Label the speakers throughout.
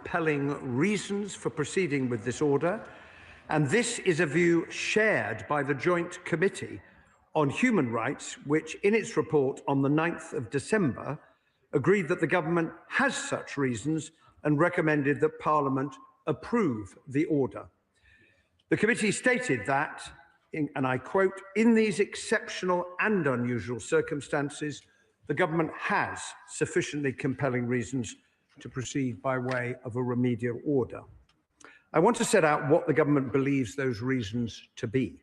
Speaker 1: compelling reasons for proceeding with this order, and this is a view shared by the Joint Committee on Human Rights, which in its report on the 9th of December agreed that the government has such reasons and recommended that Parliament approve the order. The committee stated that, and I quote, "In these exceptional and unusual circumstances, the government has sufficiently compelling reasons to proceed by way of a remedial order." I want to set out what the government believes those reasons to be.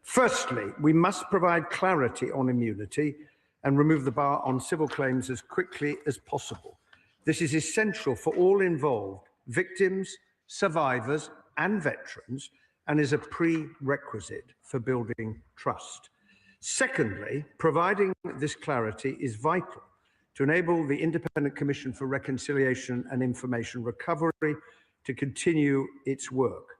Speaker 1: Firstly, we must provide clarity on immunity and remove the bar on civil claims as quickly as possible. This is essential for all involved, victims, survivors, and veterans, and is a prerequisite for building trust. Secondly, providing this clarity is vital to enable the Independent Commission for Reconciliation and Information Recovery to continue its work.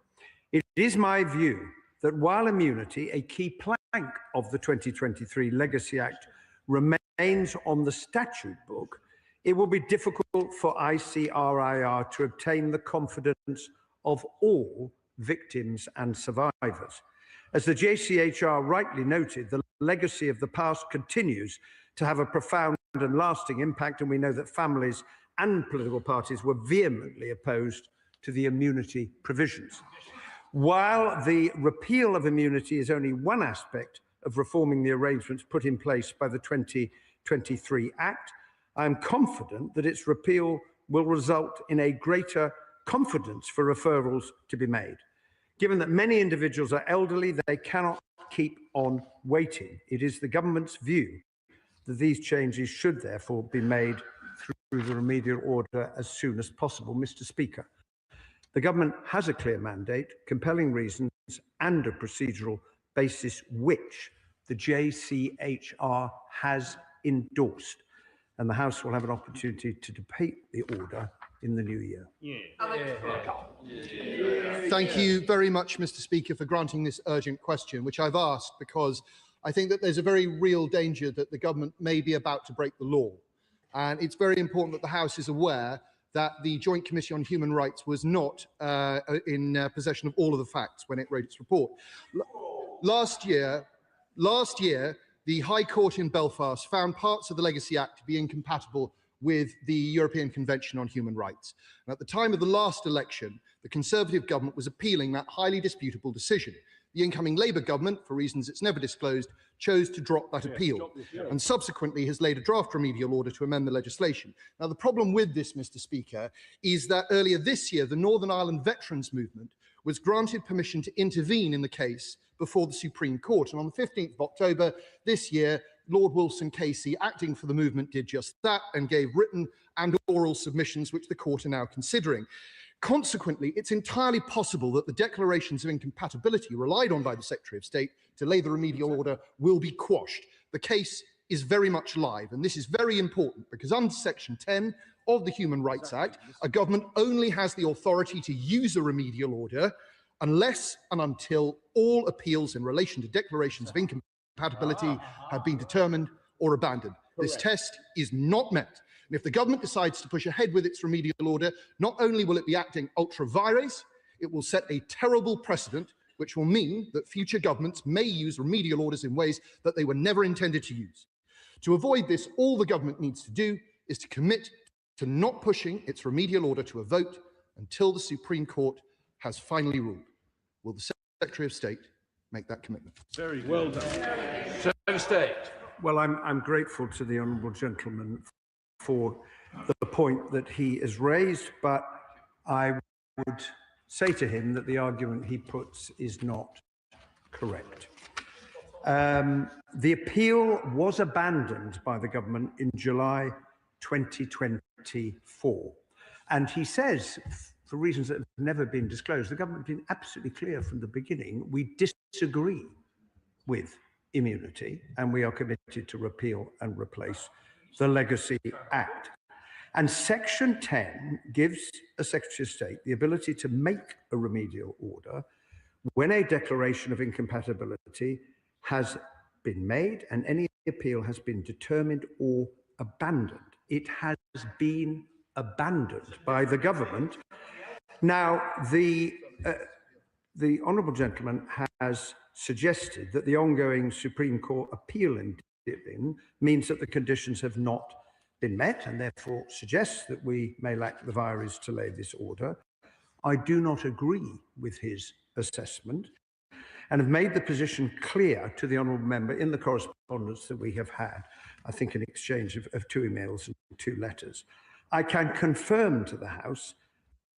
Speaker 1: It is my view that while immunity, a key plank of the 2023 Legacy Act, remains on the statute book, it will be difficult for ICRIR to obtain the confidence of all victims and survivors. As the JCHR rightly noted, the legacy of the past continues to have a profound and lasting impact, and we know that families and political parties were vehemently opposed to the immunity provisions. While the repeal of immunity is only one aspect of reforming the arrangements put in place by the 2023 Act, I am confident that its repeal will result in a greater confidence for referrals to be made. Given that many individuals are elderly, they cannot keep on waiting. It is the government's view that these changes should therefore be made through the remedial order as soon as possible. Mr. Speaker, the government has a clear mandate, compelling reasons, and a procedural basis which the JCHR has endorsed, and the House will have an opportunity to debate the order in the new year.
Speaker 2: Thank you very much, Mr. Speaker, for granting this urgent question, which I've asked because I think that there's a very real danger that the government may be about to break the law. And it's very important that the House is aware that the Joint Committee on Human Rights was not in possession of all of the facts when it wrote its report. Last year, the High Court in Belfast found parts of the Legacy Act to be incompatible with the European Convention on Human Rights. And at the time of the last election, the Conservative government was appealing that highly disputable decision. The incoming Labour government, for reasons it's never disclosed, chose to drop that appeal and subsequently has laid a draft remedial order to amend the legislation. Now, the problem with this, Mr. Speaker, is that earlier this year, the Northern Ireland Veterans Movement was granted permission to intervene in the case before the Supreme Court. And on the 15th of October this year, Lord Wilson Casey, acting for the movement, did just that and gave written and oral submissions, which the court are now considering. Consequently, it's entirely possible that the declarations of incompatibility relied on by the Secretary of State to lay the remedial order will be quashed. The case is very much live, and this is very important because under Section 10 of the Human Rights Act, a government only has the authority to use a remedial order unless and until all appeals in relation to declarations of incompatibility have been determined or abandoned. This test is not met. And if the government decides to push ahead with its remedial order, not only will it be acting ultra vires, it will set a terrible precedent, which will mean that future governments may use remedial orders in ways that they were never intended to use. To avoid this, all the government needs to do is to commit to not pushing its remedial order to a vote until the Supreme Court has finally ruled. Will the Secretary of State make that commitment?
Speaker 3: Very well done. Secretary of State.
Speaker 1: Well, I'm grateful to the honourable gentleman for the point that he has raised, but I would say to him that the argument he puts is not correct. The appeal was abandoned by the government in July 2024, and he says, for reasons that have never been disclosed, the government has been absolutely clear from the beginning, we disagree with immunity and we are committed to repeal and replace the Legacy Act. And Section 10 gives a Secretary of State the ability to make a remedial order when a declaration of incompatibility has been made and any appeal has been determined or abandoned. It has been abandoned by the government. Now, the honourable gentleman has suggested that the ongoing Supreme Court appeal in means that the conditions have not been met, and therefore suggests that we may lack the virus to lay this order. I do not agree with his assessment, and have made the position clear to the honourable member in the correspondence that we have had, I think an exchange of 2 emails and 2 letters. I can confirm to the House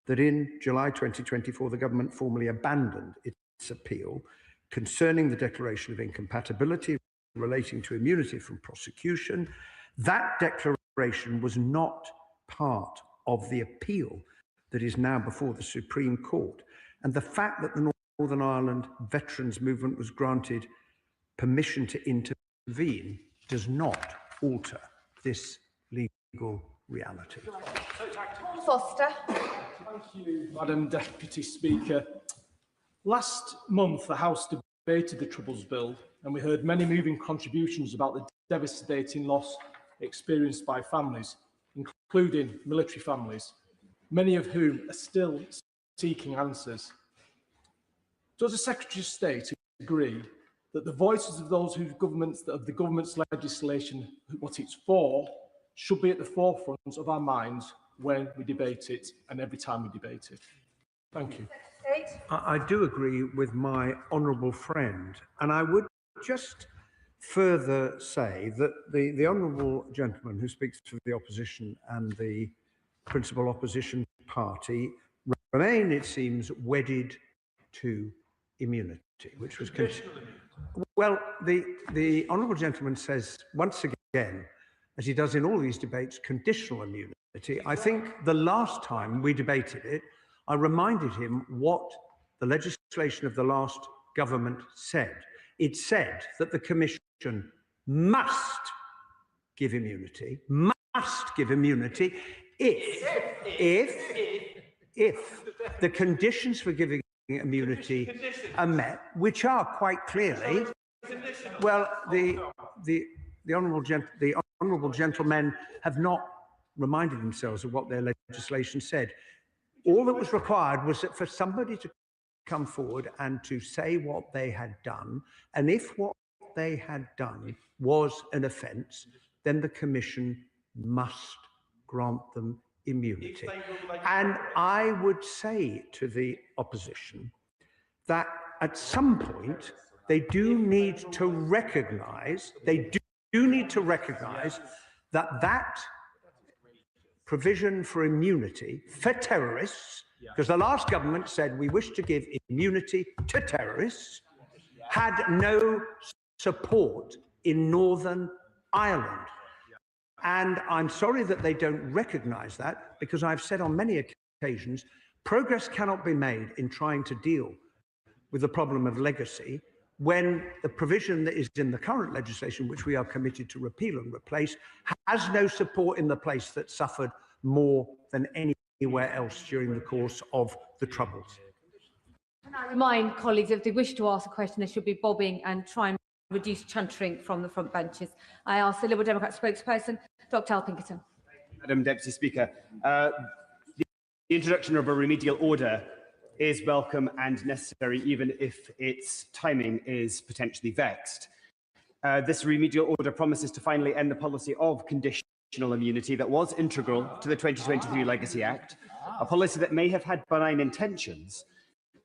Speaker 1: that in July 2024, the government formally abandoned its appeal concerning the declaration of incompatibility relating to immunity from prosecution. That declaration was not part of the appeal that is now before the Supreme Court. And the fact that the Northern Ireland Veterans Movement was granted permission to intervene does not alter this legal reality.
Speaker 4: Foster.
Speaker 5: Thank you, Madam Deputy Speaker. Last month, the House debated the Troubles Bill, and we heard many moving contributions about the devastating loss experienced by families, including military families, many of whom are still seeking answers. Does the Secretary of State agree that the voices of those whose governments, of the government's legislation, what it's for, should be at the forefront of our minds when we debate it and every time we debate it? Thank you.
Speaker 1: I do agree with my honourable friend, and I would just further say that the honourable gentleman who speaks for the opposition and the principal opposition party remain, it seems, wedded to immunity, which was well, the honourable gentleman says once again, as he does in all these debates, conditional immunity. I think the last time we debated it, I reminded him what the legislation of the last government said. It said that the Commission must give immunity, if the conditions for giving immunity are met, which are quite clearly, well, the honourable gentlemen have not reminded themselves of what their legislation said. All that was required was that for somebody to come forward and to say what they had done, and if what they had done was an offence, then the Commission must grant them immunity. And I would say to the opposition that at some point they do need to recognise, that that provision for immunity for terrorists, because the last government said we wish to give immunity to terrorists, had no support in Northern Ireland. And I'm sorry that they don't recognise that, because I've said on many occasions, progress cannot be made in trying to deal with the problem of legacy when the provision that is in the current legislation, which we are committed to repeal and replace, has no support in the place that suffered more than anywhere else during the course of the Troubles.
Speaker 4: Can I remind colleagues, if they wish to ask a question, they should be bobbing and try and reduce chuntering from the front benches. I ask the Liberal Democrat spokesperson, Dr Alpinkerton.
Speaker 6: Madam Deputy Speaker, the introduction of a remedial order is welcome and necessary, even if its timing is potentially vexed. This remedial order promises to finally end the policy of conditional immunity that was integral to the 2023 Legacy Act, a policy that may have had benign intentions,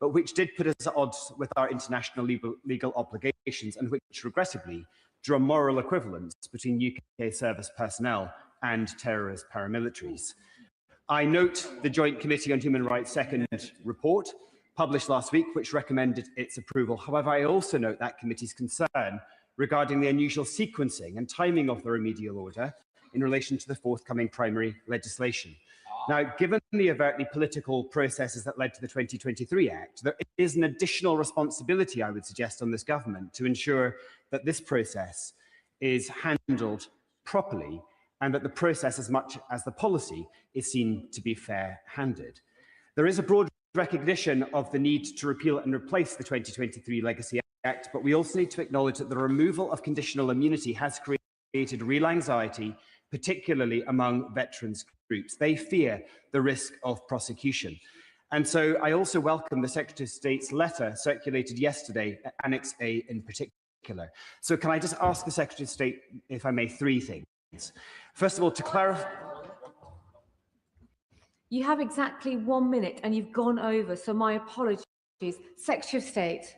Speaker 6: but which did put us at odds with our international legal obligations, and which regrettably drew a moral equivalence between UK service personnel and terrorist paramilitaries. I note the Joint Committee on Human Rights' second report, published last week, which recommended its approval. However, I also note that committee's concern regarding the unusual sequencing and timing of the remedial order in relation to the forthcoming primary legislation. Now, given the overtly political processes that led to the 2023 Act, there is an additional responsibility, I would suggest, on this government to ensure that this process is handled properly and that the process, as much as the policy, is seen to be fair-handed. There is a broad recognition of the need to repeal and replace the 2023 Legacy Act, but we also need to acknowledge that the removal of conditional immunity has created real anxiety, particularly among veterans groups. They fear the risk of prosecution. And so I also welcome the Secretary of State's letter circulated yesterday, Annex A in particular. So can I just ask the Secretary of State, if I may, three things. First of all, to clarify...
Speaker 4: You have exactly 1 minute and you've gone over, so my apologies. Secretary of State.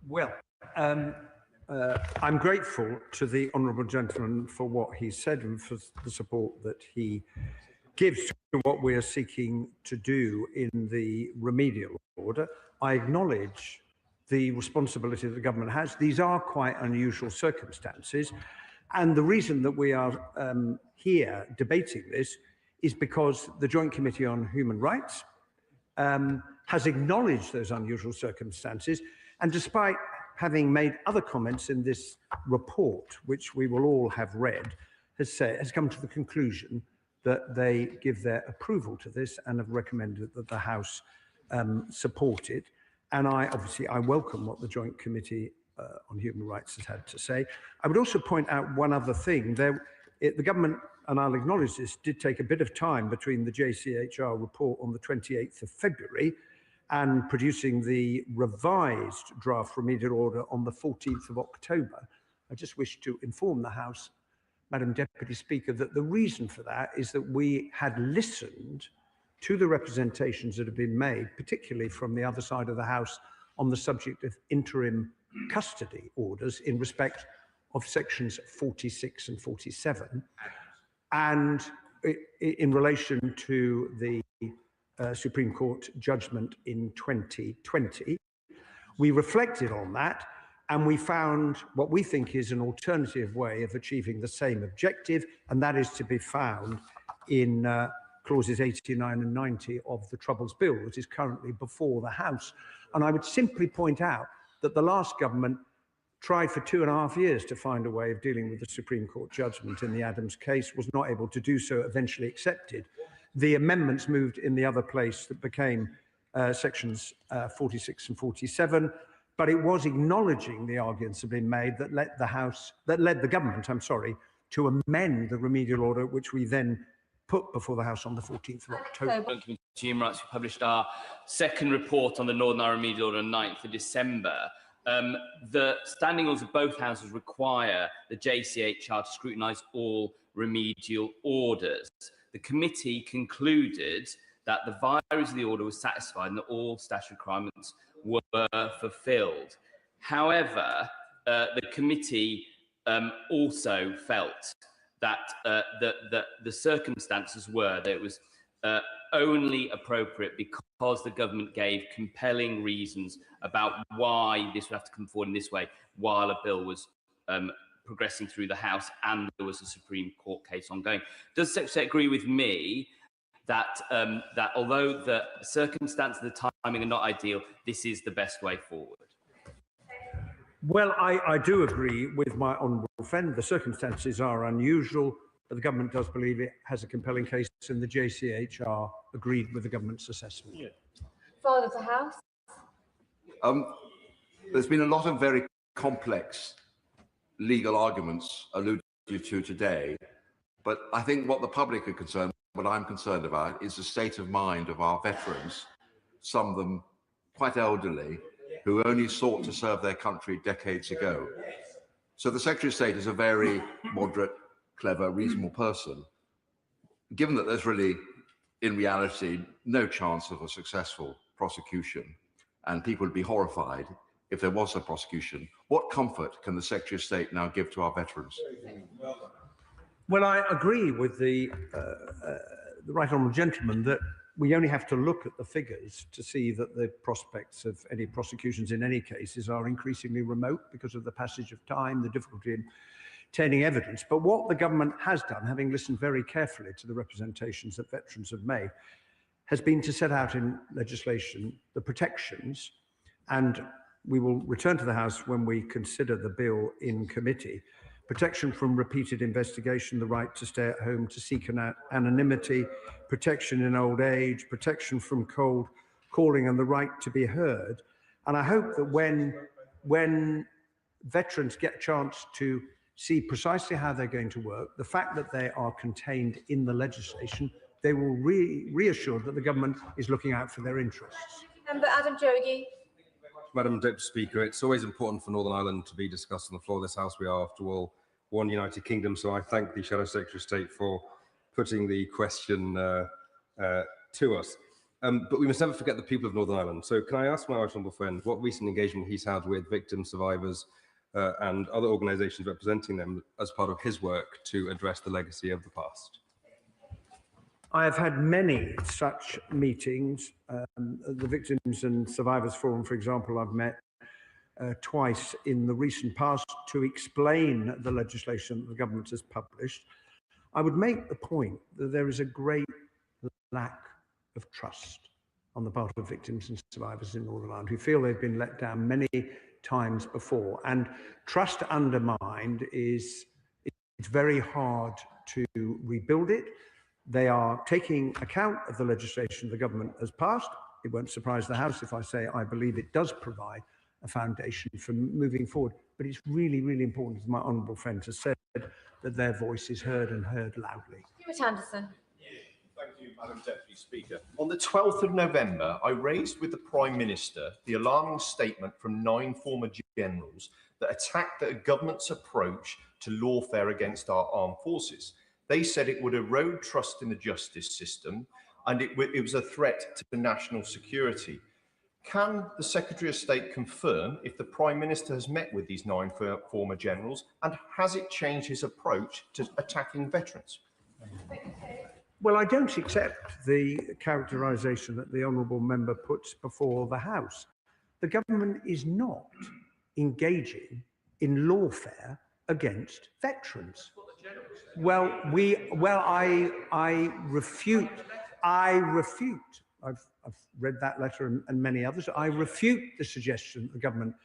Speaker 1: Well, I'm grateful to the honourable gentleman for what he said and for the support that he gives to what we are seeking to do in the remedial order. I acknowledge the responsibility that the government has. These are quite unusual circumstances. And the reason that we are here debating this is because the Joint Committee on Human Rights has acknowledged those unusual circumstances. And despite having made other comments in this report, which we will all have read, has come to the conclusion that they give their approval to this and have recommended that the House support it. And I welcome what the Joint Committee on Human Rights has had to say. I would also point out one other thing. The government, and I'll acknowledge this, did take a bit of time between the JCHR report on the 28th of February and producing the revised draft remedial order on the 14th of October. I just wish to inform the House, Madam Deputy Speaker, that the reason for that is that we had listened to the representations that have been made, particularly from the other side of the House, on the subject of interim custody orders in respect of sections 46 and 47, and in relation to the Supreme Court judgment in 2020. We reflected on that and we found what we think is an alternative way of achieving the same objective, and that is to be found in clauses 89 and 90 of the Troubles Bill, which is currently before the House. And I would simply point out that the last government tried for 2.5 years to find a way of dealing with the Supreme Court judgment in the Adams case, was not able to do so, eventually accepted. The amendments moved in the other place that became sections 46 and 47, but it was acknowledging the arguments have been made that led the government, to amend the remedial order, which we then put before the House on the 14th of October.
Speaker 7: Human Rights, we published our second report on the Northern Ireland remedial order on 9th of December. The standing orders of both houses require the JCHR to scrutinise all remedial orders. The committee concluded that the virus of the order was satisfied and that all statutory requirements were fulfilled. However, the committee also felt that the circumstances were that it was only appropriate because the government gave compelling reasons about why this would have to come forward in this way while a bill was progressing through the House and there was a Supreme Court case ongoing. Does the Secretary agree with me that that although the circumstances, the timing are not ideal, this is the best way forward?
Speaker 1: Well, I do agree with my honourable friend. The circumstances are unusual, but the government does believe it has a compelling case, and the JCHR agreed with the government's assessment. Yeah.
Speaker 4: Father of the House.
Speaker 8: There's been a lot of very complex legal arguments alluded to today, but I think what the public are concerned, what I'm concerned about, is the state of mind of our veterans, some of them quite elderly, who only sought to serve their country decades ago. So the Secretary of State is a very moderate, clever, reasonable person. Given that there's really, in reality, no chance of a successful prosecution, and people would be horrified if there was a prosecution, what comfort can the Secretary of State now give to our veterans?
Speaker 1: Well, I agree with the right honourable gentleman that we only have to look at the figures to see that the prospects of any prosecutions in any cases are increasingly remote because of the passage of time, the difficulty in obtaining evidence. But what the government has done, having listened very carefully to the representations that veterans have made, has been to set out in legislation the protections, and we will return to the House when we consider the bill in committee. Protection from repeated investigation, the right to stay at home, to seek anonymity, protection in old age, protection from cold calling, and the right to be heard. And I hope that when veterans get a chance to see precisely how they're going to work, the fact that they are contained in the legislation, they will reassure that the government is looking out for their interests.
Speaker 4: Member Adam Jogi.
Speaker 9: Madam Deputy Speaker, it's always important for Northern Ireland to be discussed on the floor of this House. We are, after all, one United Kingdom, so I thank the Shadow Secretary of State for putting the question to us. But we must never forget the people of Northern Ireland. So can I ask my honourable friend what recent engagement he's had with victims, survivors and other organisations representing them as part of his work to address the legacy of the past?
Speaker 1: I have had many such meetings. The Victims and Survivors Forum, for example, I've met twice in the recent past to explain the legislation that the government has published. I would make the point that there is a great lack of trust on the part of victims and survivors in Northern Ireland who feel they've been let down many times before. And trust undermined it's very hard to rebuild it. They are taking account of the legislation the government has passed. It won't surprise the House if I say I believe it does provide a foundation for moving forward. But it's really, really important, as my honourable friend has said, that their voice is heard and heard loudly.
Speaker 4: Stuart Anderson.
Speaker 10: Thank you, Madam Deputy Speaker. On the 12th of November, I raised with the Prime Minister the alarming statement from 9 former generals that attacked the government's approach to lawfare against our armed forces. They said it would erode trust in the justice system and it was a threat to national security. Can the Secretary of State confirm if the Prime Minister has met with these 9 former generals and has it changed his approach to attacking veterans?
Speaker 1: Well, I don't accept the characterisation that the honourable member puts before the House. The government is not engaging in lawfare against veterans. Well, I refute. I've read that letter and many others. I refute the suggestion that the government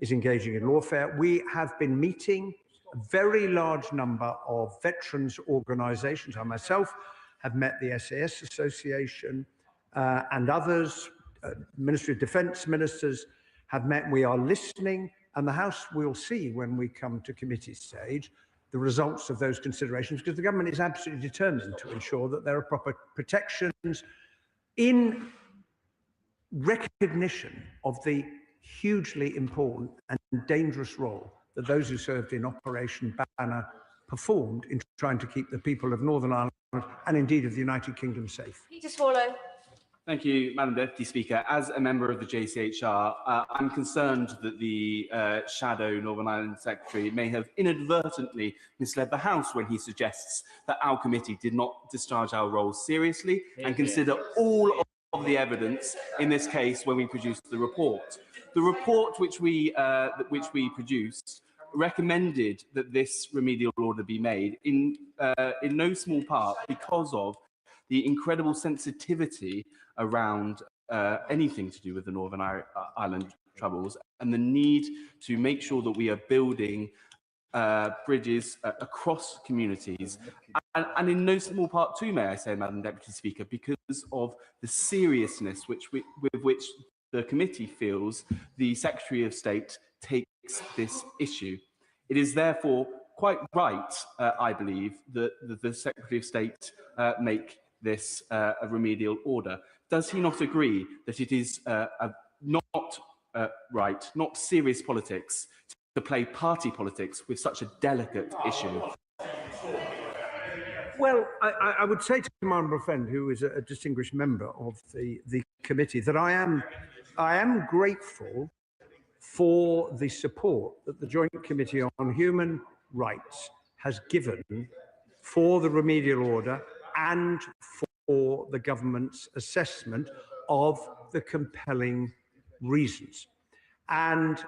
Speaker 1: is engaging in lawfare. We have been meeting a very large number of veterans organisations. I myself have met the SAS Association and others. Ministry of Defence ministers have met. We are listening, and the House will see when we come to committee stage the results of those considerations, because the government is absolutely determined to ensure that there are proper protections in recognition of the hugely important and dangerous role that those who served in Operation Banner performed in trying to keep the people of Northern Ireland and indeed of the United Kingdom safe.
Speaker 4: Peter Swallow.
Speaker 7: Thank you, Madam Deputy Speaker. As a member of the JCHR, I'm concerned that the Shadow Northern Ireland Secretary may have inadvertently misled the House when he suggests that our committee did not discharge our role seriously and consider all of the evidence in this case when we produced the report. The report which we produced recommended that this remedial order be made in no small part because of the incredible sensitivity around anything to do with the Northern Ireland Troubles and the need to make sure that we are building bridges across communities, and in no small part too, may I say, Madam Deputy Speaker, because of the seriousness with which the committee feels the Secretary of State takes this issue. It is therefore quite right, I believe, that the Secretary of State make this a remedial order. Does he not agree that it is not right, not serious politics, to play party politics with such a delicate issue?
Speaker 1: Well, I would say to my honourable friend, who is a distinguished member of the committee, that I am grateful for the support that the Joint Committee on Human Rights has given for the remedial order and for the government's assessment of the compelling reasons. And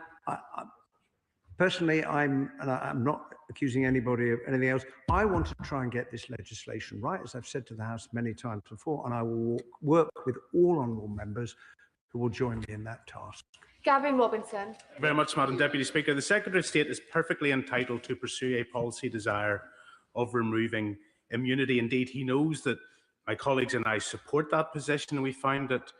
Speaker 1: personally, I'm not accusing anybody of anything else. I want to try and get this legislation right, as I've said to the House many times before, and I will work with all honourable members who will join me in that task.
Speaker 4: Gavin Robinson.
Speaker 11: Thank you very much, Madam Deputy Speaker. The Secretary of State is perfectly entitled to pursue a policy desire of removing immunity. Indeed, he knows that my colleagues and I support that position, and we found it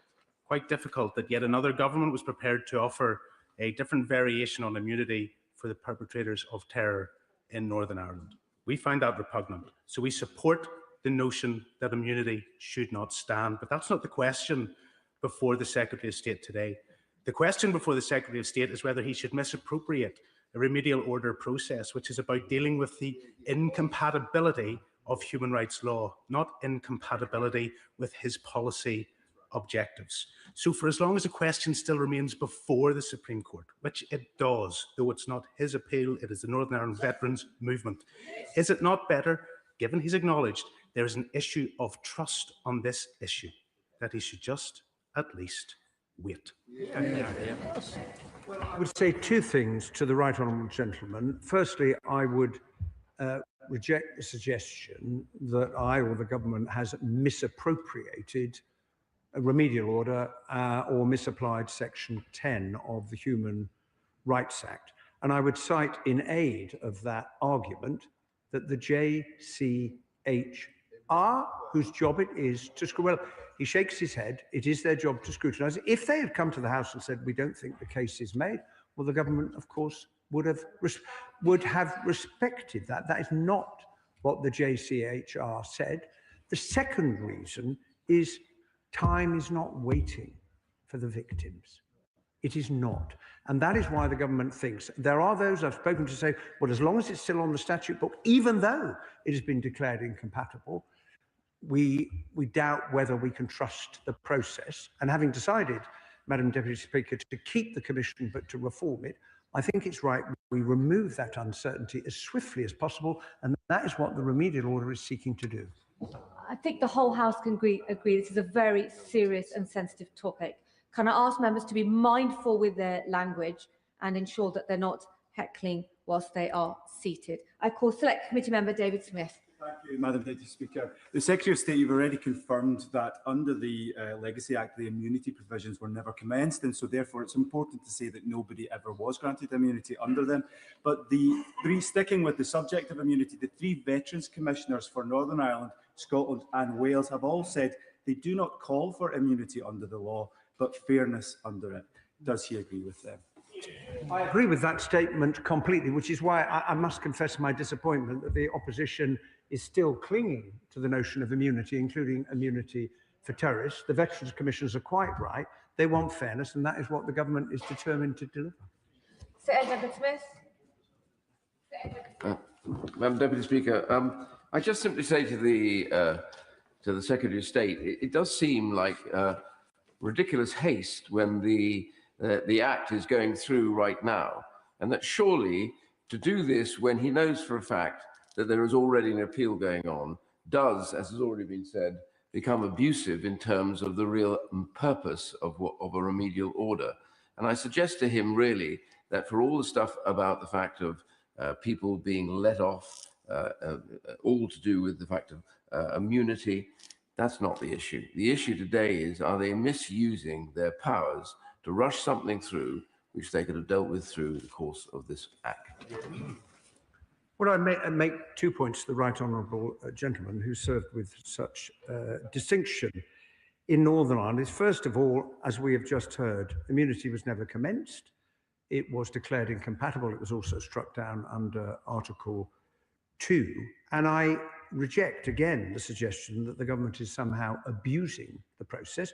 Speaker 11: quite difficult that yet another government was prepared to offer a different variation on immunity for the perpetrators of terror in Northern Ireland. We find that repugnant. So we support the notion that immunity should not stand. But that's not the question before the Secretary of State today. The question before the Secretary of State is whether he should misappropriate a remedial order process, which is about dealing with the incompatibility of human rights law, not incompatibility with his policy objectives. So for as long as the question still remains before the Supreme Court, which it does, though it's not his appeal, it is the Northern Ireland Veterans Movement, is it not better, given he's acknowledged there is an issue of trust on this issue, that he should just at least wait?
Speaker 1: Well, I would say two things to the right honourable gentleman. Firstly, I would reject the suggestion that I or the government has misappropriated a remedial order or misapplied Section 10 of the Human Rights Act. And I would cite in aid of that argument that the JCHR, whose job it is to scrutinize, well, he shakes his head, it is their job to scrutinise. If they had come to the House and said, we don't think the case is made, well, the government, of course, would have respected that. That is not what the JCHR said. The second reason is time is not waiting for the victims. It is not. And that is why the government thinks, there are those I've spoken to say, well, as long as it's still on the statute book, even though it has been declared incompatible, we doubt whether we can trust the process. And having decided, Madam Deputy Speaker, to keep the Commission but to reform it, I think it's right we remove that uncertainty as swiftly as possible, and that is what the remedial order is seeking to do.
Speaker 4: I think the whole House can agree this is a very serious and sensitive topic. Can I ask members to be mindful with their language and ensure that they're not heckling whilst they are seated? I call Select Committee Member David Smith.
Speaker 12: Thank you, Madam Deputy Speaker. The Secretary of State, you've already confirmed that under the Legacy Act, the immunity provisions were never commenced, and so therefore it's important to say that nobody ever was granted immunity under them. But sticking with the subject of immunity, the three Veterans Commissioners for Northern Ireland, Scotland and Wales have all said they do not call for immunity under the law, but fairness under it. Does he agree with them?
Speaker 1: I agree with that statement completely, which is why I must confess my disappointment that the opposition is still clinging to the notion of immunity, including immunity for terrorists. The Veterans Commissioners are quite right. They want fairness, and that is what the government is determined to deliver.
Speaker 4: Sir Edward Smith.
Speaker 8: Madam Deputy Speaker, I just simply say to the Secretary of State, it does seem like ridiculous haste when the Act is going through right now, and that surely to do this when he knows for a fact that there is already an appeal going on does, as has already been said, become abusive in terms of the real purpose of a remedial order. And I suggest to him really that for all the stuff about the fact of people being let off, all to do with the fact of immunity, that's not the issue. The issue today is, are they misusing their powers to rush something through which they could have dealt with through the course of this Act?
Speaker 1: Well, I make 2 points to the right honourable gentleman who served with such distinction in Northern Ireland. Is first of all, as we have just heard, immunity was never commenced. It was declared incompatible. It was also struck down under Article 2. And I reject again the suggestion that the government is somehow abusing the process.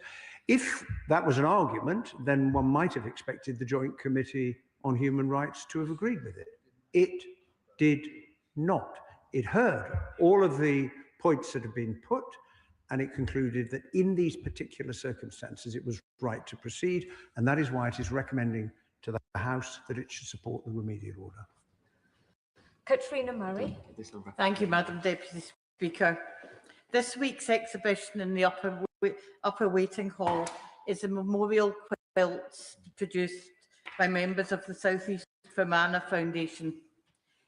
Speaker 1: If that was an argument, then one might have expected the Joint Committee on Human Rights to have agreed with it. It did not. It heard all of the points that have been put, and it concluded that in these particular circumstances it was right to proceed, and that is why it is recommending to the House that it should support the remedial order.
Speaker 4: Katrina Murray.
Speaker 13: Thank you, Madam Deputy Speaker. This week's exhibition in the upper waiting hall is a memorial quilt produced by members of the South East Fermanagh Foundation.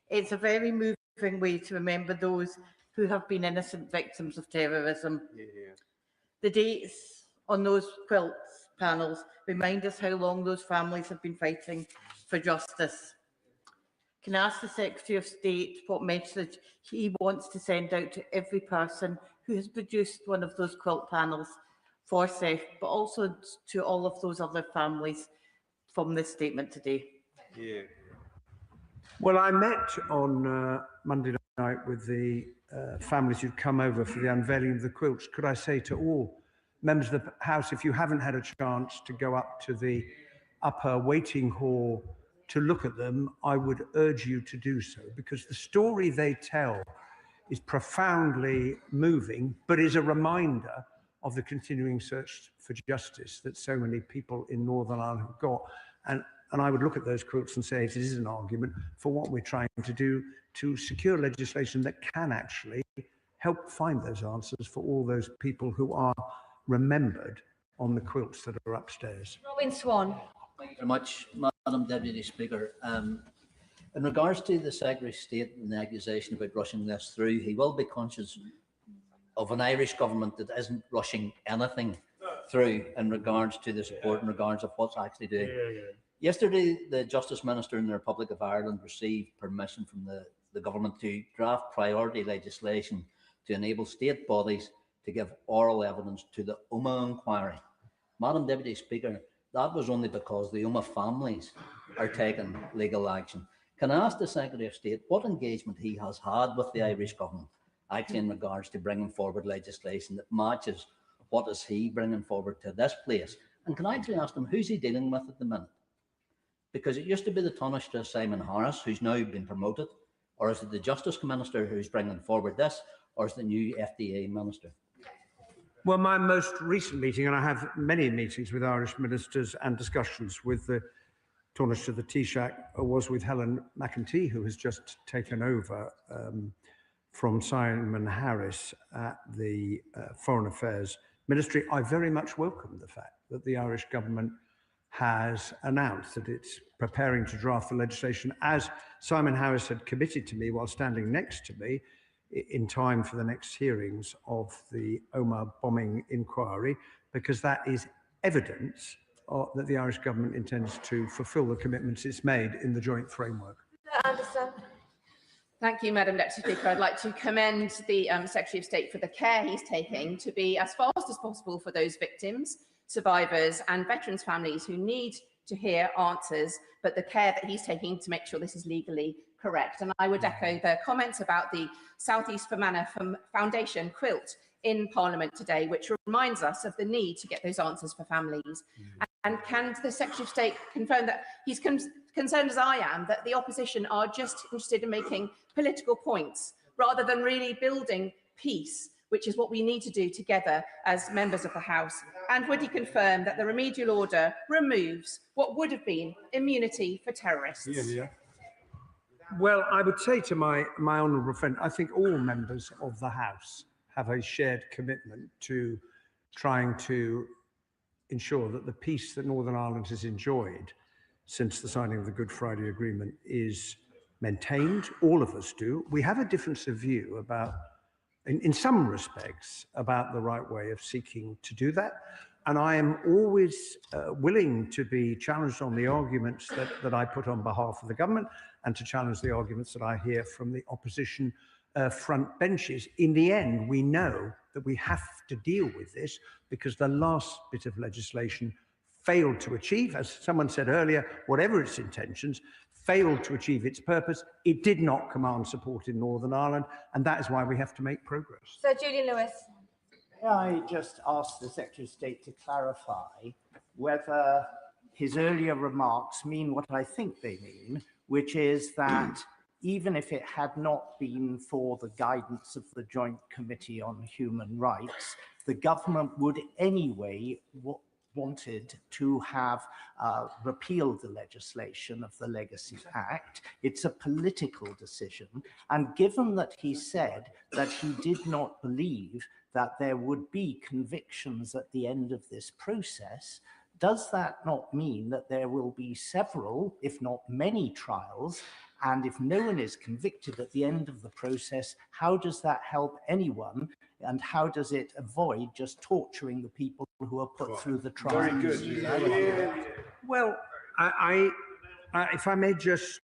Speaker 13: It's a very moving way to remember those who have been innocent victims of terrorism. The dates on those quilts panels remind us how long those families have been fighting for justice. Can I ask the Secretary of State what message he wants to send out to every person who has produced one of those quilt panels for Seth, but also to all of those other families from this statement today?
Speaker 1: Well, I met on Monday night with the families who'd come over for the unveiling of the quilts. Could I say to all members of the House, if you haven't had a chance to go up to the upper waiting hall to look at them, I would urge you to do so, because the story they tell is profoundly moving, but is a reminder of the continuing search for justice that so many people in Northern Ireland have got. And I would look at those quotes and say it is an argument for what we're trying to do to secure legislation that can actually help find those answers for all those people who are remembered on the quilts that are upstairs.
Speaker 4: Robin Swan.
Speaker 14: Thank you very much, Madam Deputy Speaker. In regards to the Secretary of State and the accusation about rushing this through, he will be conscious of an Irish government that isn't rushing anything through in regards to the support, in regards of what's actually doing. Yesterday, the Justice Minister in the Republic of Ireland received permission from the government to draft priority legislation to enable state bodies to give oral evidence to the UMA inquiry. Madam Deputy Speaker, that was only because the UMA families are taking legal action. Can I ask the Secretary of State what engagement he has had with the Irish government, actually in regards to bringing forward legislation that matches what is he bringing forward to this place? And can I actually ask him, who's he dealing with at the minute? Because it used to be the Taoiseach Simon Harris, who's now been promoted, or is it the Justice Minister who's bringing forward this, or is it the new FDA Minister?
Speaker 1: Well, my most recent meeting, and I have many meetings with Irish ministers and discussions with the Taoiseach of the Taoiseach, was with Helen McEntee, who has just taken over from Simon Harris at the Foreign Affairs Ministry. I very much welcome the fact that the Irish government has announced that it's preparing to draft the legislation, as Simon Harris had committed to me while standing next to me, in time for the next hearings of the Omagh bombing inquiry, because that is evidence that the Irish government intends to fulfil the commitments it's made in the joint framework.
Speaker 4: Anderson.
Speaker 15: Thank you, Madam Deputy Speaker. I'd like to commend the Secretary of State for the care he's taking to be as fast as possible for those victims, survivors and veterans' families who need to hear answers, but the care that he's taking to make sure this is legally correct. And I would echo the comments about the South East Fermanagh Foundation quilt in Parliament today, which reminds us of the need to get those answers for families. And can the Secretary of State confirm that he's concerned, as I am, that the opposition are just interested in making political points rather than really building peace, which is what we need to do together as members of the House? And would he confirm that the remedial order removes what would have been immunity for terrorists?
Speaker 1: Well, I would say to my honourable friend, I think all members of the House have a shared commitment to trying to ensure that the peace that Northern Ireland has enjoyed since the signing of the Good Friday Agreement is maintained. All of us do. We have a difference of view about, in some respects, about the right way of seeking to do that. And I am always willing to be challenged on the arguments that I put on behalf of the government, and to challenge the arguments that I hear from the opposition front benches. In the end, we know that we have to deal with this because the last bit of legislation failed to achieve, as someone said earlier, whatever its intentions, failed to achieve its purpose. It did not command support in Northern Ireland, and that is why we have to make progress.
Speaker 4: Sir Julian Lewis.
Speaker 16: I just asked the Secretary of State to clarify whether his earlier remarks mean what I think they mean, which is that even if it had not been for the guidance of the Joint Committee on Human Rights, the government would anyway wanted to have repealed the legislation of the Legacy Act. It's a political decision. And given that he said that he did not believe that there would be convictions at the end of this process, does that not mean that there will be several, if not many, trials? And if no one is convicted at the end of the process, how does that help anyone? And how does it avoid just torturing the people who are put through the trial?
Speaker 1: Very good. Well, if I may just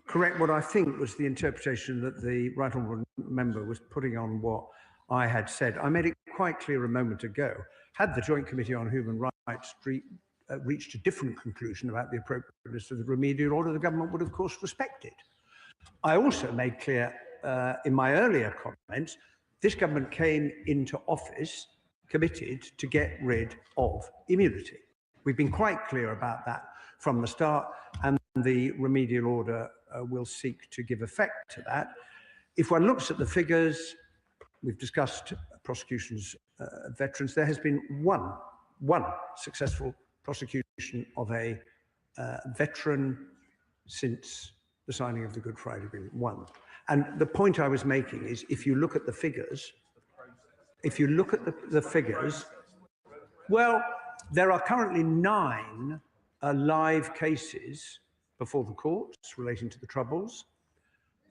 Speaker 1: correct what I think was the interpretation that the right honourable member was putting on what I had said. I made it quite clear a moment ago. Had the Joint Committee on Human Rights reached a different conclusion about the appropriateness of the remedial order, the government would, of course, respect it. I also made clear in my earlier comments, this government came into office committed to get rid of immunity. We've been quite clear about that from the start, and the remedial order will seek to give effect to that. If one looks at the figures, we've discussed prosecutions of veterans. There has been one successful prosecution of a veteran since the signing of the Good Friday Agreement. One. And the point I was making is, if you look at the figures, well, there are currently 9 live cases before the courts relating to the Troubles.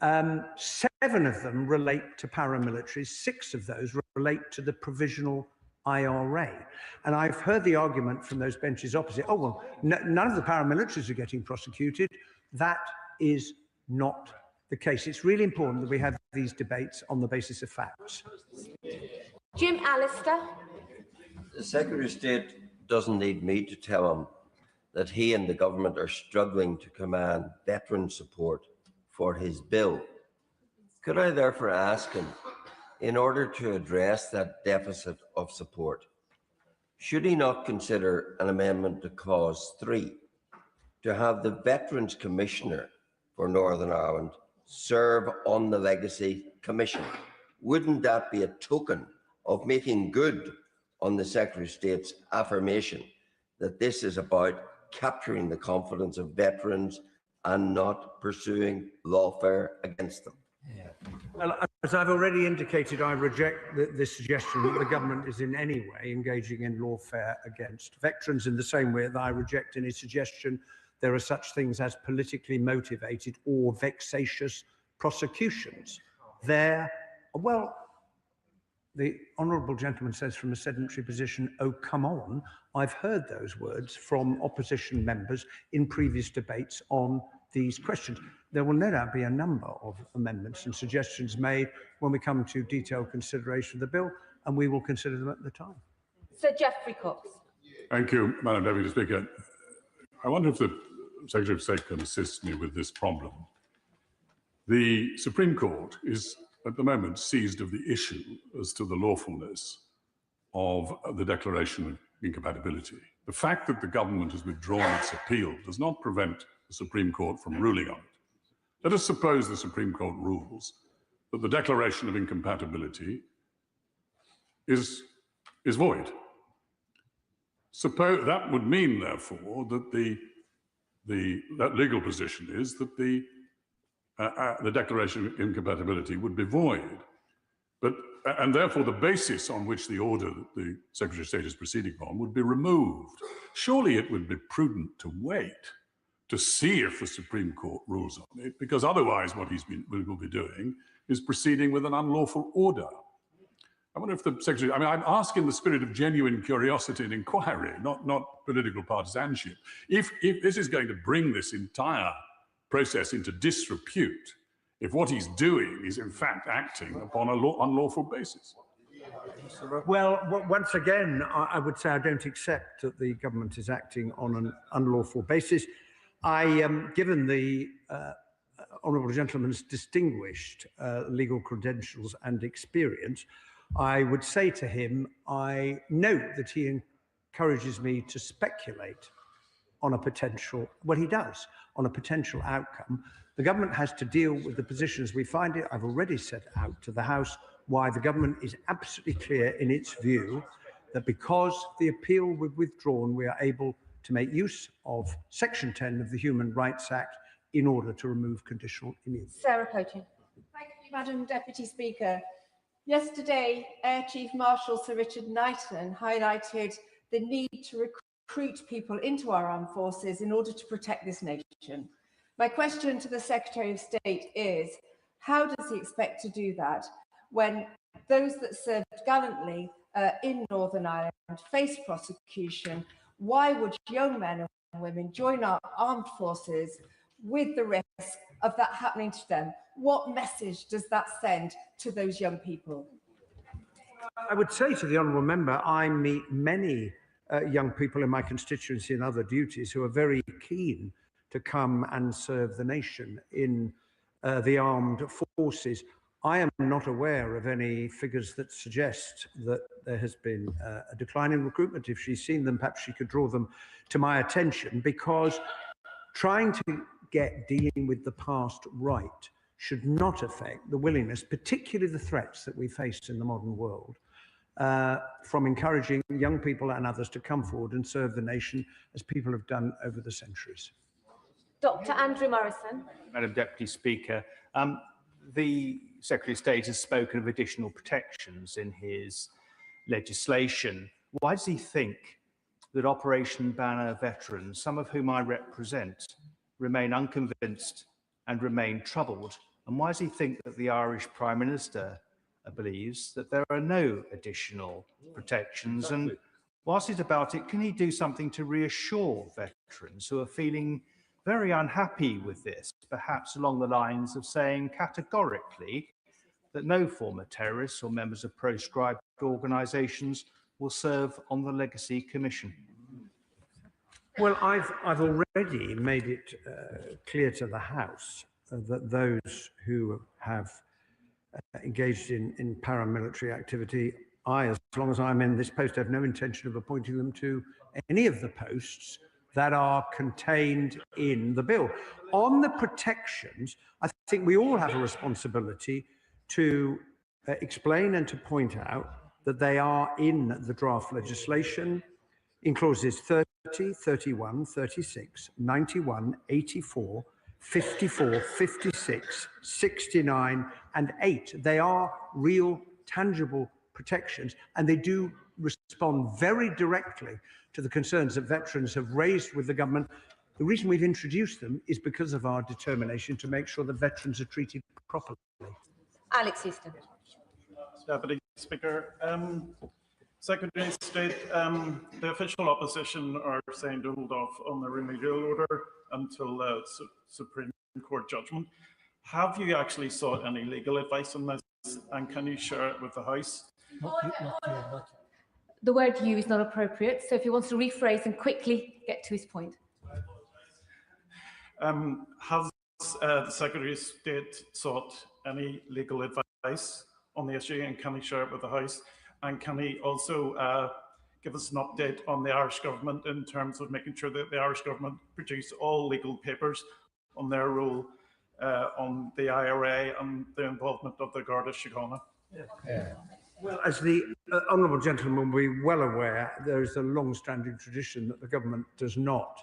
Speaker 1: 7 of them relate to paramilitaries, 6 of those relate to the provisional IRA. And I've heard the argument from those benches opposite, oh, well, none of the paramilitaries are getting prosecuted. That is not the case. It's really important that we have these debates on the basis of facts.
Speaker 4: Jim Allister.
Speaker 17: The Secretary of State doesn't need me to tell him that he and the government are struggling to command veteran support for his bill. Could I therefore ask him, in order to address that deficit of support, should he not consider an amendment to Clause 3 to have the Veterans Commissioner for Northern Ireland serve on the Legacy Commission? Wouldn't that be a token of making good on the Secretary of State's affirmation that this is about capturing the confidence of veterans and not pursuing lawfare against them?
Speaker 1: Well, as I've already indicated, I reject the suggestion that the government is in any way engaging in lawfare against veterans, in the same way that I reject any suggestion there are such things as politically motivated or vexatious prosecutions. Well, the honourable gentleman says from a sedentary position, oh, come on. I've heard those words from opposition members in previous debates on these questions. There will no doubt be a number of amendments and suggestions made when we come to detailed consideration of the bill, and we will consider them at the time.
Speaker 4: Sir Geoffrey Cox.
Speaker 18: Thank you, Madam Deputy Speaker. I wonder if the Secretary of State can assist me with this problem. The Supreme Court is at the moment seized of the issue as to the lawfulness of the declaration of incompatibility. The fact that the government has withdrawn its appeal does not prevent the Supreme Court from ruling on it. Let us suppose the Supreme Court rules that the declaration of incompatibility is void. Suppose that would mean, therefore, that that legal position is that the declaration of incompatibility would be void. And therefore, the basis on which the order that the Secretary of State is proceeding on would be removed. Surely it would be prudent to wait to see if the Supreme Court rules on it, because otherwise what will be doing is proceeding with an unlawful order. I wonder if the Secretary, I'm asking in the spirit of genuine curiosity and inquiry, not political partisanship. If this is going to bring this entire process into disrepute, if what he's doing is in fact acting upon an unlawful basis.
Speaker 1: Well, once again, I would say I don't accept that the government is acting on an unlawful basis. Given the honourable gentleman's distinguished legal credentials and experience, I would say to him, I note that he encourages me to speculate on a potential, well, he does, on a potential outcome. The government has to deal with the position as we find it. I've already set out to the House why the government is absolutely clear in its view that because the appeal was withdrawn, we are able to make use of Section 10 of the Human Rights Act in order to remove conditional immunity.
Speaker 4: Sarah Poaching.
Speaker 19: Thank you, Madam Deputy Speaker. Yesterday, Air Chief Marshal Sir Richard Knighton highlighted the need to recruit people into our armed forces in order to protect this nation. My question to the Secretary of State is, how does he expect to do that when those that served gallantly in Northern Ireland face prosecution? Why would young men and women join our armed forces with the risk of that happening to them? What message does that send to those young people?
Speaker 1: I would say to the honourable member, I meet many young people in my constituency and other duties who are very keen to come and serve the nation in the armed forces. I am not aware of any figures that suggest that there has been a decline in recruitment. If she's seen them, perhaps she could draw them to my attention, because trying to get dealing with the past right should not affect the willingness, particularly the threats that we face in the modern world, from encouraging young people and others to come forward and serve the nation as people have done over the centuries.
Speaker 4: Dr. Andrew Morrison.
Speaker 20: Madam Deputy Speaker, the Secretary of State has spoken of additional protections in his legislation. Why does he think that Operation Banner veterans, some of whom I represent, remain unconvinced and remain troubled? And why does he think that the Irish Prime Minister believes that there are no additional protections? And whilst he's about it, can he do something to reassure veterans who are feeling very unhappy with this, perhaps along the lines of saying categorically that no former terrorists or members of proscribed organisations will serve on the Legacy Commission?
Speaker 1: Well, I've already made it clear to the House that those who have engaged in paramilitary activity, as long as I'm in this post, have no intention of appointing them to any of the posts that are contained in the bill. On the protections, I think we all have a responsibility to explain and to point out that they are in the draft legislation in clauses 30, 31, 36, 91, 84, 54, 56, 69, and 8. They are real, tangible protections, and they do respond very directly to the concerns that veterans have raised with the government. The reason we've introduced them is because of our determination to make sure that veterans are treated properly.
Speaker 4: Alex Easton.
Speaker 21: Deputy Speaker, Secretary of State, the official opposition are saying to hold off on the remedial order until the Supreme Court judgment. Have you actually sought any legal advice on this, and can you share it with the House?
Speaker 4: The word "you" is not appropriate, so if he wants to rephrase and quickly get to his point.
Speaker 21: Has the Secretary of State sought any legal advice on the issue, and can he share it with the House? And can he also give us an update on the Irish government in terms of making sure that the Irish government produce all legal papers on their role on the IRA and the involvement of the Garda Síochána?
Speaker 1: Well, as the honourable gentleman will be well aware, there is a long-standing tradition that the government does not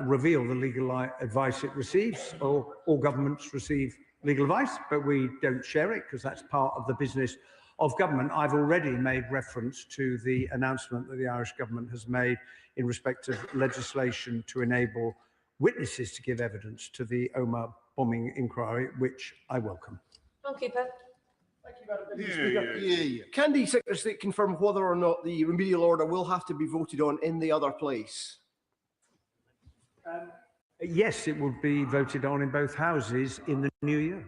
Speaker 1: reveal the legal advice it receives. All governments receive legal advice, but we don't share it because that's part of the business of government. I've already made reference to the announcement that the Irish government has made in respect of legislation to enable witnesses to give evidence to the Omagh bombing inquiry, which I welcome.
Speaker 4: John Cooper.
Speaker 22: Can the Secretary of State confirm whether or not the remedial order will have to be voted on in the other place?
Speaker 1: Yes, it will be voted on in both houses in the new year.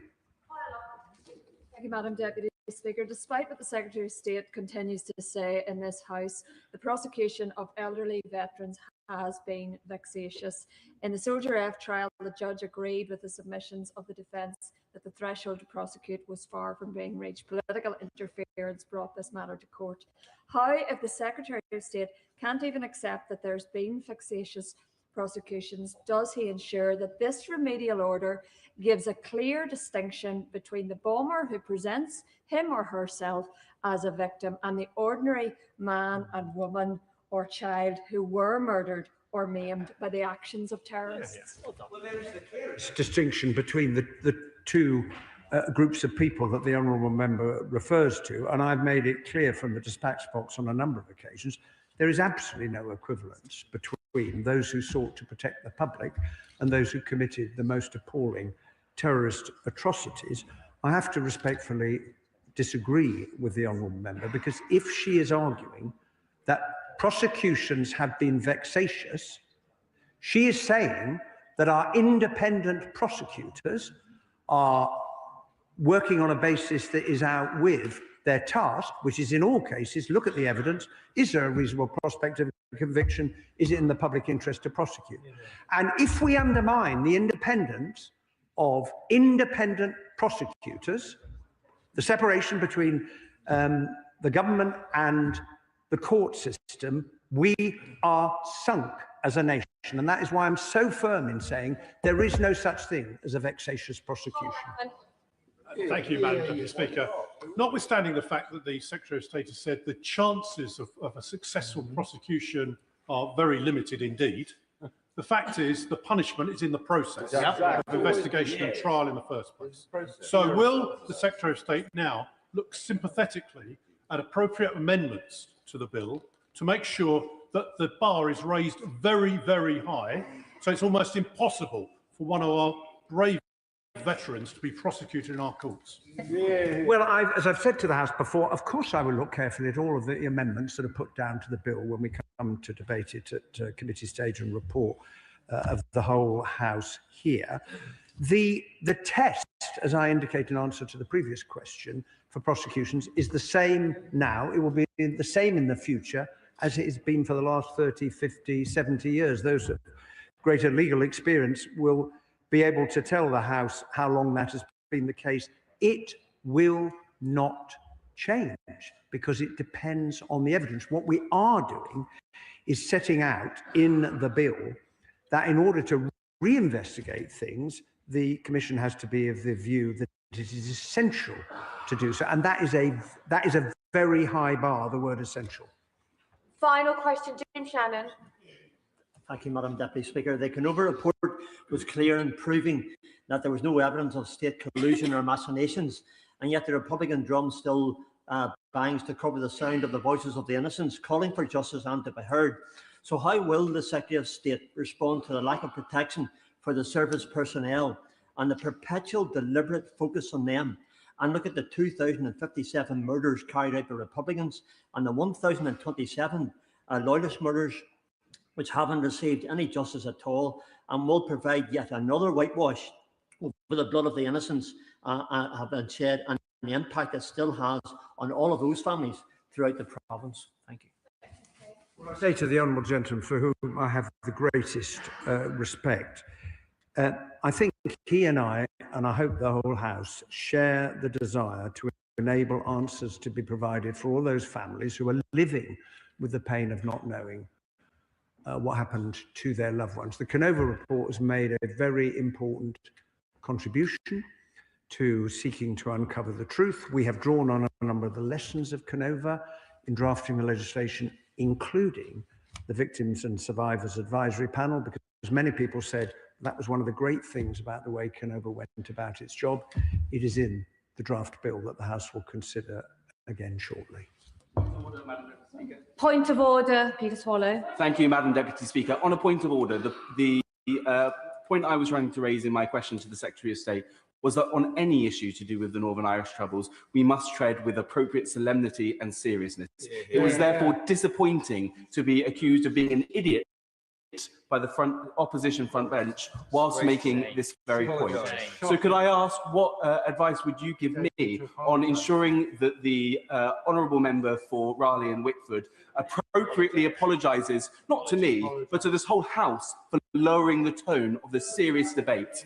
Speaker 23: Thank you, Madam Deputy Speaker. Despite what the Secretary of State continues to say in this House, the prosecution of elderly veterans has been vexatious. In the Soldier F trial, the judge agreed with the submissions of the defence that the threshold to prosecute was far from being reached. Political interference brought this matter to court. How, if the Secretary of State can't even accept that there's been vexatious prosecutions, does he ensure that this remedial order gives a clear distinction between the bomber who presents him or herself as a victim and the ordinary man and woman or child who were murdered or maimed by the actions of terrorists?
Speaker 1: Well, there is the clearest distinction between the two groups of people that the honourable member refers to, and I've made it clear from the dispatch box on a number of occasions. There is absolutely no equivalence between those who sought to protect the public and those who committed the most appalling terrorist atrocities. I have to respectfully disagree with the honourable member, because if she is arguing that prosecutions have been vexatious, she is saying that our independent prosecutors are working on a basis that is out with their task, which is in all cases, look at the evidence. Is there a reasonable prospect of conviction? Is it in the public interest to prosecute? And if we undermine the independence of independent prosecutors, the separation between the government and the court system, we are sunk as a nation. And that is why I'm so firm in saying there is no such thing as a vexatious prosecution.
Speaker 2: Thank you, Madam Deputy Speaker. Notwithstanding the fact that the Secretary of State has said the chances of a successful prosecution are very limited indeed, the fact is the punishment is in the process of investigation and trial in the first place. So will the Secretary of State now look sympathetically at appropriate amendments to the bill to make sure that the bar is raised very, very high, so it's almost impossible for one of our brave veterans to be prosecuted in our courts?
Speaker 1: Well, as I've said to the House before, of course I will look carefully at all of the amendments that are put down to the bill when we come to debate it at committee stage and report of the whole House here. The test, as I indicate in answer to the previous question, for prosecutions is the same now. It will be the same in the future as it has been for the last 30, 50, 70 years. Those of greater legal experience will be able to tell the House how long that has been the case. It will not change because it depends on the evidence. What we are doing is setting out in the bill that in order to reinvestigate things, the Commission has to be of the view that it is essential to do so. And that is a very high bar, the word essential.
Speaker 4: Final question, Jim Shannon.
Speaker 3: Thank you, Madam Deputy Speaker. The Canova report was clear in proving that there was no evidence of state collusion or machinations, and yet the Republican drum still bangs to cover the sound of the voices of the innocents, calling for justice and to be heard. So how will the Secretary of State respond to the lack of protection for the service personnel and the perpetual deliberate focus on them, and look at the 2,057 murders carried out by Republicans and the 1,027 loyalist murders which haven't received any justice at all, and will provide yet another whitewash over the blood of the innocents have been shed, and the impact it still has on all of those families throughout the province? Thank you.
Speaker 1: Well, I say to the honourable gentleman, for whom I have the greatest respect, I think he and I hope the whole House, share the desire to enable answers to be provided for all those families who are living with the pain of not knowing what happened to their loved ones. The Canova report has made a very important contribution to seeking to uncover the truth. We have drawn on a number of the lessons of Canova in drafting the legislation, including the Victims and Survivors Advisory Panel, because many people said that was one of the great things about the way Canova went about its job. It is in the draft bill that the House will consider again shortly.
Speaker 4: Point of order, Peter Swallow.
Speaker 7: Thank you, Madam Deputy Speaker. On a point of order, the point I was trying to raise in my question to the Secretary of State was that on any issue to do with the Northern Irish Troubles, we must tread with appropriate solemnity and seriousness. It was therefore disappointing to be accused of being an idiot by the opposition front bench whilst making this very point. So could I ask, what advice would you give me on ensuring that the honourable member for Raleigh and Wickford appropriately apologises, not to me, but to this whole House, for lowering the tone of this serious debate?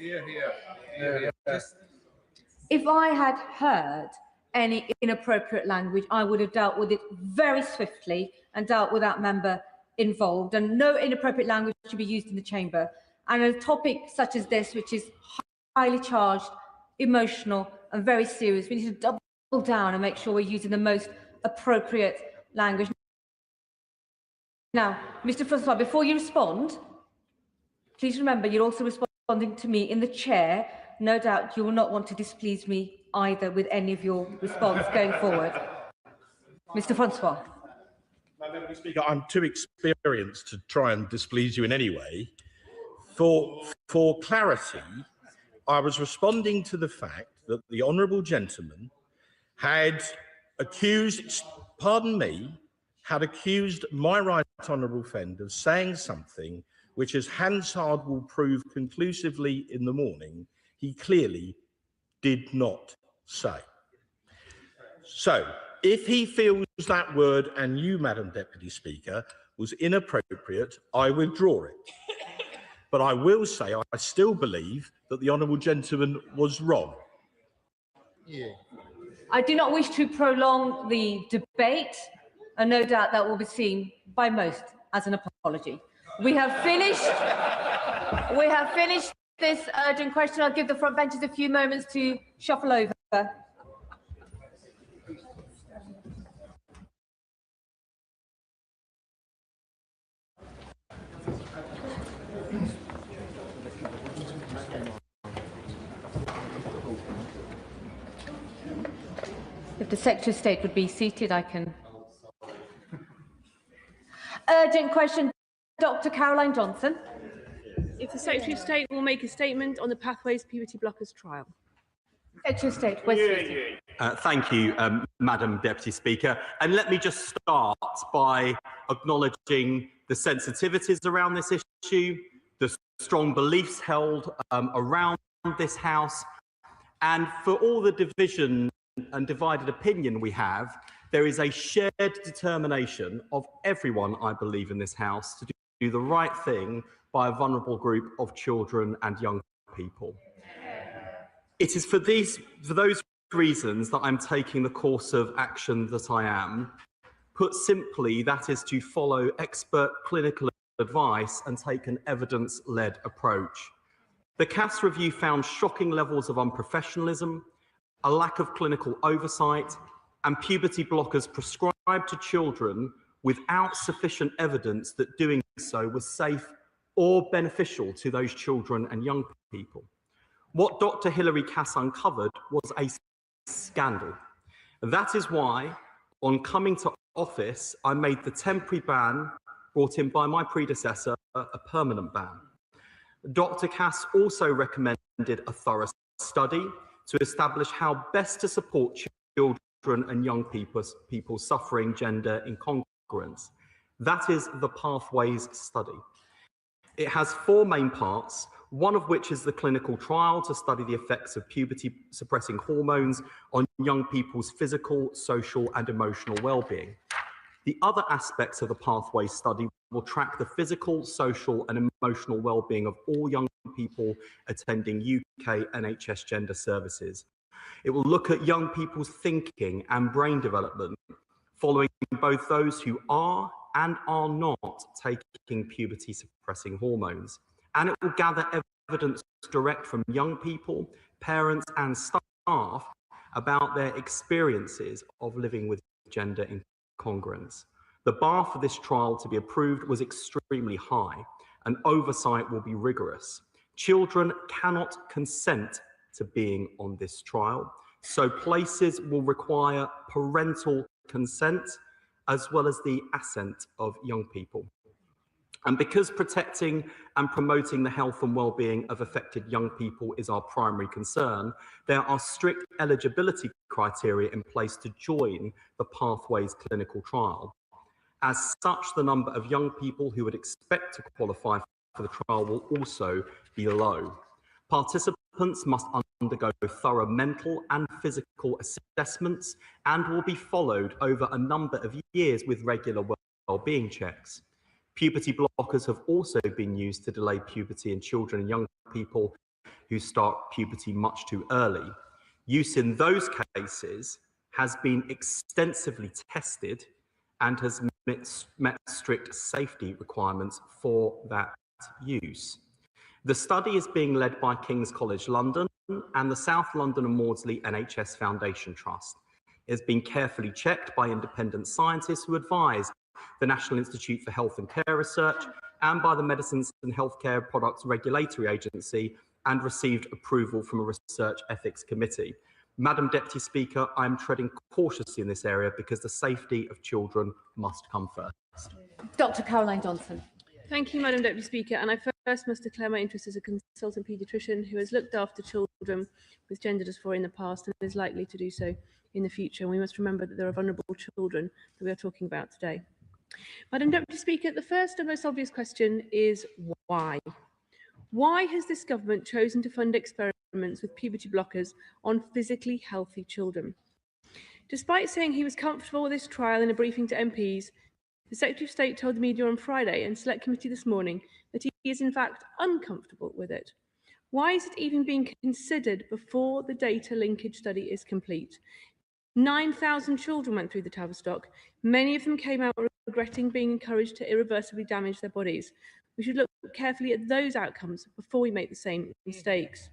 Speaker 4: If I had heard any inappropriate language, I would have dealt with it very swiftly and dealt with that member involved, and no inappropriate language should be used in the chamber. And a topic such as this, which is highly charged, emotional and very serious, we need to double down and make sure we're using the most appropriate language. Now, Mr. Francois, before you respond, please remember you're also responding to me in the chair. No doubt you will not want to displease me either with any of your response going forward. Mr. Francois.
Speaker 5: Madam Speaker, I'm too experienced to try and displease you in any way. For clarity, I was responding to the fact that the honourable gentleman had accused, pardon me, had accused my right honourable friend of saying something which, as Hansard will prove conclusively in the morning, he clearly did not say. So, if he feels that word, and you, Madam Deputy Speaker, was inappropriate, I withdraw it. But I will say I still believe that the honourable gentleman was wrong.
Speaker 4: Yeah. I do not wish to prolong the debate, and no doubt that will be seen by most as an apology. We have finished this urgent question. I'll give the front benches a few moments to shuffle over. If the Secretary of State would be seated, I can. Urgent question, Dr. Caroline Johnson.
Speaker 6: If the Secretary of State will make a statement on the Pathways Puberty Blockers trial.
Speaker 4: Secretary of State, West.
Speaker 9: Thank you, Madam Deputy Speaker. And let me just start by acknowledging the sensitivities around this issue, the strong beliefs held around this House, and for all the division and divided opinion we have, there is a shared determination of everyone, I believe, in this House to do the right thing by a vulnerable group of children and young people. It is for those reasons that I'm taking the course of action that I am. Put simply, that is to follow expert clinical advice and take an evidence-led approach. The CAS review found shocking levels of unprofessionalism, a lack of clinical oversight, and puberty blockers prescribed to children without sufficient evidence that doing so was safe or beneficial to those children and young people. What Dr. Hilary Cass uncovered was a scandal. That is why, on coming to office, I made the temporary ban brought in by my predecessor a permanent ban. Dr. Cass also recommended a thorough study to establish how best to support children and young people suffering gender incongruence. That is the Pathways study. It has 4 main parts, one of which is the clinical trial to study the effects of puberty-suppressing hormones on young people's physical, social, and emotional well-being. The other aspects of the Pathways study will track the physical, social, and emotional well-being of all young people attending UK NHS gender services. It will look at young people's thinking and brain development, following both those who are and are not taking puberty-suppressing hormones. And it will gather evidence direct from young people, parents, and staff about their experiences of living with gender incongruence. The bar for this trial to be approved was extremely high, and oversight will be rigorous. Children cannot consent to being on this trial, so places will require parental consent as well as the assent of young people. And because protecting and promoting the health and well-being of affected young people is our primary concern, there are strict eligibility criteria in place to join the Pathways clinical trial. As such, the number of young people who would expect to qualify for the trial will also be low. Participants must undergo thorough mental and physical assessments and will be followed over a number of years with regular well-being checks. Puberty blockers have also been used to delay puberty in children and young people who start puberty much too early. Use in those cases has been extensively tested and has met strict safety requirements for that use. The study is being led by King's College London and the South London and Maudsley NHS Foundation Trust. It has been carefully checked by independent scientists who advise the National Institute for Health and Care Research and by the Medicines and Healthcare Products Regulatory Agency and received approval from a Research Ethics Committee. Madam Deputy Speaker, I am treading cautiously in this area because the safety of children must come first.
Speaker 4: Dr. Caroline Johnson.
Speaker 6: Thank you, Madam Deputy Speaker. And I first must declare my interest as a consultant paediatrician who has looked after children with gender dysphoria in the past and is likely to do so in the future. And we must remember that there are vulnerable children that we are talking about today. Madam Deputy Speaker, the first and most obvious question is why? Why has this government chosen to fund experiments with puberty blockers on physically healthy children? Despite saying he was comfortable with this trial in a briefing to MPs, the Secretary of State told the media on Friday and Select Committee this morning that he is in fact uncomfortable with it. Why is it even being considered before the data linkage study is complete? 9,000 children went through the Tavistock. Many of them came out regretting being encouraged to irreversibly damage their bodies. We should look carefully at those outcomes before we make the same mistakes.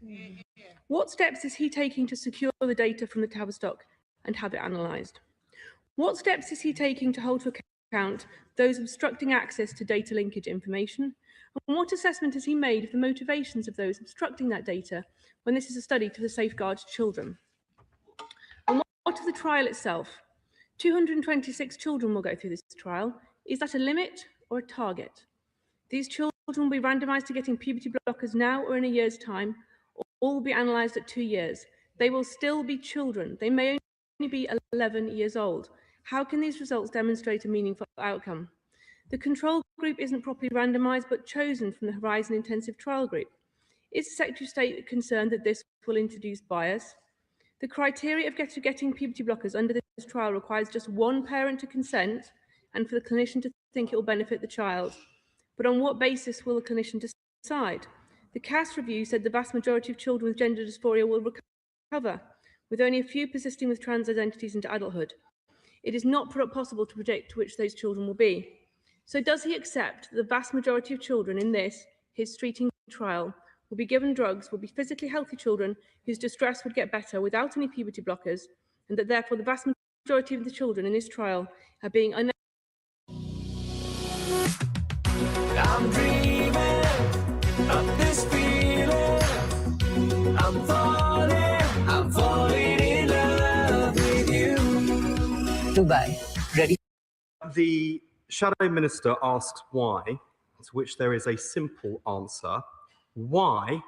Speaker 6: What steps is he taking to secure the data from the Tavistock and have it analysed? What steps is he taking to hold to account those obstructing access to data linkage information? And what assessment has he made of the motivations of those obstructing that data when this is a study to safeguard children? And what of the trial itself? 226 children will go through this trial. Is that a limit or a target? These children will be randomised to getting puberty blockers now or in a year's time, or all will be analysed at 2 years. They will still be children. They may only be 11 years old. How can these results demonstrate a meaningful outcome? The control group isn't properly randomised but chosen from the Horizon Intensive Trial Group. Is the Secretary of State concerned that this will introduce bias? The criteria of getting puberty blockers under this trial requires just one parent to consent and for the clinician to think it will benefit the child. But on what basis will the clinician decide? The CAS review said the vast majority of children with gender dysphoria will recover, with only a few persisting with trans identities into adulthood. It is not possible to predict which those children will be. So does he accept that the vast majority of children in his treating trial, will be given drugs, will be physically healthy children whose distress would get better without any puberty blockers, and that therefore the vast majority of the children in this trial are being I'm dreaming of this feeling. I'm falling in love with you.
Speaker 9: Dubai, ready? The Shadow Minister asked why, to which there is a simple answer. Why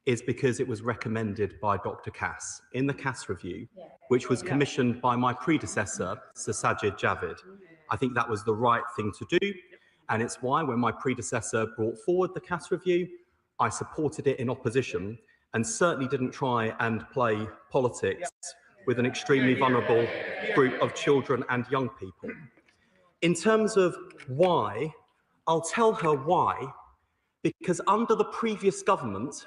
Speaker 9: is because it was recommended by Dr. Cass in the Cass review, which was commissioned by my predecessor, Sir Sajid Javid. I think that was the right thing to do, and it's why when my predecessor brought forward the Cass review, I supported it in opposition and certainly didn't try and play politics with an extremely vulnerable group of children and young people. In terms of why, I'll tell her why, because under the previous government,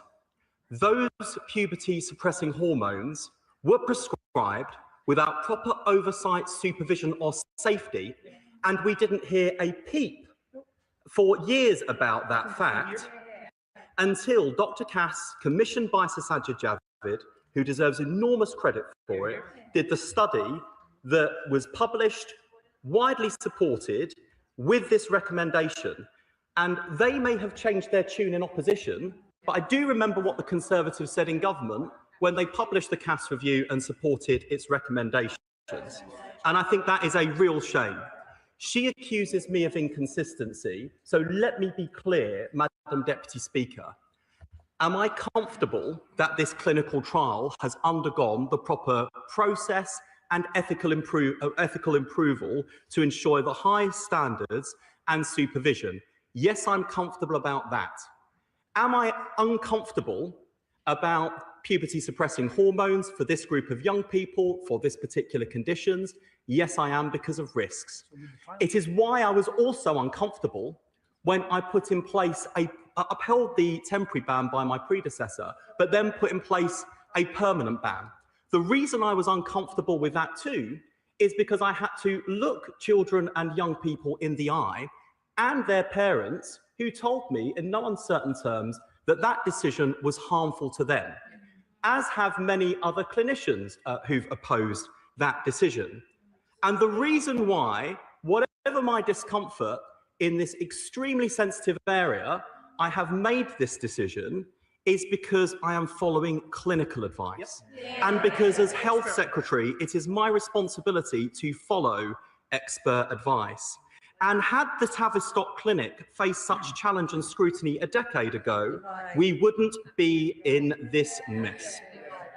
Speaker 9: those puberty suppressing hormones were prescribed without proper oversight, supervision or safety, and we didn't hear a peep for years about that fact until Dr. Cass, commissioned by Sir Sajid Javid, who deserves enormous credit for it, did the study that was published, widely supported, with this recommendation. And they may have changed their tune in opposition, but I do remember what the Conservatives said in government when they published the Cass review and supported its recommendations. And I think that is a real shame. She accuses me of inconsistency, so let me be clear, Madam Deputy Speaker. Am I comfortable that this clinical trial has undergone the proper process and ethical approval to ensure the highest standards and supervision? Yes, I'm comfortable about that. Am I uncomfortable about puberty suppressing hormones for this group of young people, for this particular conditions? Yes, I am, because of risks. It is why I was also uncomfortable when I put in place upheld the temporary ban by my predecessor, but then put in place a permanent ban. The reason I was uncomfortable with that too is because I had to look children and young people in the eye and their parents, who told me in no uncertain terms that that decision was harmful to them, as have many other clinicians who've opposed that decision. And the reason why, whatever my discomfort in this extremely sensitive area, I have made this decision is because I am following clinical advice. And because as Health Secretary, it is my responsibility to follow expert advice. And had the Tavistock Clinic faced such challenge and scrutiny a decade ago, we wouldn't be in this mess.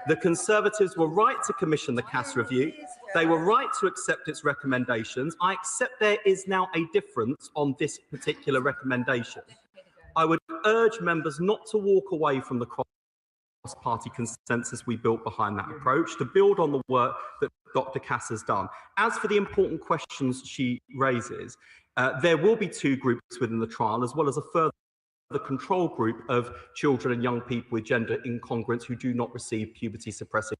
Speaker 9: The Conservatives were right to commission the Cass review. They were right to accept its recommendations. I accept there is now a difference on this particular recommendation. I would urge members not to walk away from the cross-party consensus we built behind that approach to build on the work that Dr. Cass has done. As for the important questions she raises, there will be 2 groups within the trial, as well as a further control group of children and young people with gender incongruence who do not receive puberty-suppressing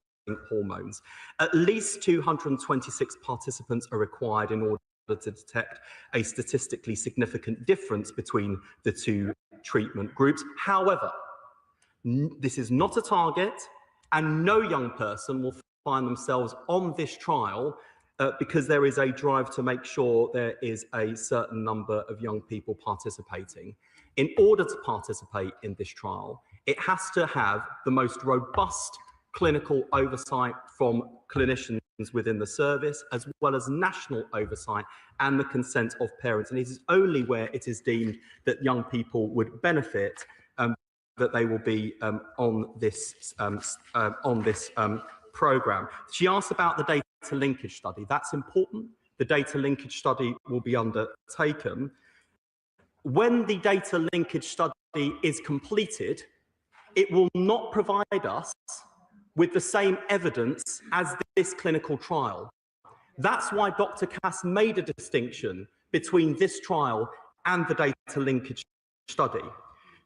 Speaker 9: hormones. At least 226 participants are required in order to detect a statistically significant difference between the 2 treatment groups. However, this is not a target, and no young person will find themselves on this trial because there is a drive to make sure there is a certain number of young people participating. In order to participate in this trial, it has to have the most robust clinical oversight from clinicians within the service, as well as national oversight and the consent of parents. And it is only where it is deemed that young people would benefit that they will be on this programme. She asked about the data linkage study. That's important. The data linkage study will be undertaken. When the data linkage study is completed, it will not provide us with the same evidence as this clinical trial. That's why Dr. Cass made a distinction between this trial and the data linkage study.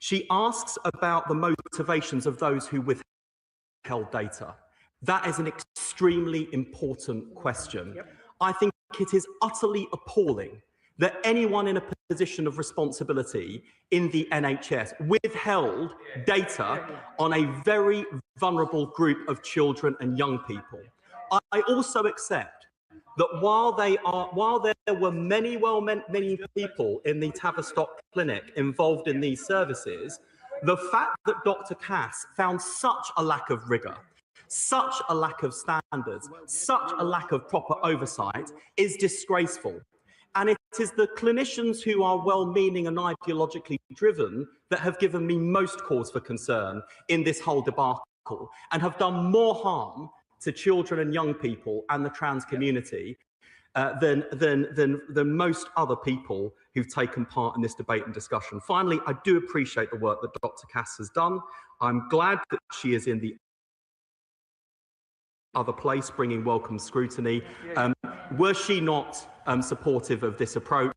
Speaker 9: She asks about the motivations of those who withheld data. That is an extremely important question. I think it is utterly appalling that anyone in a position of responsibility in the NHS withheld data on a very vulnerable group of children and young people. I also accept that while there were many people in the Tavistock clinic involved in these services, the fact that Dr. Cass found such a lack of rigour, such a lack of standards, such a lack of proper oversight is disgraceful. And it is the clinicians who are well-meaning and ideologically driven that have given me most cause for concern in this whole debacle and have done more harm to children and young people and the trans community than most other people who've taken part in this debate and discussion. Finally, I do appreciate the work that Dr. Cass has done. I'm glad that she is in the other place, bringing welcome scrutiny. Were she not supportive of this approach,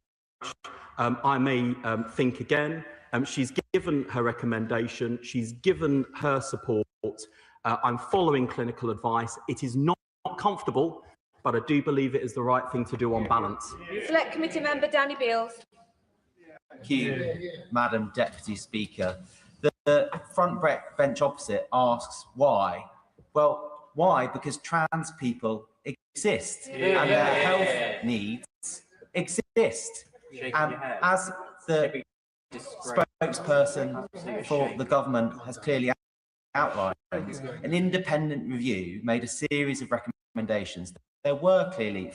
Speaker 9: I may think again. She's given her recommendation, she's given her support. I'm following clinical advice. It is not comfortable, but I do believe it is the right thing to do on balance.
Speaker 4: Select Committee Member Danny Beales.
Speaker 10: Thank you, Madam Deputy Speaker. The front bench opposite asks why. Well, why? Because trans people exist and their health needs exist. And as the spokesperson for the government has clearly outlined, an independent review made a series of recommendations. There were clearly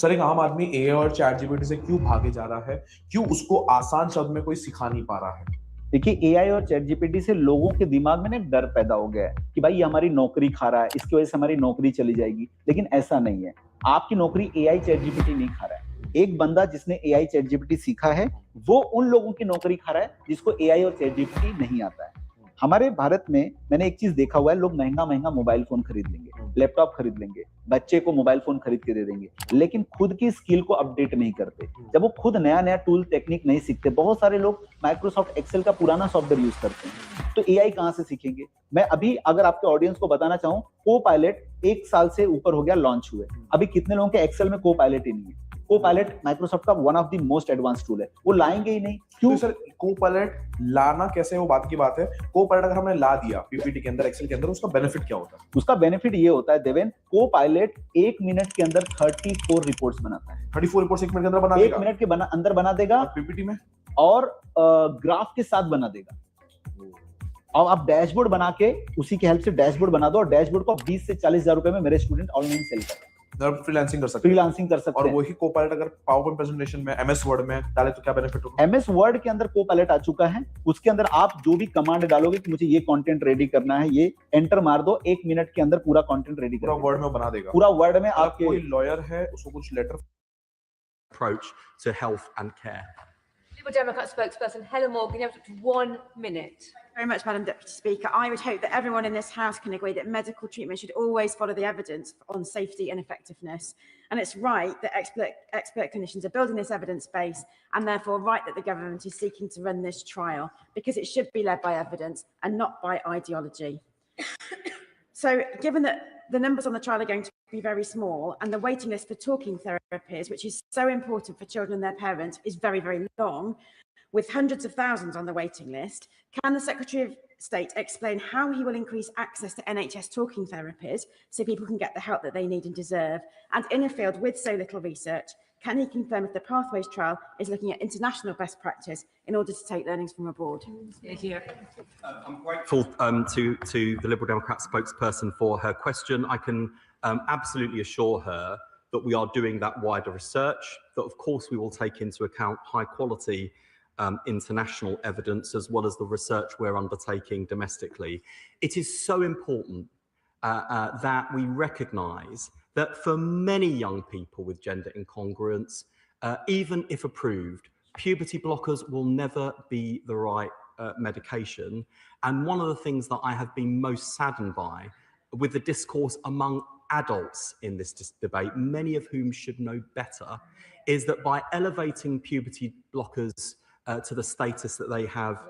Speaker 11: sir एक आम आदमी ए और chat GPT से क्यों भागे जा रहा है, क्यों उसको आसान शब्द में कोई सिखा नहीं पा रहा है?
Speaker 12: देखिए एआई और चैट जीपीटी से लोगों के दिमाग में ना एक डर पैदा हो गया है कि भाई ये हमारी नौकरी खा रहा है, इसकी वजह से हमारी नौकरी चली जाएगी। लेकिन ऐसा नहीं है, आपकी नौकरी एआई चैट जीपीटी नहीं खा रहा है। एक बंदा जिसने एआई चैट जीपीटी सीखा है वो उन लोगों की नौकरी खा रहा है जिसको एआई और चैट जीपीटी नहीं आता है। हमारे भारत में मैंने एक चीज देखा हुआ है, लोग महंगा मोबाइल फोन खरीद लेंगे, लैपटॉप खरीद लेंगे, बच्चे को मोबाइल फोन खरीद के दे देंगे, लेकिन खुद की स्किल को अपडेट नहीं करते। जब वो खुद नया टूल टेक्निक नहीं सीखते, बहुत सारे लोग माइक्रोसॉफ्ट एक्सेल का पुराना सॉफ्टवेयर यूज करते हैं, तो एआई कहां से सीखेंगे? मैं अभी अगर आपके ऑडियंस को बताना चाहूं, को पायलट 1 साल से ऊपर हो गया लॉन्च हुए, अभी कितने लोगों के एक्सेल में को पायलट ही नहीं है। को पायलट माइक्रोसॉफ्ट का one of the most advance tool है, वो लाएंगे ही नहीं। क्यों?
Speaker 11: तो सर को पायलट लाना कैसे, वो बात की बात है। को पायलट अगर हमने ला दिया पीपीटी के अंदर, एक्सेल के अंदर, उसका बेनिफिट क्या होता है?
Speaker 12: उसका बेनिफिट ये होता है देवेन, को पायलट 1 मिनट के अंदर 34 रिपोर्ट्स बनाता है।
Speaker 11: 34 रिपोर्ट्स 1 मिनट के अंदर बना देगा?
Speaker 12: 1 मिनट के अंदर बना देगा
Speaker 11: पीपीटी में, और
Speaker 12: ग्राफ के साथ बना देगा। और आप डैशबोर्ड बना के उसी की हेल्प से डैशबोर्ड बना दो, और डैशबोर्ड को 20 से 40 हजार रुपए में मेरे स्टूडेंट ऑनलाइन सेल करते हैं।
Speaker 11: फ्रीलांसिंग कर सकते हैं। और वही कोपायलट अगर पावरपॉइंट प्रेजेंटेशन में, एमएस वर्ड में डाले तो क्या बेनिफिट होगा?
Speaker 12: एमएस वर्ड के अंदर कोपायलट आ चुका है, उसके अंदर आप जो भी कमांड डालोगे कि मुझे ये कंटेंट रेडी करना है, ये एंटर मार दो, 1 मिनट के अंदर पूरा कंटेंट रेडी कर,
Speaker 11: पूरा वर्ड में बना देगा।
Speaker 12: पूरा वर्ड में। आप
Speaker 11: कोई लॉयर है, उसको कुछ letter
Speaker 9: approach to health and care.
Speaker 4: Liberal Democrat spokesperson Helen Morgan, you have up to 1 minute.
Speaker 8: Very much, Madam Deputy Speaker. I would hope that everyone in this House can agree that medical treatment should always follow the evidence on safety and effectiveness. And it's right that expert clinicians are building this evidence base, and therefore right that the government is seeking to run this trial, because it should be led by evidence and not by ideology. So given that the numbers on the trial are going to be very small, and the waiting list for talking therapies, which is so important for children and their parents, is very, very long, with hundreds of thousands on the waiting list, can the Secretary of State explain how he will increase access to NHS talking therapies so people can get the help that they need and deserve? And in a field with so little research, can he confirm if the Pathways trial is looking at international best practice in order to take learnings from abroad?
Speaker 9: I'm grateful to the Liberal Democrat spokesperson for her question. I can absolutely assure her that we are doing that wider research, that of course we will take into account high quality international evidence as well as the research we're undertaking domestically. It is so important that we recognise that for many young people with gender incongruence, even if approved, puberty blockers will never be the right medication. And one of the things that I have been most saddened by with the discourse among adults in this debate, many of whom should know better, is that by elevating puberty blockers to the status that they have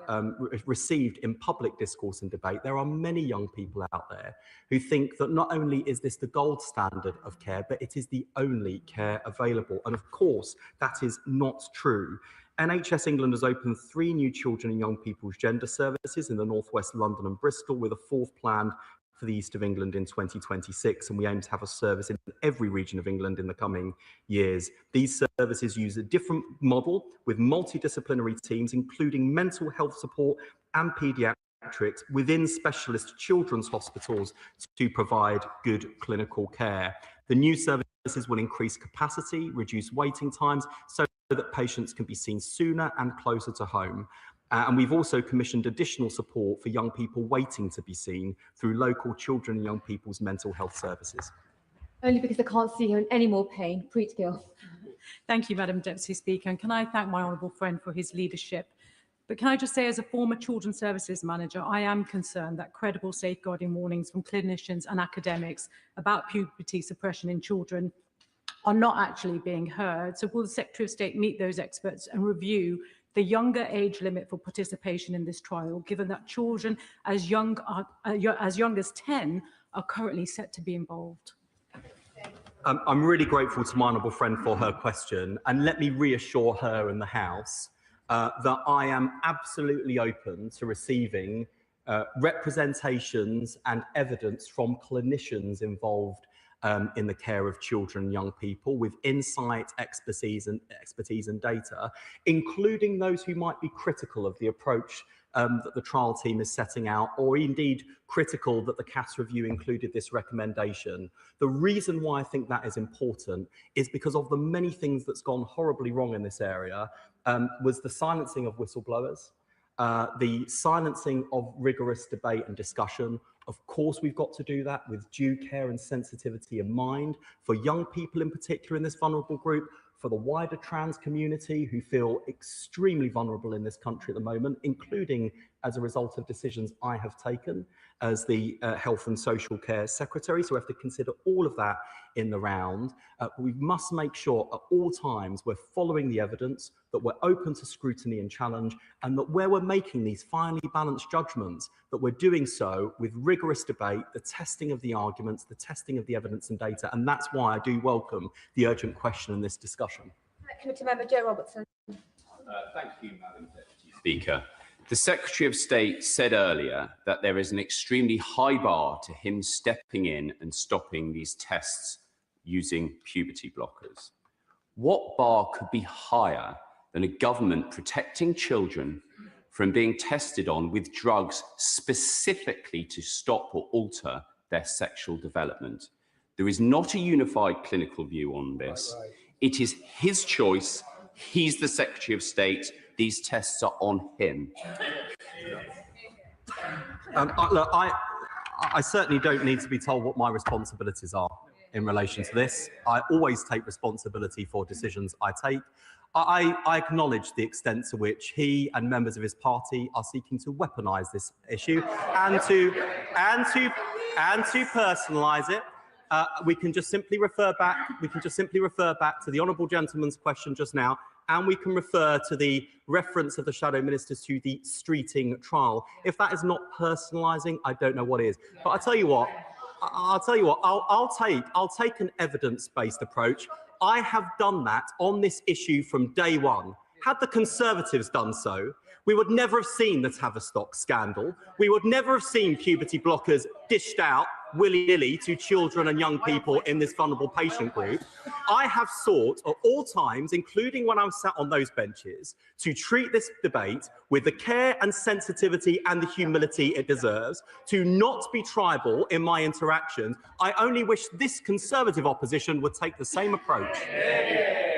Speaker 9: received in public discourse and debate, there are many young people out there who think that not only is this the gold standard of care, but it is the only care available. And of course, that is not true. NHS England has opened 3 new children and young people's gender services in the North West London and Bristol, with a 4th planned for the East of England in 2026, and we aim to have a service in every region of England in the coming years. These services use a different model with multidisciplinary teams, including mental health support and paediatrics within specialist children's hospitals to provide good clinical care. The new services will increase capacity, reduce waiting times, so that patients can be seen sooner and closer to home. And we've also commissioned additional support for young people waiting to be seen through local children and young people's mental health services.
Speaker 4: Only because I can't see her in any more pain. Preet Gill.
Speaker 13: Thank you, Madam Deputy Speaker. And can I thank my honourable friend for his leadership? But can I just say, as a former children's services manager, I am concerned that credible safeguarding warnings from clinicians and academics about puberty suppression in children are not actually being heard. So will the Secretary of State meet those experts and review the younger age limit for participation in this trial, given that children as young as 10 are currently set to be involved?
Speaker 9: I'm really grateful to my honourable friend for her question, and let me reassure her and the House that I am absolutely open to receiving representations and evidence from clinicians involved in the care of children and young people with insight, expertise and data, including those who might be critical of the approach that the trial team is setting out, or indeed critical that the CAS review included this recommendation. The reason why I think that is important is because of the many things that's gone horribly wrong in this area was the silencing of whistleblowers, the silencing of rigorous debate and discussion. Of course, we've got to do that with due care and sensitivity in mind for young people in particular in this vulnerable group, for the wider trans community who feel extremely vulnerable in this country at the moment, including as a result of decisions I have taken as the Health and Social Care Secretary. So we have to consider all of that in the round. But we must make sure at all times we're following the evidence, that we're open to scrutiny and challenge, and that where we're making these finely balanced judgments, that we're doing so with rigorous debate, the testing of the arguments, the testing of the evidence and data. And that's why I do welcome the urgent question in this discussion.
Speaker 4: Committee Member Joe Robertson.
Speaker 14: Thank you, Madam Deputy Speaker. The Secretary of State said earlier that there is an extremely high bar to him stepping in and stopping these tests using puberty blockers. What bar could be higher than a government protecting children from being tested on with drugs specifically to stop or alter their sexual development? There is not a unified clinical view on this. It is his choice. He's the Secretary of State. These tests are on him.
Speaker 9: Look, I certainly don't need to be told what my responsibilities are in relation to this. I always take responsibility for decisions I take. I acknowledge the extent to which he and members of his party are seeking to weaponise this issue and to personalise it. We can just simply refer back. We can just simply refer back to the honourable gentleman's question just now, and we can refer to the reference of the shadow ministers to the Streeting trial. If that is not personalising, I don't know what is. But I'll tell you what. I'll take an evidence-based approach. I have done that on this issue from day one. Had the Conservatives done so, we would never have seen the Tavistock scandal. We would never have seen puberty blockers dished out willy-nilly to children and young people in this vulnerable patient group. I have sought at all times, including when I was sat on those benches, to treat this debate with the care and sensitivity and the humility it deserves, to not be tribal in my interactions. I only wish this Conservative opposition would take the same approach.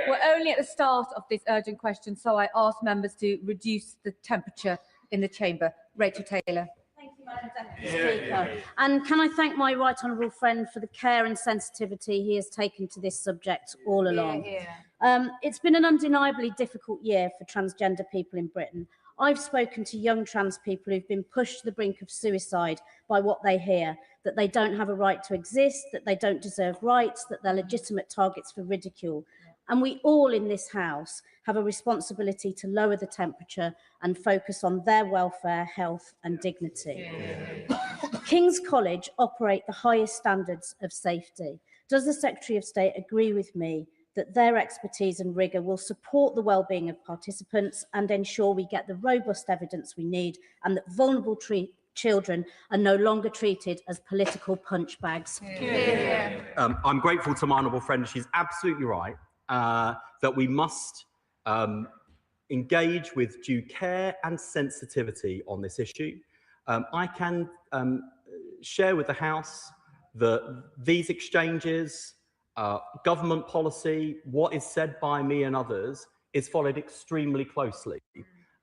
Speaker 4: We're only at the start of this urgent question, so I ask members to reduce the temperature in the chamber. Rachel Taylor.
Speaker 15: Thank you, Madam Deputy Speaker. And can I thank my right honourable friend for the care and sensitivity he has taken to this subject all along. It's been an undeniably difficult year for transgender people in Britain. I've spoken to young trans people who've been pushed to the brink of suicide by what they hear, that they don't have a right to exist, that they don't deserve rights, that they're legitimate targets for ridicule. And we all in this House have a responsibility to lower the temperature and focus on their welfare, health and dignity. King's College operate the highest standards of safety. Does the Secretary of State agree with me that their expertise and rigour will support the well-being of participants and ensure we get the robust evidence we need and that vulnerable children are no longer treated as political punch bags?
Speaker 9: I'm grateful to my honourable friend. She's absolutely right. That we must engage with due care and sensitivity on this issue. I can share with the House that these exchanges, government policy, what is said by me and others is followed extremely closely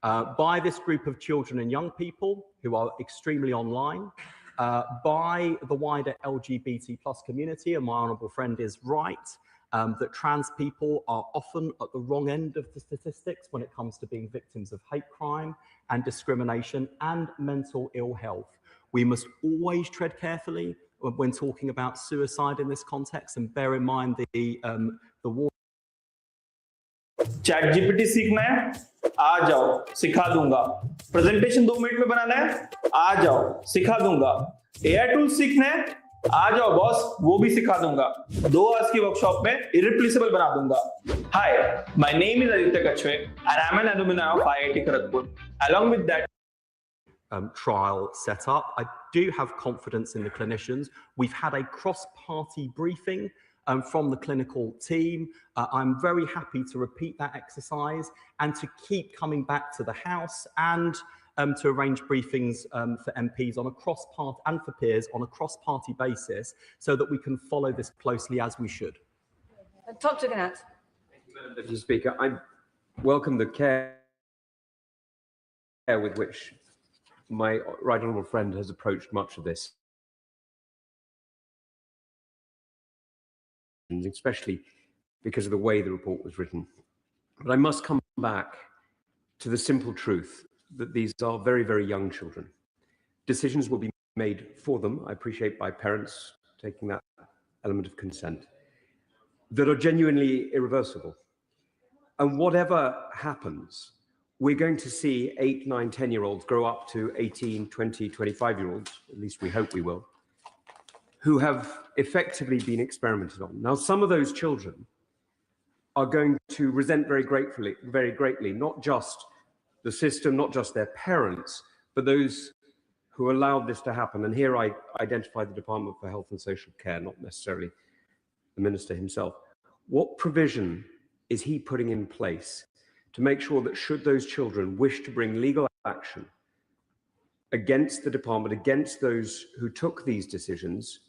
Speaker 9: by this group of children and young people who are extremely online, by the wider LGBT+ community, and my honourable friend is right. That trans people are often at the wrong end of the statistics when it comes to being victims of hate crime and discrimination and mental ill health. We must always tread carefully when talking about suicide in this context and bear in mind the war.
Speaker 11: ChatGPT सीखना है? आ जाओ, सिखा दूंगा. Presentation 2 minute में बनाना है? आ जाओ, सिखा दूंगा. AI tools सीखना है? आ जाओ बॉस, वो भी सिखा दूंगा. 2 hours की वर्कशॉप में irreplaceable बना दूंगा. Hi, my name is Aditya Kachwe and I'm an alumni of IIT Kharagpur. Along with that
Speaker 9: trial set up, I do have confidence in the clinicians. We've had a cross-party briefing from the clinical team. I'm very happy to repeat that exercise and to keep coming back to the House and to arrange briefings for MPs on a cross-party and for peers on a cross-party basis so that we can follow this closely as we should.
Speaker 4: Dr. Gannett.
Speaker 16: Madam Deputy Speaker, I welcome the care with which my right honourable friend has approached much of this, especially because of the way the report was written. But I must come back to the simple truth that these are very, very young children. Decisions will be made for them, I appreciate, by parents taking that element of consent, that are genuinely irreversible. And whatever happens, we're going to see 8, 9, 10-year-olds grow up to 18, 20, 25-year-olds, at least we hope we will, who have effectively been experimented on. Now, some of those children are going to resent very greatly, not just the system, not just their parents, but those who allowed this to happen. And here I identify the Department for Health and Social Care, not necessarily the Minister himself. What provision is he putting in place to make sure that should those children wish to bring legal action against the department, against those who took these decisions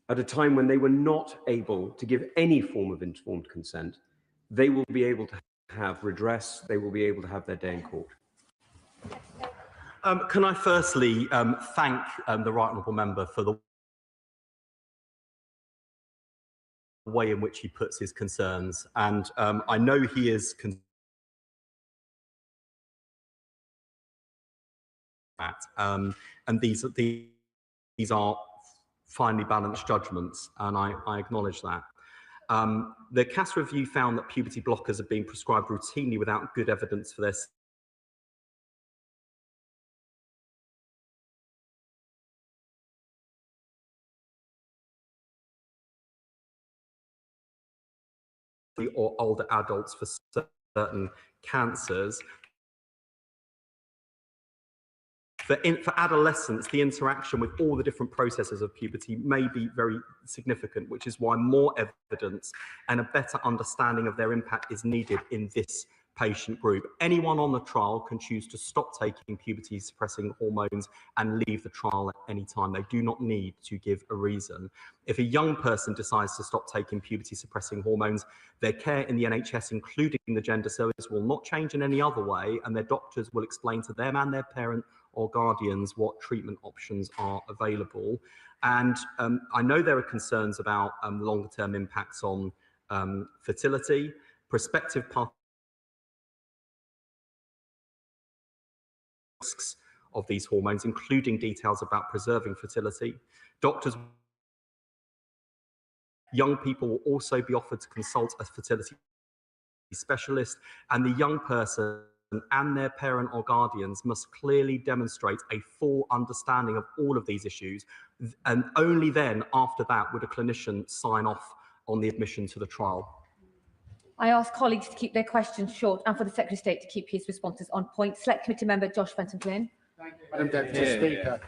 Speaker 16: at a time when they were not able to give any form of informed consent, they will be able to have redress, they will be able to have their day in court?
Speaker 9: Can I firstly thank the right honourable member for the way in which he puts his concerns, and I know he is concerned And these are finely balanced judgments, and I acknowledge that. The CAS review found that puberty blockers are being prescribed routinely without good evidence for their or older adults for certain cancers. For adolescents, the interaction with all the different processes of puberty may be very significant, which is why more evidence and a better understanding of their impact is needed in this patient group. Anyone on the trial can choose to stop taking puberty-suppressing hormones and leave the trial at any time. They do not need to give a reason. If a young person decides to stop taking puberty-suppressing hormones, their care in the NHS, including the gender service, will not change in any other way, and their doctors will explain to them and their parent or guardians what treatment options are available. And I know there are concerns about longer-term impacts on fertility. Prospective risks of these hormones, including details about preserving fertility. Young people will also be offered to consult a fertility specialist, and the young person and their parent or guardians must clearly demonstrate a full understanding of all of these issues, and only then, after that, would a clinician sign off on the admission to the trial.
Speaker 4: I ask colleagues to keep their questions short and for the Secretary of State to keep his responses on point. Select Committee Member Josh Fenton-Flynn.
Speaker 17: Madam Deputy Speaker,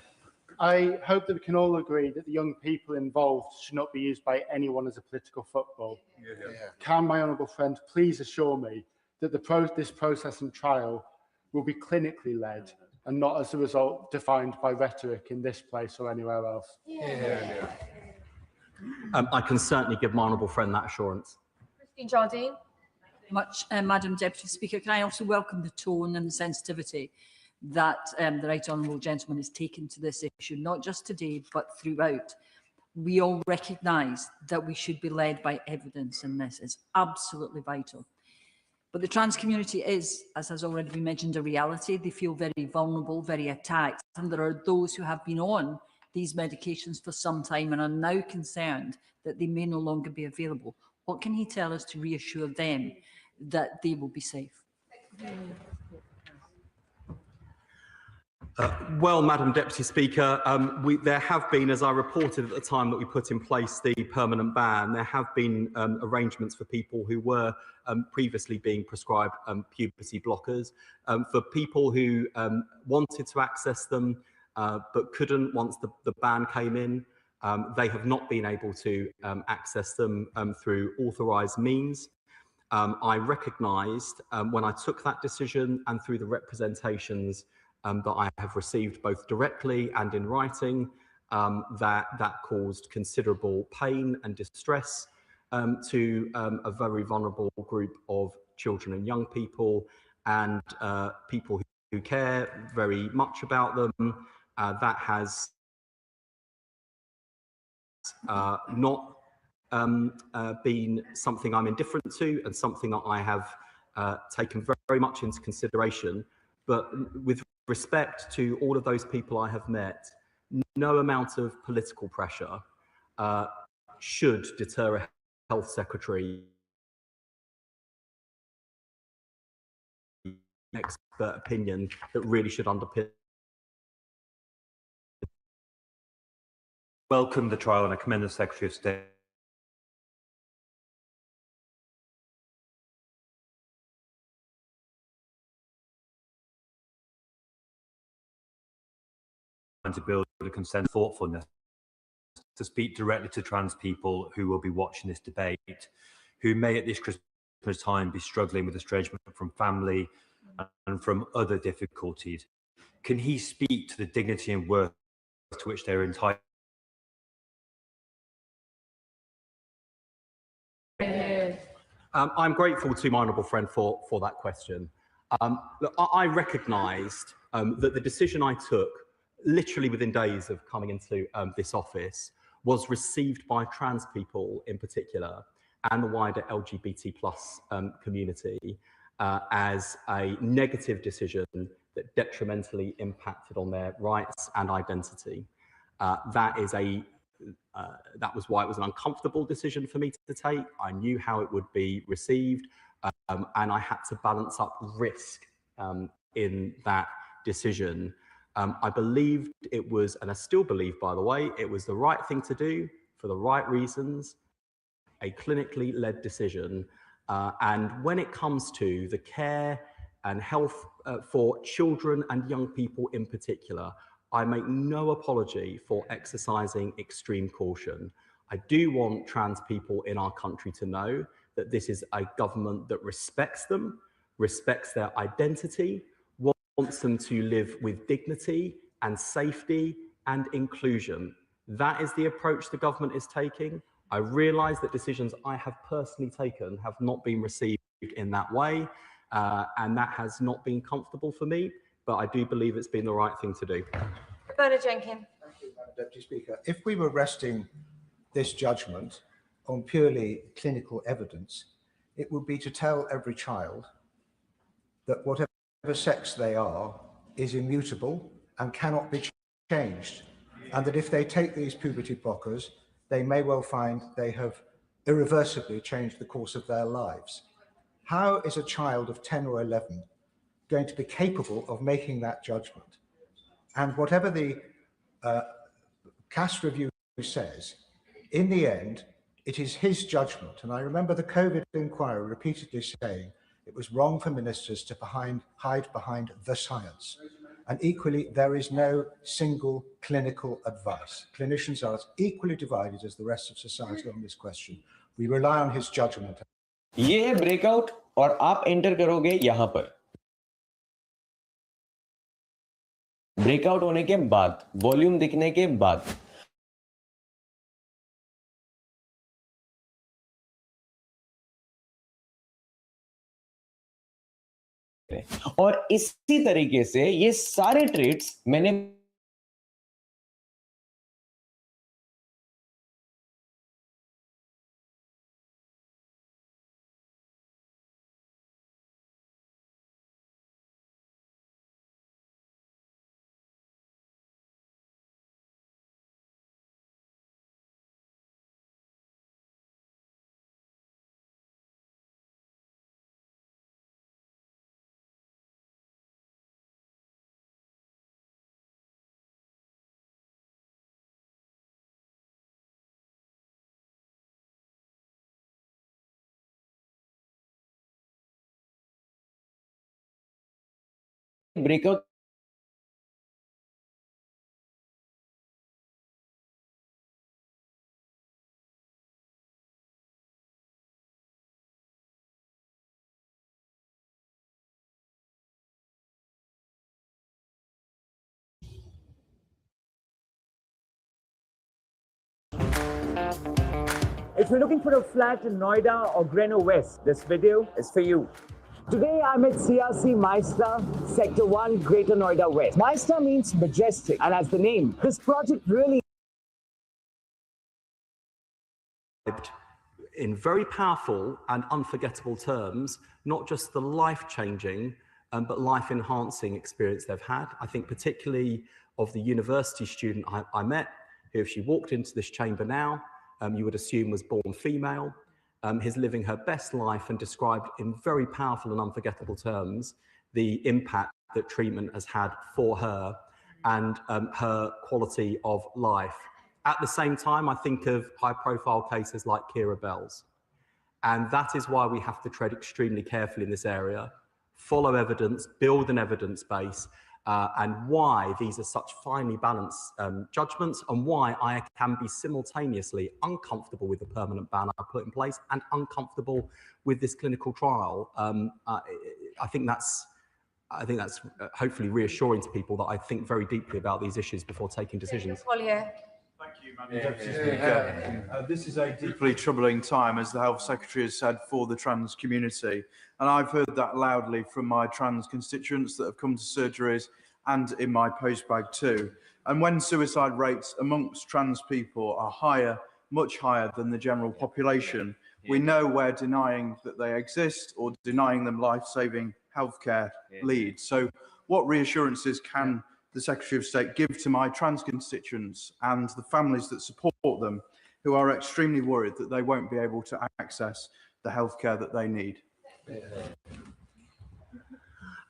Speaker 17: I hope that we can all agree that the young people involved should not be used by anyone as a political football. Can my honourable friend please assure me that this process and trial will be clinically led and not as a result defined by rhetoric in this place or anywhere else?
Speaker 9: I can certainly give my honourable friend that assurance.
Speaker 4: Christine Jardine.
Speaker 18: Madam Deputy Speaker, can I also welcome the tone and the sensitivity that the Right Honourable Gentleman has taken to this issue, not just today, but throughout. We all recognise that we should be led by evidence in this. It's absolutely vital. But the trans community is, as has already been mentioned, a reality. They feel very vulnerable, very attacked, and there are those who have been on these medications for some time and are now concerned that they may no longer be available. What can he tell us to reassure them that they will be safe?
Speaker 9: Well, Madam Deputy Speaker, there have been, as I reported at the time that we put in place the permanent ban, there have been arrangements for people who were previously being prescribed puberty blockers. For people who wanted to access them but couldn't once the ban came in, they have not been able to access them through authorised means. I recognised when I took that decision and through the representations that I have received both directly and in writing, that caused considerable pain and distress to a very vulnerable group of children and young people, and people who care very much about them. That has not been something I'm indifferent to and something that I have taken very much into consideration. But with respect to all of those people I have met, no amount of political pressure should deter a health secretary expert opinion that really should underpin.
Speaker 19: Welcome the trial, and I commend the Secretary of State to build a consent thoughtfulness to speak directly to trans people who will be watching this debate, who may at this Christmas time be struggling with estrangement from family and from other difficulties. Can he speak to the dignity and worth to which they're entitled?
Speaker 9: I'm grateful to my honourable friend for that question. Look, I recognised that the decision I took literally within days of coming into this office was received by trans people in particular and the wider LGBT plus community as a negative decision that detrimentally impacted on their rights and identity. That was why it was an uncomfortable decision for me to take. I knew how it would be received, and I had to balance up risk in that decision. I believed it was, and I still believe, by the way, it was the right thing to do for the right reasons, a clinically led decision. And when it comes to the care and health for children and young people in particular, I make no apology for exercising extreme caution. I do want trans people in our country to know that this is a government that respects them, respects their identity, wants them to live with dignity and safety and inclusion. That is the approach the government is taking. I realise that decisions I have personally taken have not been received in that way, and that has not been comfortable for me, but I do believe it's been the right thing to do.
Speaker 4: Bernard Jenkins.
Speaker 20: Thank you, Madam Deputy Speaker. If we were resting this judgment on purely clinical evidence, it would be to tell every child that whatever sex they are is immutable and cannot be changed, and that if they take these puberty blockers, they may well find they have irreversibly changed the course of their lives. How is a child of 10 or 11 going to be capable of making that judgment? And whatever the CAS review says, in the end, it is his judgment. And I remember the COVID inquiry repeatedly saying it was wrong for ministers to hide behind the science. And equally, there is no single clinical advice. Clinicians are as equally divided as the rest of society on this question. We rely on his judgment.
Speaker 21: ये है breakout और आप enter करोगे यहाँ पर। Breakout होने के बाद, वॉल्यूम दिखने के बाद और इसी तरीके से ये सारे ट्रेड्स मैंने breakout
Speaker 22: If you're looking for a flat in Noida or Greno West, this video is for you. Today I'm at CRC Maestra, Sector 1, Greater Noida West. Maestra means majestic, and as the name, this project really
Speaker 9: in very powerful and unforgettable terms, not just the life-changing, but life-enhancing experience they've had. I think particularly of the university student I met, who if she walked into this chamber now, you would assume was born female, is living her best life and described in very powerful and unforgettable terms the impact that treatment has had for her and her quality of life. At the same time, I think of high-profile cases like Kira Bell's. And that is why we have to tread extremely carefully in this area, follow evidence, build an evidence base, and why these are such finely balanced judgments, and why I can be simultaneously uncomfortable with the permanent ban I put in place and uncomfortable with this clinical trial. I think that's hopefully reassuring to people that I think very deeply about these issues before taking decisions.
Speaker 4: Thank
Speaker 24: you, Madam Deputy Speaker. This is a deeply troubling time, as the Health Secretary has said, for the trans community. And I've heard that loudly from my trans constituents that have come to surgeries and in my postbag too. And when suicide rates amongst trans people are higher, much higher than the general population, we know we're denying that they exist or denying them life-saving healthcare lead. So what reassurances can the Secretary of State give to my trans constituents and the families that support them, who are extremely worried that they won't be able to access the healthcare that they need?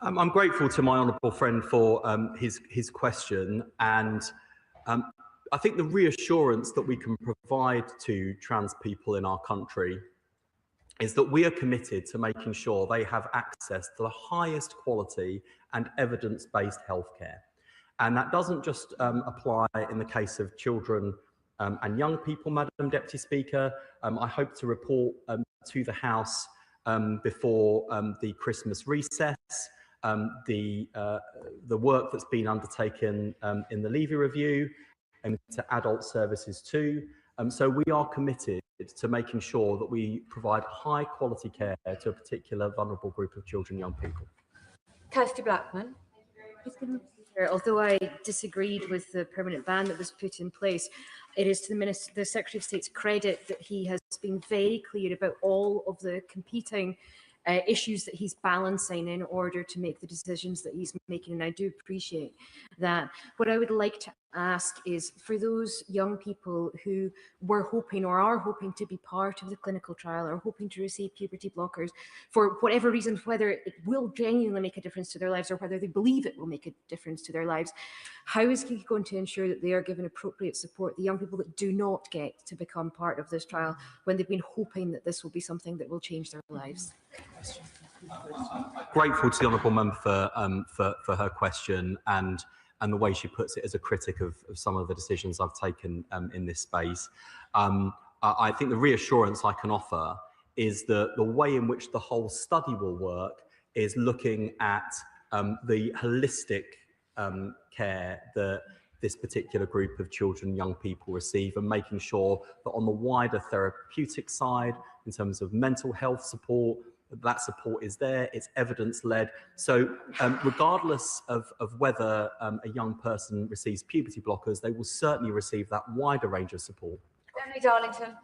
Speaker 9: I'm grateful to my honourable friend for his question, and I think the reassurance that we can provide to trans people in our country is that we are committed to making sure they have access to the highest quality and evidence-based healthcare. And that doesn't just apply in the case of children and young people, Madam Deputy Speaker. I hope to report to the House before the Christmas recess the work that's been undertaken in the Levy Review and to adult services too. So we are committed to making sure that we provide high quality care to a particular vulnerable group of children and young people.
Speaker 4: Kirsty Blackman.
Speaker 1: Although I disagreed with the permanent ban that was put in place, it is to the Secretary of State's credit that he has been very clear about all of the competing issues that he's balancing in order to make the decisions that he's making, and I do appreciate that. What I would like to ask is, for those young people who were hoping or are hoping to be part of the clinical trial or hoping to receive puberty blockers for whatever reasons, whether it will genuinely make a difference to their lives or whether they believe it will make a difference to their lives, how is he going to ensure that they are given appropriate support, the young people that do not get to become part of this trial when they've been hoping that this will be something that will change their lives?
Speaker 9: Grateful to the honourable member for her question and the way she puts it as a critic of some of the decisions I've taken in this space. I think the reassurance I can offer is that the way in which the whole study will work is looking at the holistic care that this particular group of children and young people receive, and making sure that on the wider therapeutic side, in terms of mental health support, that support is there, it's evidence-led. So regardless of whether a young person receives puberty blockers, they will certainly receive that wider range of support.
Speaker 4: Emily Darlington.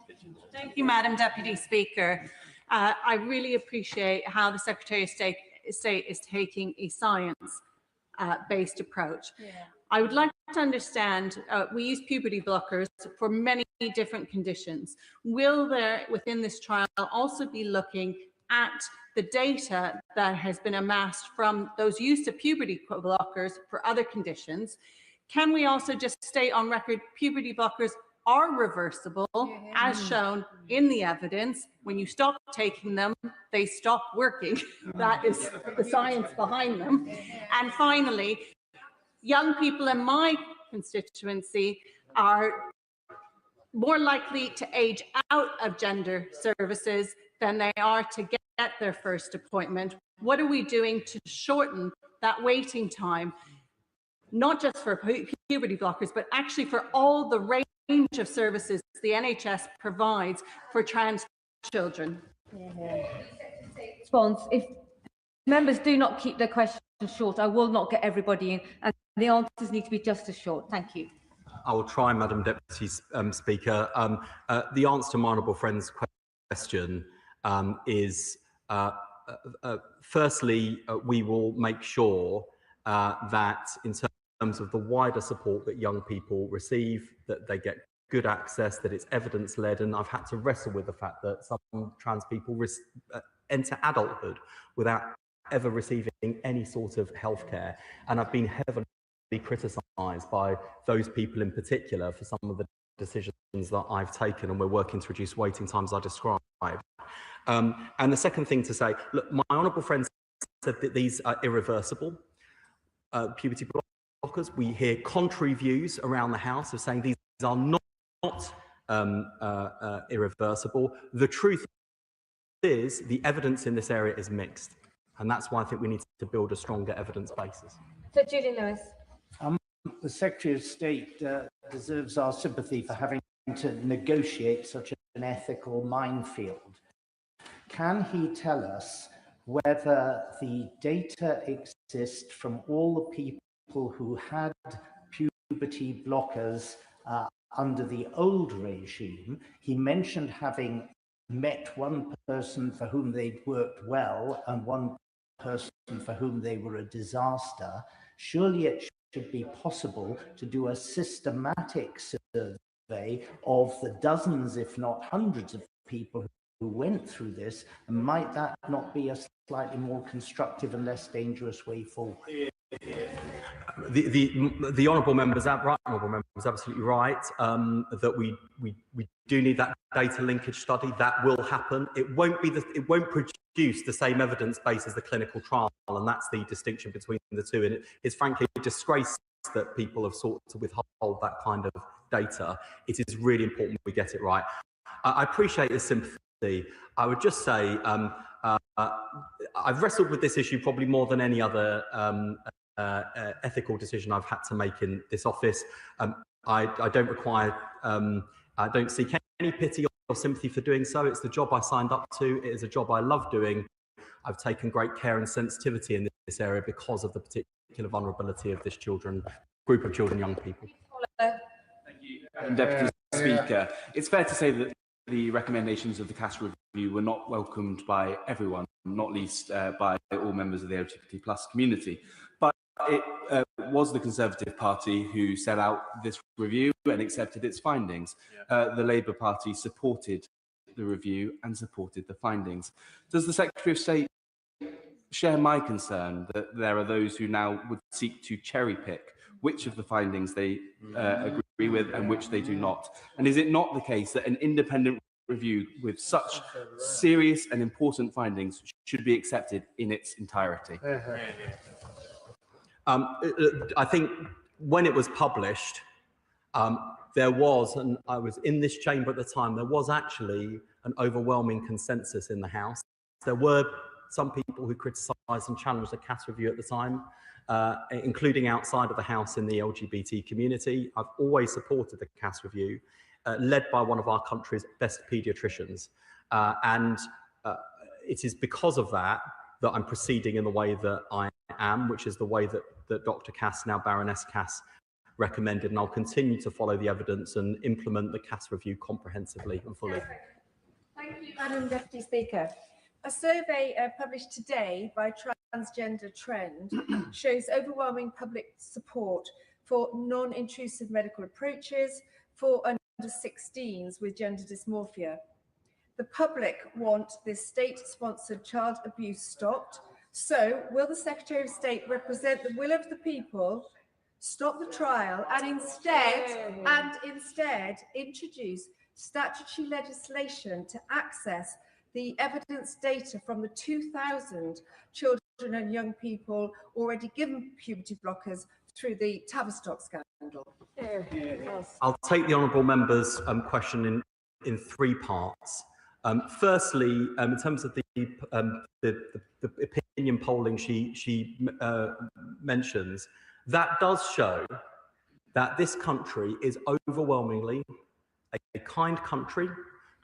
Speaker 2: Thank you, Madam Deputy Speaker. I really appreciate how the Secretary of State is taking a science-based approach. Yeah. I would like to understand, we use puberty blockers for many different conditions. Will there, within this trial, also be looking at the data that has been amassed from those use of puberty blockers for other conditions? Can we also just state on record puberty blockers are reversible, as shown in the evidence? When you stop taking them, they stop working. That is the science behind them. And finally, young people in my constituency are more likely to age out of gender services than they are to get their first appointment. What are we doing to shorten that waiting time, not just for puberty blockers, but actually for all the range of services the NHS provides for trans children?
Speaker 4: Response. If members do not keep their questions short, I will not get everybody in, and the answers need to be just as short. Thank you.
Speaker 9: I will try, Madam Deputy Speaker. The answer to my honourable friend's question is, firstly, we will make sure that in terms of the wider support that young people receive, that they get good access, that it's evidence-led, and I've had to wrestle with the fact that some trans people enter adulthood without ever receiving any sort of healthcare, and I've been heavily criticised by those people in particular for some of the decisions that I've taken, and we're working to reduce waiting times I described. And the second thing to say, look, my honourable friend said that these are irreversible puberty blockers. We hear contrary views around the House of saying these are not irreversible. The truth is the evidence in this area is mixed, and that's why I think we need to build a stronger evidence basis.
Speaker 4: So, Julian Lewis.
Speaker 3: The Secretary of State deserves our sympathy for having to negotiate such an ethical minefield. Can he tell us whether the data exists from all the people who had puberty blockers under the old regime? He mentioned having met one person for whom they'd worked well and one person for whom they were a disaster, surely it should be possible to do a systematic survey of the dozens, if not hundreds of people who went through this, and might that not be a slightly more constructive and less dangerous way forward?
Speaker 9: The honourable member's absolutely right that we do need that data linkage study. That will happen. It won't produce the same evidence base as the clinical trial, and that's the distinction between the two. And it is frankly a disgrace that people have sought to withhold that kind of data. It is really important we get it right. I appreciate the sympathy. I would just say I've wrestled with this issue probably more than any other ethical decision I've had to make in this office. I don't seek any pity or sympathy for doing so. It's the job I signed up to. It is a job I love doing. I've taken great care and sensitivity in this area because of the particular vulnerability of this group of children, young people.
Speaker 5: Thank you, Madam Deputy Speaker. It's fair to say that the recommendations of the CAS review were not welcomed by everyone, not least by all members of the LGBT+ community. But it was the Conservative Party who set out this review and accepted its findings. The Labour Party supported the review and supported the findings. Does the Secretary of State share my concern that there are those who now would seek to cherry-pick which of the findings they agree with and which they do not? And is it not the case that an independent review with such serious and important findings should be accepted in its entirety?
Speaker 9: I think when it was published, there was, and I was in this chamber at the time, there was actually an overwhelming consensus in the House. There were some people who criticised and challenged the CAS review at the time, including outside of the House in the LGBT community. I've always supported the CAS review, led by one of our country's best paediatricians. And it is because of that that I'm proceeding in the way that I am, which is the way that Dr. Cass, now Baroness Cass, recommended, and I'll continue to follow the evidence and implement the CAS review comprehensively and fully.
Speaker 6: Thank you, Madam Deputy Speaker. A survey published today by Transgender Trend shows overwhelming public support for non-intrusive medical approaches for under-16s with gender dysmorphia. The public want this state-sponsored child abuse stopped. So will the Secretary of State represent the will of the people, stop the trial, and instead introduce statutory legislation to access the evidence data from the 2,000 children and young people already given puberty blockers through the Tavistock scandal?
Speaker 9: I'll take the honourable member's question in three parts. Firstly, in terms of the opinion polling she mentions, that does show that this country is overwhelmingly a kind country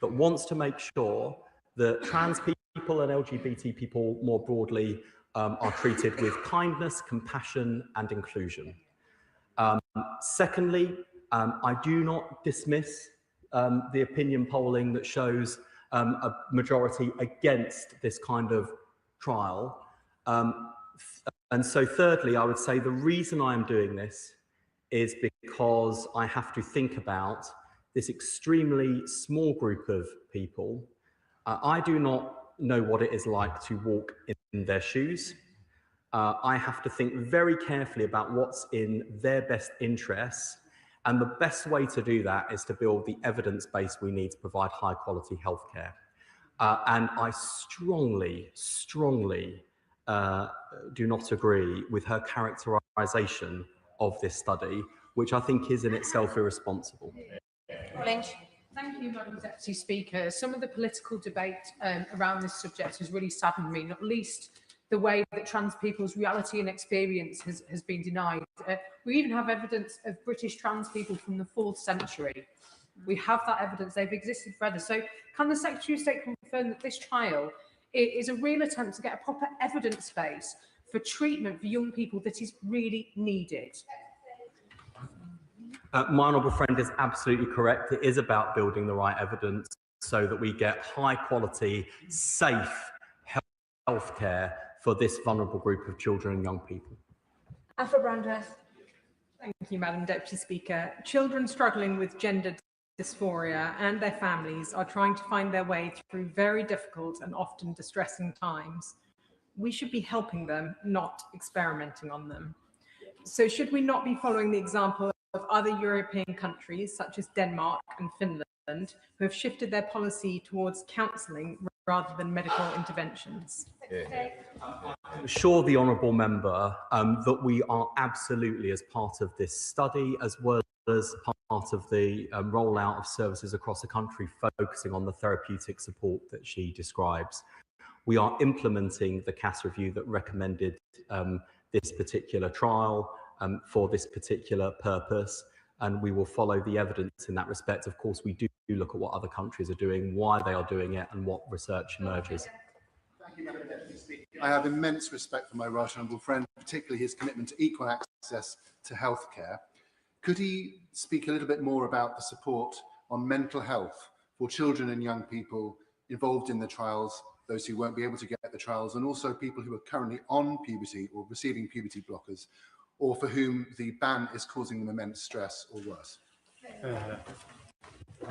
Speaker 9: that wants to make sure that trans people and LGBT people more broadly are treated with kindness, compassion and inclusion. Secondly, I do not dismiss the opinion polling that shows a majority against this kind of trial. And so thirdly, I would say the reason I am doing this is because I have to think about this extremely small group of people. I do not know what it is like to walk in their shoes. I have to think very carefully about what's in their best interests. And the best way to do that is to build the evidence base we need to provide high quality healthcare. And I strongly do not agree with her characterization of this study, which I think is in itself irresponsible.
Speaker 13: Thank you, Madam Deputy Speaker. Some of the political debate around this subject has really saddened me, not least the way that trans people's reality and experience has been denied. We even have evidence of British trans people from the 4th century. We have that evidence, they've existed forever. So can the Secretary of State confirm that this trial is a real attempt to get a proper evidence base for treatment for young people that is really needed?
Speaker 9: My honourable friend is absolutely correct. It is about building the right evidence so that we get high quality, safe healthcare for this vulnerable group of children and young people.
Speaker 4: Afra Brandreth.
Speaker 7: Thank you, Madam Deputy Speaker. Children struggling with gender dysphoria and their families are trying to find their way through very difficult and often distressing times. We should be helping them, not experimenting on them. So should we not be following the example of other European countries such as Denmark and Finland, who have shifted their policy towards counselling rather than medical interventions?
Speaker 9: I'm assure the honourable member that we are absolutely, as part of this study, as well as part of the rollout of services across the country, focusing on the therapeutic support that she describes. We are implementing the CAS review that recommended this particular trial for this particular purpose, and we will follow the evidence in that respect. Of course, we do look at what other countries are doing, why they are doing it, and what research emerges.
Speaker 10: I have immense respect for my right honourable friend, particularly his commitment to equal access to healthcare. Could he speak a little bit more about the support on mental health for children and young people involved in the trials, those who won't be able to get the trials, and also people who are currently on puberty or receiving puberty blockers, or for whom the ban is causing them immense stress or worse?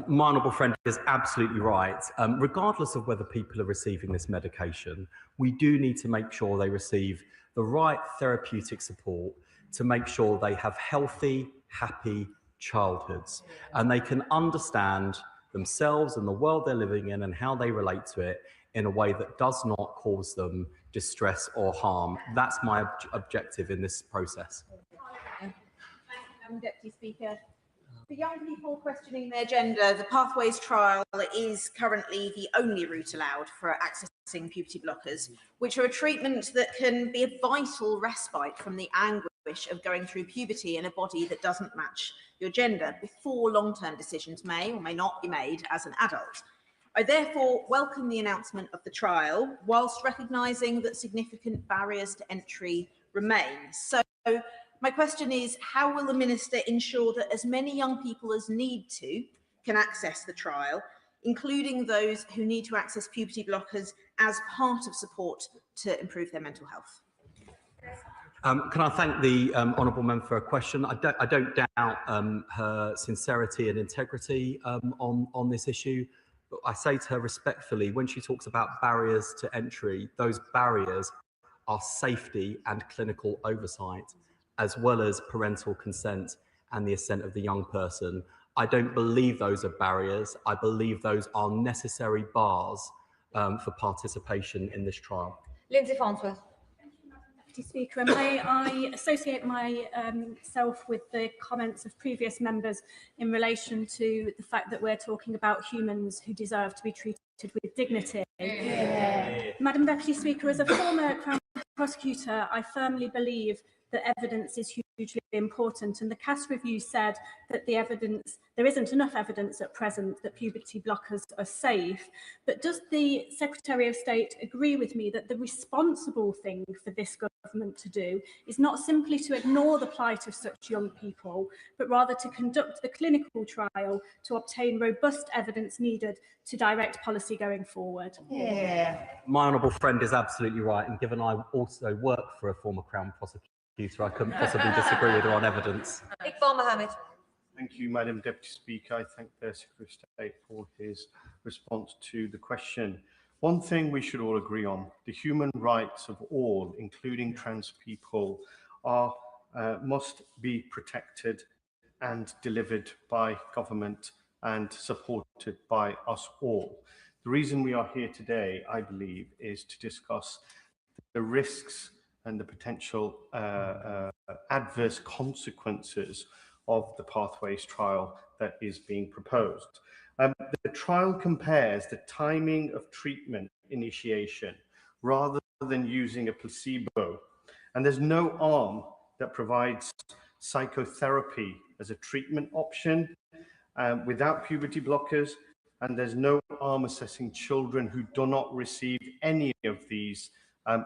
Speaker 9: My honourable friend is absolutely right. Regardless of whether people are receiving this medication, we do need to make sure they receive the right therapeutic support to make sure they have healthy, happy childhoods, and they can understand themselves and the world they're living in and how they relate to it in a way that does not cause them distress or harm. That's my objective in this process.
Speaker 8: Madam Deputy Speaker, for young people questioning their gender, the Pathways trial is currently the only route allowed for accessing puberty blockers, which are a treatment that can be a vital respite from the anguish of going through puberty in a body that doesn't match your gender before long-term decisions may or may not be made as an adult. I therefore welcome the announcement of the trial, whilst recognising that significant barriers to entry remain. So my question is, how will the Minister ensure that as many young people as need to can access the trial, including those who need to access puberty blockers as part of support to improve their mental health?
Speaker 9: Can I thank the honourable member for a question? I don't doubt her sincerity and integrity on this issue. But I say to her respectfully, when she talks about barriers to entry, those barriers are safety and clinical oversight, as well as parental consent and the assent of the young person. I don't believe those are barriers. I believe those are necessary bars for participation in this trial.
Speaker 4: Lindsay Farnsworth.
Speaker 12: Deputy Speaker, and may I associate myself with the comments of previous members in relation to the fact that we're talking about humans who deserve to be treated with dignity. Yeah. Madam Deputy Speaker, as a former Crown prosecutor, I firmly believe that evidence is hugely important, and the CAS review said that there isn't enough evidence at present that puberty blockers are safe. But does the Secretary of State agree with me that the responsible thing for this government to do is not simply to ignore the plight of such young people, but rather to conduct the clinical trial to obtain robust evidence needed to direct policy going forward?
Speaker 9: Yeah. My honourable friend is absolutely right, and given I also work for a former Crown prosecutor, I couldn't possibly disagree with her on evidence.
Speaker 4: Iqbal Mohammed.
Speaker 23: Thank you, Madam Deputy Speaker. I thank the Secretary of State for his response to the question. One thing we should all agree on, the human rights of all, including trans people, must be protected and delivered by government and supported by us all. The reason we are here today, I believe, is to discuss the risks and the potential adverse consequences of the Pathways trial that is being proposed. The trial compares the timing of treatment initiation rather than using a placebo, and there's no arm that provides psychotherapy as a treatment option without puberty blockers, and there's no arm assessing children who do not receive any of these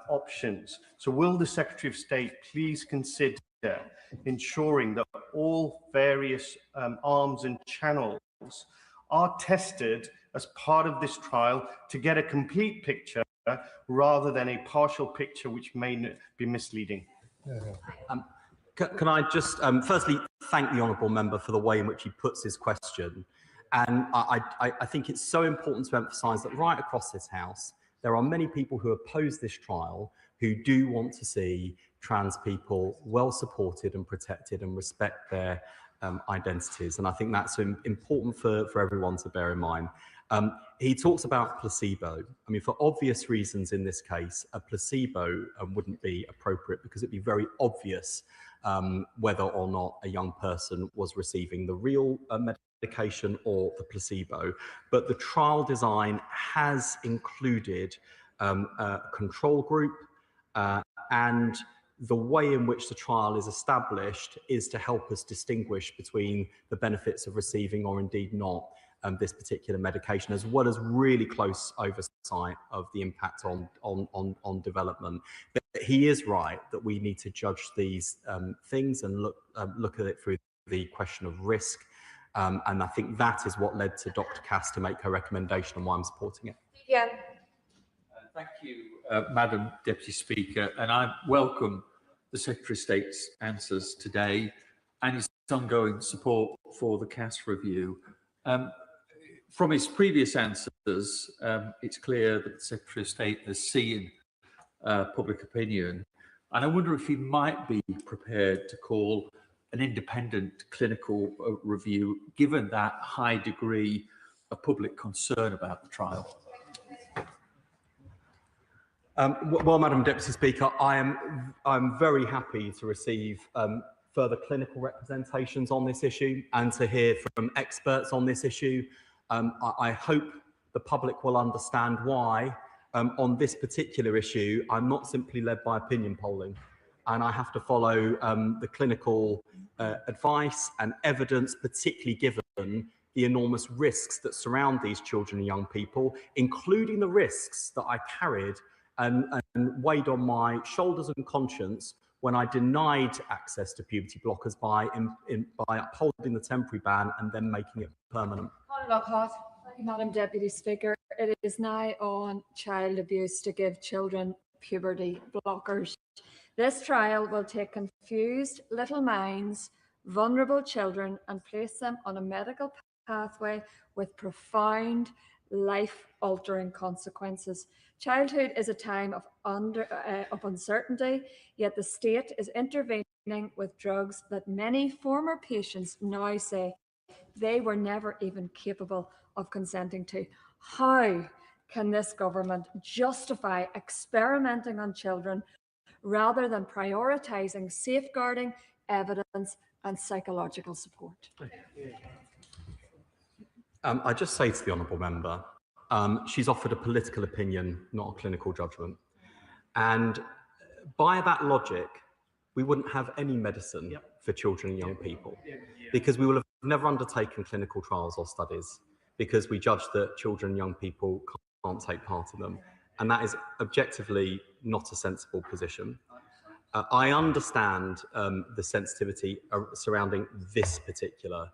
Speaker 23: options. So will the Secretary of State please consider ensuring that all various arms and channels are tested as part of this trial to get a complete picture rather than a partial picture which may be misleading.
Speaker 9: Can I just firstly thank the honourable member for the way in which he puts his question. And I think it's so important to emphasise that right across this House, there are many people who oppose this trial who do want to see trans people well supported and protected and respect their identities. And I think that's important for everyone to bear in mind. He talks about placebo. I mean, for obvious reasons in this case, a placebo wouldn't be appropriate because it'd be very obvious whether or not a young person was receiving the real medication or the placebo. But the trial design has included a control group, and the way in which the trial is established is to help us distinguish between the benefits of receiving or indeed not this particular medication, as well as really close oversight of the impact on development. But he is right that we need to judge these things and look at it through the question of risk. And I think that is what led to Dr. Cass to make her recommendation and why I'm supporting it.
Speaker 4: Yeah.
Speaker 11: Thank you, Madam Deputy Speaker, and I welcome the Secretary of State's answers today and his ongoing support for the Cass review. From his previous answers, it's clear that the Secretary of State has seen public opinion, and I wonder if he might be prepared to call an independent clinical review, given that high degree of public concern about the trial.
Speaker 9: Well, Madam Deputy Speaker, I'm very happy to receive further clinical representations on this issue and to hear from experts on this issue. I hope the public will understand why on this particular issue, I'm not simply led by opinion polling, and I have to follow the clinical advice and evidence, particularly given the enormous risks that surround these children and young people, including the risks that I carried and weighed on my shoulders and conscience when I denied access to puberty blockers by upholding the temporary ban and then making it permanent.
Speaker 14: Thank you, Madam Deputy Speaker. It is now on child abuse to give children puberty blockers. This trial will take confused little minds, vulnerable children, and place them on a medical pathway with profound life-altering consequences. Childhood is a time of uncertainty, yet the state is intervening with drugs that many former patients now say they were never even capable of consenting to. How can this government justify experimenting on children rather than prioritising safeguarding, evidence and psychological support?
Speaker 9: I just say to the honourable member, she's offered a political opinion, not a clinical judgment. And by that logic, we wouldn't have any medicine for children and young people, because we will have never undertaken clinical trials or studies, because we judge that children and young people can't take part in them. And that is objectively not a sensible position. I understand the sensitivity surrounding this particular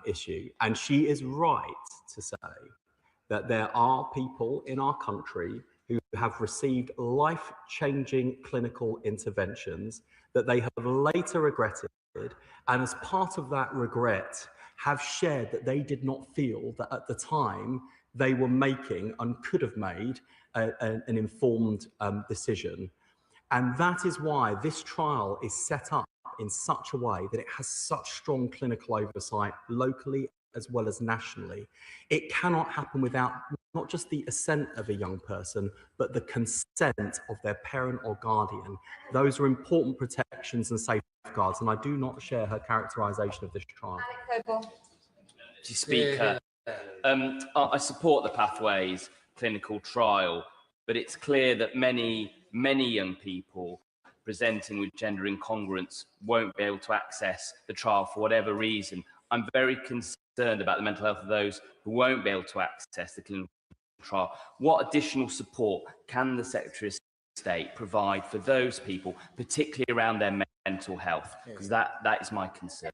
Speaker 9: issue. And she is right to say that there are people in our country who have received life-changing clinical interventions that they have later regretted, and as part of that regret have shared that they did not feel that at the time they were making and could have made an informed decision. And that is why this trial is set up in such a way that it has such strong clinical oversight locally as well as nationally. It cannot happen without not just the assent of a young person, but the consent of their parent or guardian. Those are important protections and safeguards, and I do not share her characterisation of this trial.
Speaker 15: Speaker, I support the Pathways clinical trial, but it's clear that many young people presenting with gender incongruence won't be able to access the trial for whatever reason. I'm very concerned about the mental health of those who won't be able to access the clinical trial. What additional support can the Secretary of State provide for those people, particularly around their mental health? Because that is my concern.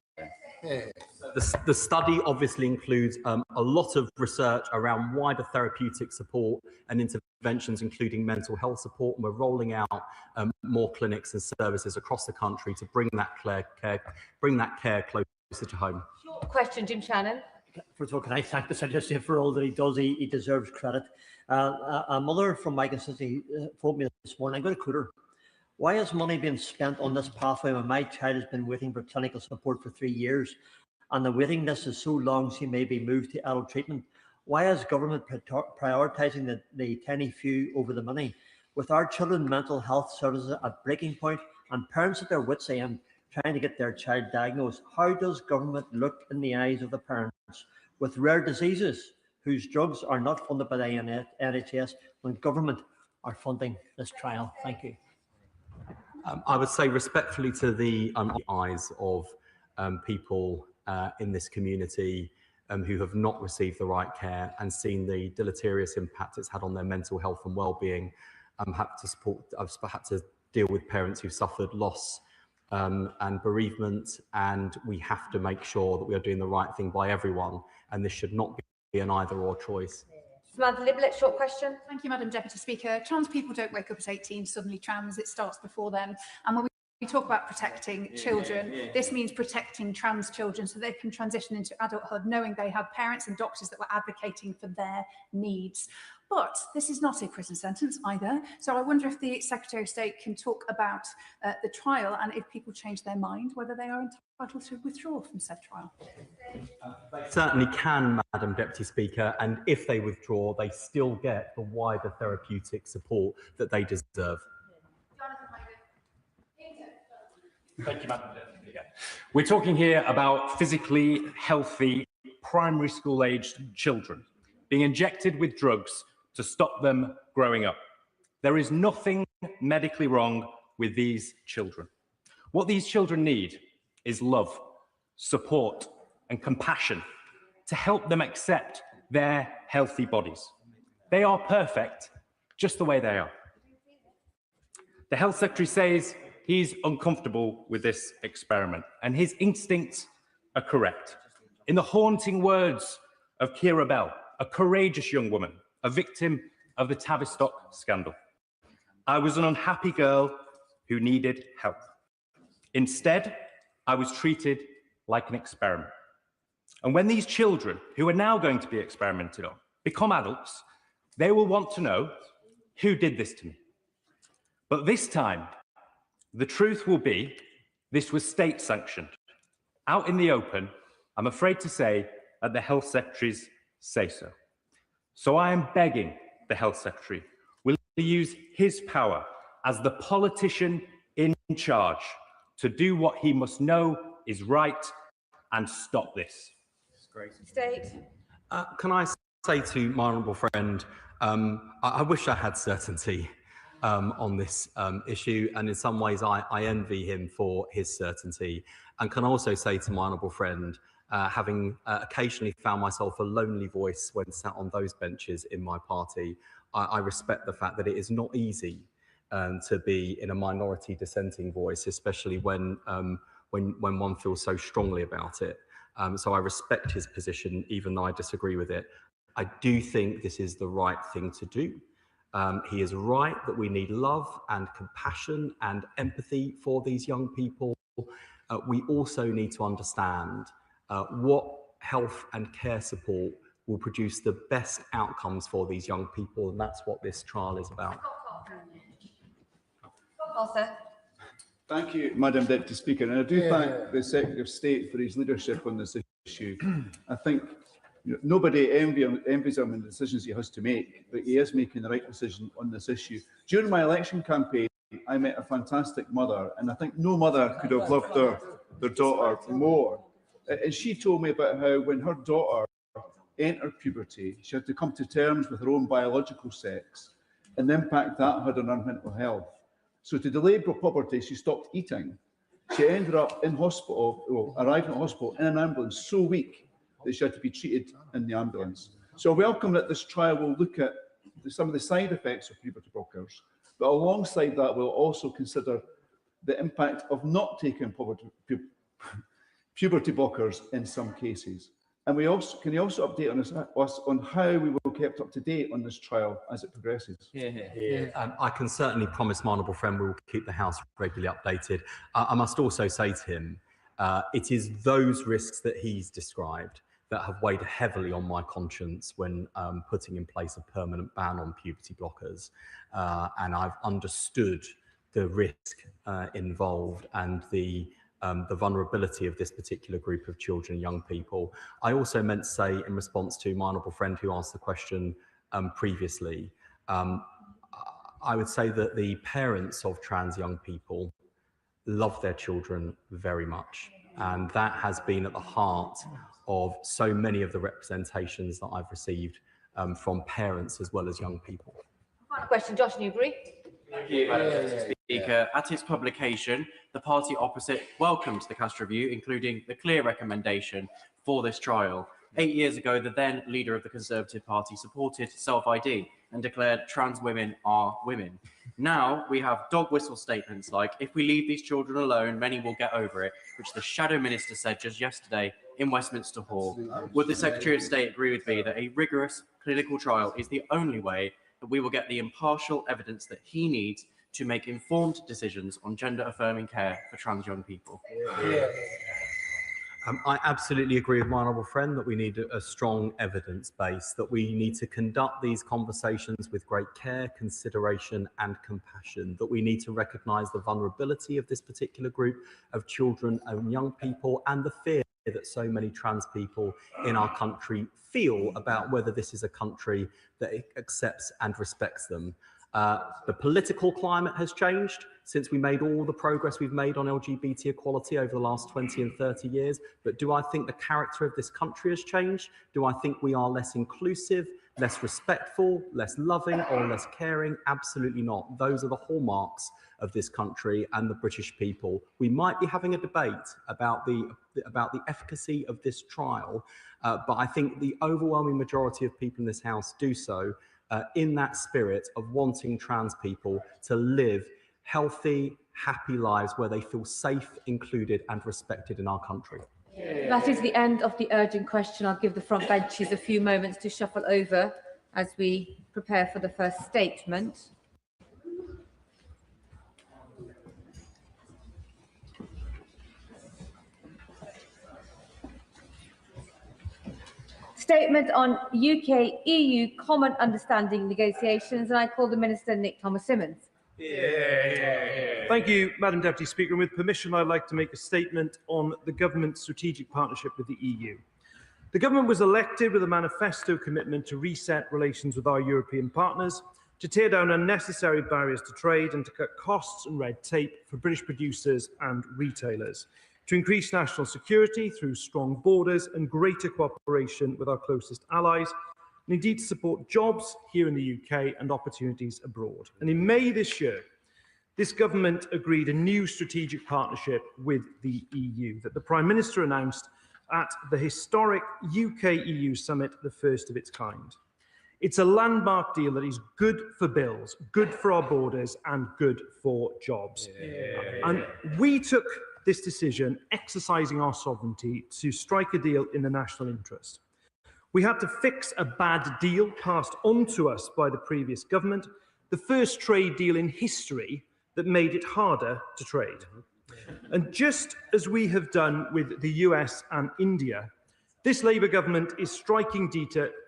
Speaker 9: the study obviously includes a lot of research around wider therapeutic support and interventions, including mental health support. And we're rolling out more clinics and services across the country to bring that care closer to home.
Speaker 4: Short question, Jim Shannon.
Speaker 16: First of all, can I thank the Secretary for all that he does? He deserves credit. A mother from my constituency phoned me this morning. I'm going to quote her. Why is money being spent on this pathway when my child has been waiting for clinical support for 3 years and the waiting list is so long she may be moved to adult treatment? Why is government prioritising the tiny few over the money? With our children's mental health services at breaking point and parents at their wits' end trying to get their child diagnosed, how does government look in the eyes of the parents with rare diseases whose drugs are not funded by the NHS when government are funding this trial? Thank you.
Speaker 9: I would say respectfully to the eyes of people in this community who have not received the right care and seen the deleterious impact it's had on their mental health and well-being. I've had to deal with parents who suffered loss and bereavement, and we have to make sure that we are doing the right thing by everyone, and this should not be an either-or choice.
Speaker 4: Samantha Liblet, short question.
Speaker 17: Thank you, Madam Deputy Speaker. Trans people don't wake up at 18 suddenly trans, it starts before then. And when we talk about protecting children, this means protecting trans children so they can transition into adulthood knowing they have parents and doctors that were advocating for their needs. But this is not a prison sentence either. So I wonder if the Secretary of State can talk about the trial and if people change their mind, whether they are entitled to withdraw from said trial.
Speaker 9: They certainly can, Madam Deputy Speaker, and if they withdraw, they still get the wider therapeutic support that they deserve.
Speaker 18: Thank you, Madam Deputy Speaker. We're talking here about physically healthy primary school aged children being injected with drugs to stop them growing up. There is nothing medically wrong with these children. What these children need is love, support, and compassion to help them accept their healthy bodies. They are perfect just the way they are. The Health Secretary says he's uncomfortable with this experiment, and his instincts are correct. In the haunting words of Kira Bell, a courageous young woman, a victim of the Tavistock scandal, I was an unhappy girl who needed help. Instead, I was treated like an experiment. And when these children, who are now going to be experimented on, become adults, they will want to know who did this to me. But this time, the truth will be this was state-sanctioned. Out in the open, I'm afraid to say, at the Health Secretary's say-so. So I am begging the Health Secretary, will he use his power as the politician in charge to do what he must know is right and stop this?
Speaker 4: State.
Speaker 9: Can I say to my honourable friend, I wish I had certainty on this issue, and in some ways I envy him for his certainty. And can also say to my honourable friend, having occasionally found myself a lonely voice when sat on those benches in my party, I respect the fact that it is not easy to be in a minority dissenting voice, especially when one feels so strongly about it. So I respect his position, even though I disagree with it. I do think this is the right thing to do. He is right that we need love and compassion and empathy for these young people. We also need to understand what health and care support will produce the best outcomes for these young people, and that's what this trial is about.
Speaker 19: Thank you, Madam Deputy Speaker, and I do thank the Secretary of State for his leadership on this issue. I think nobody envies him in the decisions he has to make, but he is making the right decision on this issue. During my election campaign, I met a fantastic mother, and I think no mother could have loved their daughter more. And she told me about how when her daughter entered puberty, she had to come to terms with her own biological sex and the impact that had on her mental health. So to delay puberty, she stopped eating. She ended up in hospital, well, arrived in hospital in an ambulance so weak that she had to be treated in the ambulance. So I welcome that this trial will look at some of the side effects of puberty blockers, but alongside that, we'll also consider the impact of not taking puberty blockers in some cases? And can you also update us on how we will be kept up to date on this trial as it progresses?
Speaker 9: I can certainly promise my honourable friend we will keep the House regularly updated. I must also say to him, it is those risks that he's described that have weighed heavily on my conscience when putting in place a permanent ban on puberty blockers. And I've understood the risk involved and the vulnerability of this particular group of children and young people. I also meant to say, in response to my honourable friend who asked the question previously, I would say that the parents of trans young people love their children very much. And that has been at the heart of so many of the representations that I've received from parents as well as young people.
Speaker 4: Final question, Josh Newbury.
Speaker 20: Thank you, Madam Speaker. At its publication, the party opposite welcomed the Cast Review, including the clear recommendation for this trial. 8 years ago, the then leader of the Conservative Party supported self-ID and declared trans women are women. Now we have dog whistle statements like, if we leave these children alone, many will get over it, which the Shadow Minister said just yesterday in Westminster Hall. Would the Secretary of State agree with me that a rigorous clinical trial is the only way that we will get the impartial evidence that he needs to make informed decisions on gender-affirming care for trans young people?
Speaker 9: I absolutely agree with my honourable friend that we need a strong evidence base, that we need to conduct these conversations with great care, consideration and compassion, that we need to recognise the vulnerability of this particular group of children and young people and the fear that so many trans people in our country feel about whether this is a country that accepts and respects them. The political climate has changed since we made all the progress we've made on LGBT equality over the last 20 and 30 years. But do I think the character of this country has changed? Do I think we are less inclusive, less respectful, less loving, or less caring? Absolutely not. Those are the hallmarks of this country and the British people. We might be having a debate about the efficacy of this trial, but I think the overwhelming majority of people in this House do so in that spirit of wanting trans people to live healthy, happy lives where they feel safe, included and respected in our country.
Speaker 4: That is the end of the urgent question. I'll give the front benches a few moments to shuffle over as we prepare for the first statement. Statement on UK-EU Common Understanding negotiations, and I call the Minister Nick Thomas-Symonds.
Speaker 21: Thank you, Madam Deputy Speaker. And with permission, I'd like to make a statement on the government's strategic partnership with the EU. The government was elected with a manifesto commitment to reset relations with our European partners, to tear down unnecessary barriers to trade and to cut costs and red tape for British producers and retailers, to increase national security through strong borders and greater cooperation with our closest allies, and indeed to support jobs here in the UK and opportunities abroad. And in May this year, this government agreed a new strategic partnership with the EU that the Prime Minister announced at the historic UK-EU summit, the first of its kind. It's a landmark deal that is good for bills, good for our borders and good for jobs. And we took this decision, exercising our sovereignty, to strike a deal in the national interest. We had to fix a bad deal passed on to us by the previous government, the first trade deal in history that made it harder to trade. And just as we have done with the US and India, this Labour government is striking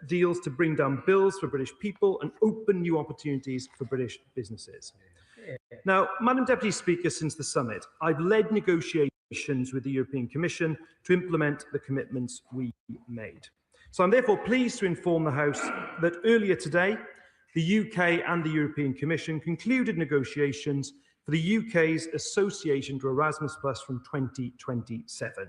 Speaker 21: deals to bring down bills for British people and open new opportunities for British businesses. Now, Madam Deputy Speaker, since the summit, I've led negotiations with the European Commission to implement the commitments we made. So I'm therefore pleased to inform the House that earlier today, the UK and the European Commission concluded negotiations for the UK's association to Erasmus Plus from 2027.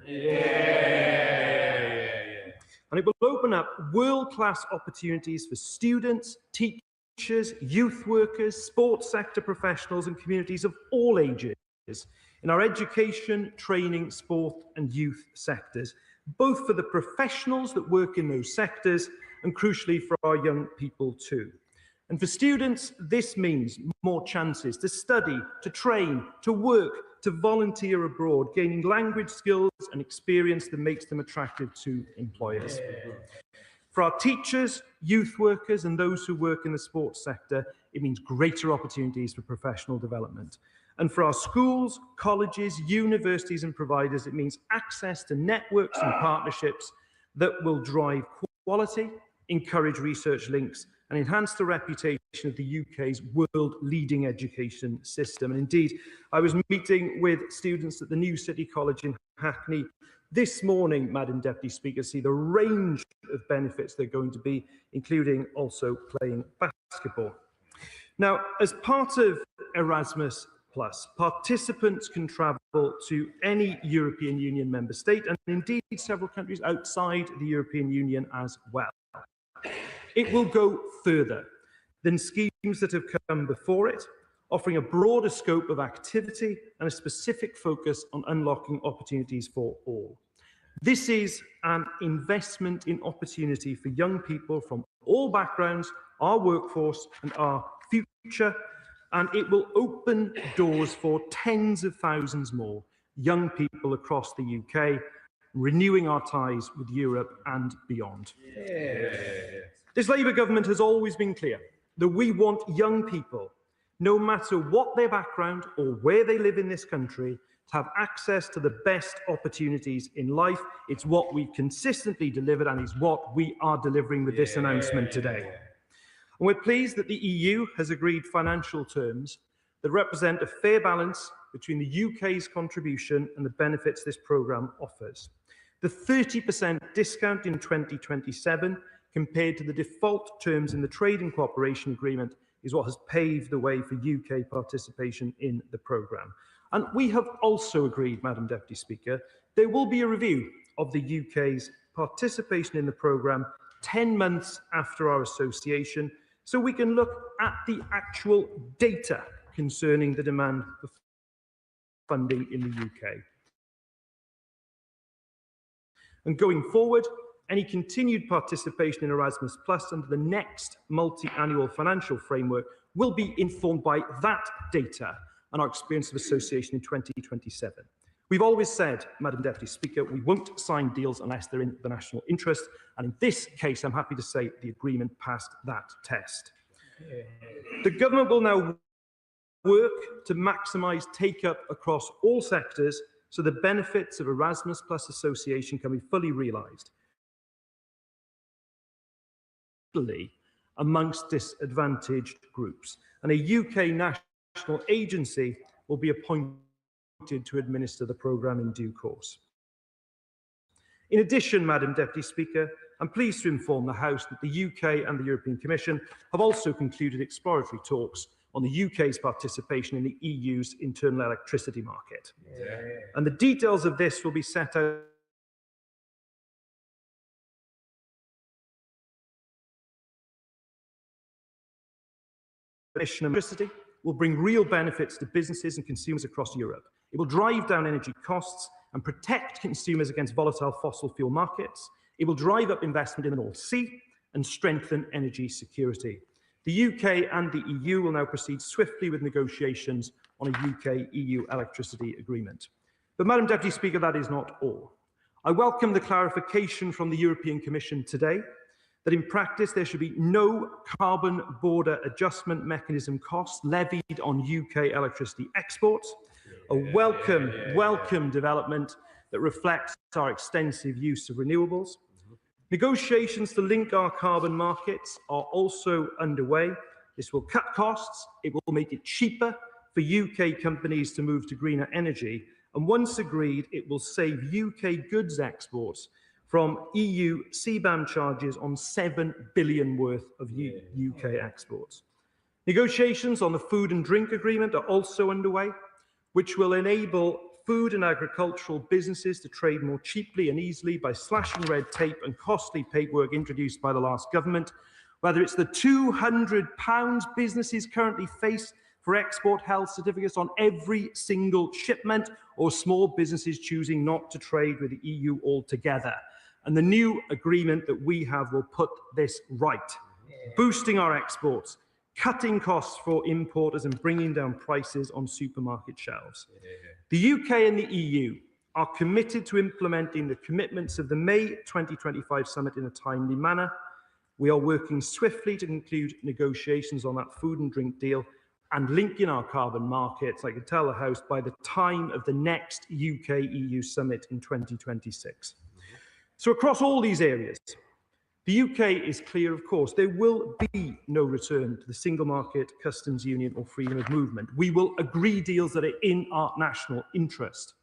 Speaker 21: And it will open up world-class opportunities for students, teachers, youth workers, sports sector professionals and communities of all ages in our education, training, sport and youth sectors, both for the professionals that work in those sectors and crucially for our young people too. And for students, this means more chances to study, to train, to work, to volunteer abroad, gaining language skills and experience that makes them attractive to employers. For our teachers, youth workers, and those who work in the sports sector, it means greater opportunities for professional development. And for our schools, colleges, universities, and providers, it means access to networks and partnerships that will drive quality, encourage research links, and enhance the reputation of the UK's world-leading education system. And indeed, I was meeting with students at the New City College in Hackney this morning, Madam Deputy Speaker, see the range of benefits they're going to be, including also playing basketball. Now, as part of Erasmus+, participants can travel to any European Union member state, and indeed several countries outside the European Union as well. It will go further than schemes that have come before it, offering a broader scope of activity and a specific focus on unlocking opportunities for all. This is an investment in opportunity for young people from all backgrounds, our workforce and our future, and it will open doors for tens of thousands more young people across the UK, renewing our ties with Europe and beyond. This Labour government has always been clear that we want young people, no matter what their background or where they live in this country, to have access to the best opportunities in life. It's what we've consistently delivered, and it's what we are delivering with this announcement today. And we're pleased that the EU has agreed financial terms that represent a fair balance between the UK's contribution and the benefits this programme offers. The 30% discount in 2027 compared to the default terms in the Trade and Cooperation Agreement is what has paved the way for UK participation in the programme. And we have also agreed, Madam Deputy Speaker, there will be a review of the UK's participation in the programme 10 months after our association, so we can look at the actual data concerning the demand for funding in the UK. And going forward, any continued participation in Erasmus Plus under the next multi-annual financial framework will be informed by that data and our experience of association in 2027. We've always said, Madam Deputy Speaker, we won't sign deals unless they're in the national interest, and in this case, I'm happy to say the agreement passed that test. The government will now work to maximise take-up across all sectors so the benefits of Erasmus Plus association can be fully realised, amongst disadvantaged groups. And a UK national agency will be appointed to administer the programme in due course. In addition, Madam Deputy Speaker, I'm pleased to inform the House that the UK and the European Commission have also concluded exploratory talks on the UK's participation in the EU's internal electricity market. And the details of this will be set out electricity will bring real benefits to businesses and consumers across Europe. It will drive down energy costs and protect consumers against volatile fossil fuel markets. It will drive up investment in the North Sea and strengthen energy security. The UK and the EU will now proceed swiftly with negotiations on a UK-EU electricity agreement. But, Madam Deputy Speaker, that is not all. I welcome the clarification from the European Commission today that in practice there should be no carbon border adjustment mechanism costs levied on UK electricity exports, a welcome development that reflects our extensive use of renewables. Negotiations to link our carbon markets are also underway. This will cut costs, it will make it cheaper for UK companies to move to greener energy, and once agreed, it will save UK goods exports from EU CBAM charges on 7 billion worth of UK exports. Negotiations on the food and drink agreement are also underway, which will enable food and agricultural businesses to trade more cheaply and easily by slashing red tape and costly paperwork introduced by the last government, whether it's the £200 businesses currently face for export health certificates on every single shipment, or small businesses choosing not to trade with the EU altogether. And the new agreement that we have will put this right, boosting our exports, cutting costs for importers and bringing down prices on supermarket shelves. The UK and the EU are committed to implementing the commitments of the May 2025 summit in a timely manner. We are working swiftly to conclude negotiations on that food and drink deal and linking our carbon markets, I can tell the House, by the time of the next UK-EU summit in 2026. So across all these areas, the UK is clear, of course, there will be no return to the single market, customs union or freedom of movement. We will agree deals that are in our national interest.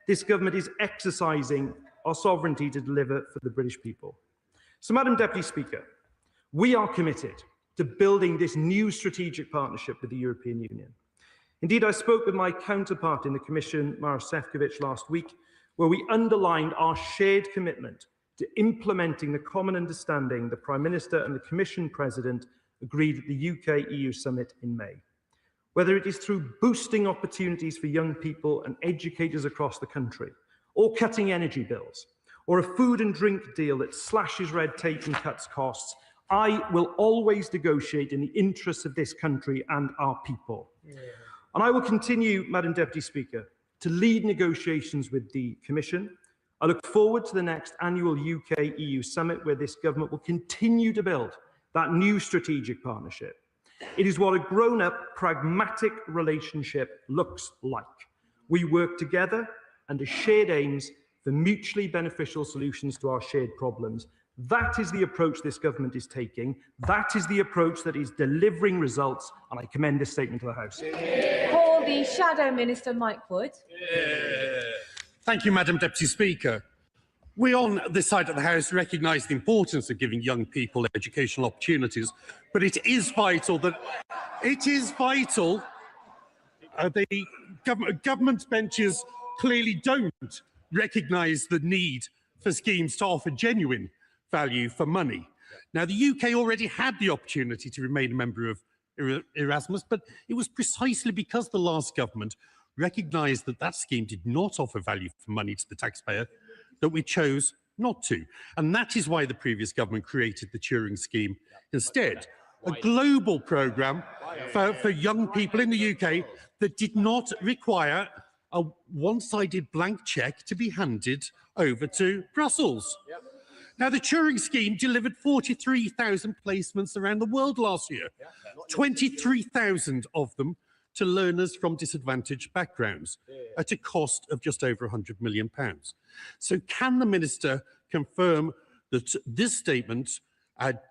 Speaker 21: This government is exercising our sovereignty to deliver for the British people. So, Madam Deputy Speaker, we are committed to building this new strategic partnership with the European Union. Indeed, I spoke with my counterpart in the Commission, Maros Sefcovic, last week, where we underlined our shared commitment to implementing the common understanding the Prime Minister and the Commission President agreed at the UK-EU summit in May. Whether it is through boosting opportunities for young people and educators across the country, or cutting energy bills, or a food and drink deal that slashes red tape and cuts costs, I will always negotiate in the interests of this country and our people. And I will continue, Madam Deputy Speaker, to lead negotiations with the Commission. I look forward to the next annual UK-EU summit where this government will continue to build that new strategic partnership. It is what a grown-up, pragmatic relationship looks like. We work together under shared aims for mutually beneficial solutions to our shared problems. That is the approach this government is taking. That is the approach that is delivering results, and I commend this statement to the House.
Speaker 4: For the Shadow Minister, Mike Wood.
Speaker 1: Thank you, Madam Deputy Speaker. We on this side of the House recognise the importance of giving young people educational opportunities, but it is vital that the government benches clearly don't recognise the need for schemes to offer genuine value for money. Now, the UK already had the opportunity to remain a member of Erasmus, but it was precisely because the last government recognised that that scheme did not offer value for money to the taxpayer that we chose not to. And that is why the previous government created the Turing scheme instead, a global programme for young people in the UK that did not require a one-sided blank cheque to be handed over to Brussels. Now, the Turing scheme delivered 43,000 placements around the world last year, 23,000 of them to learners from disadvantaged backgrounds at a cost of just over £100 million. So can the Minister confirm that this statement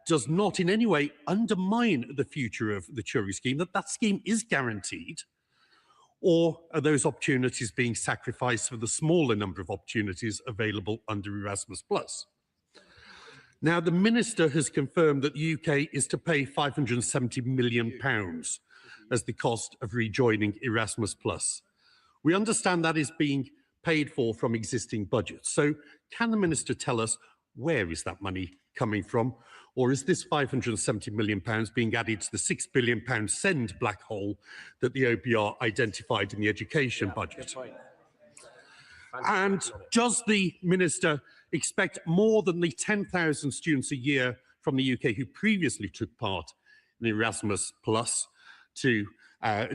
Speaker 1: does not in any way undermine the future of the Turing scheme, that that scheme is guaranteed, or are those opportunities being sacrificed for the smaller number of opportunities available under Erasmus+? Now, the Minister has confirmed that the UK is to pay £570 million as the cost of rejoining Erasmus+. We understand that is being paid for from existing budgets. So can the Minister tell us where is that money coming from? Or is this £570 million being added to the £6 billion send black hole that the OBR identified in the education budget? And does the Minister expect more than the 10,000 students a year from the UK who previously took part in Erasmus Plus to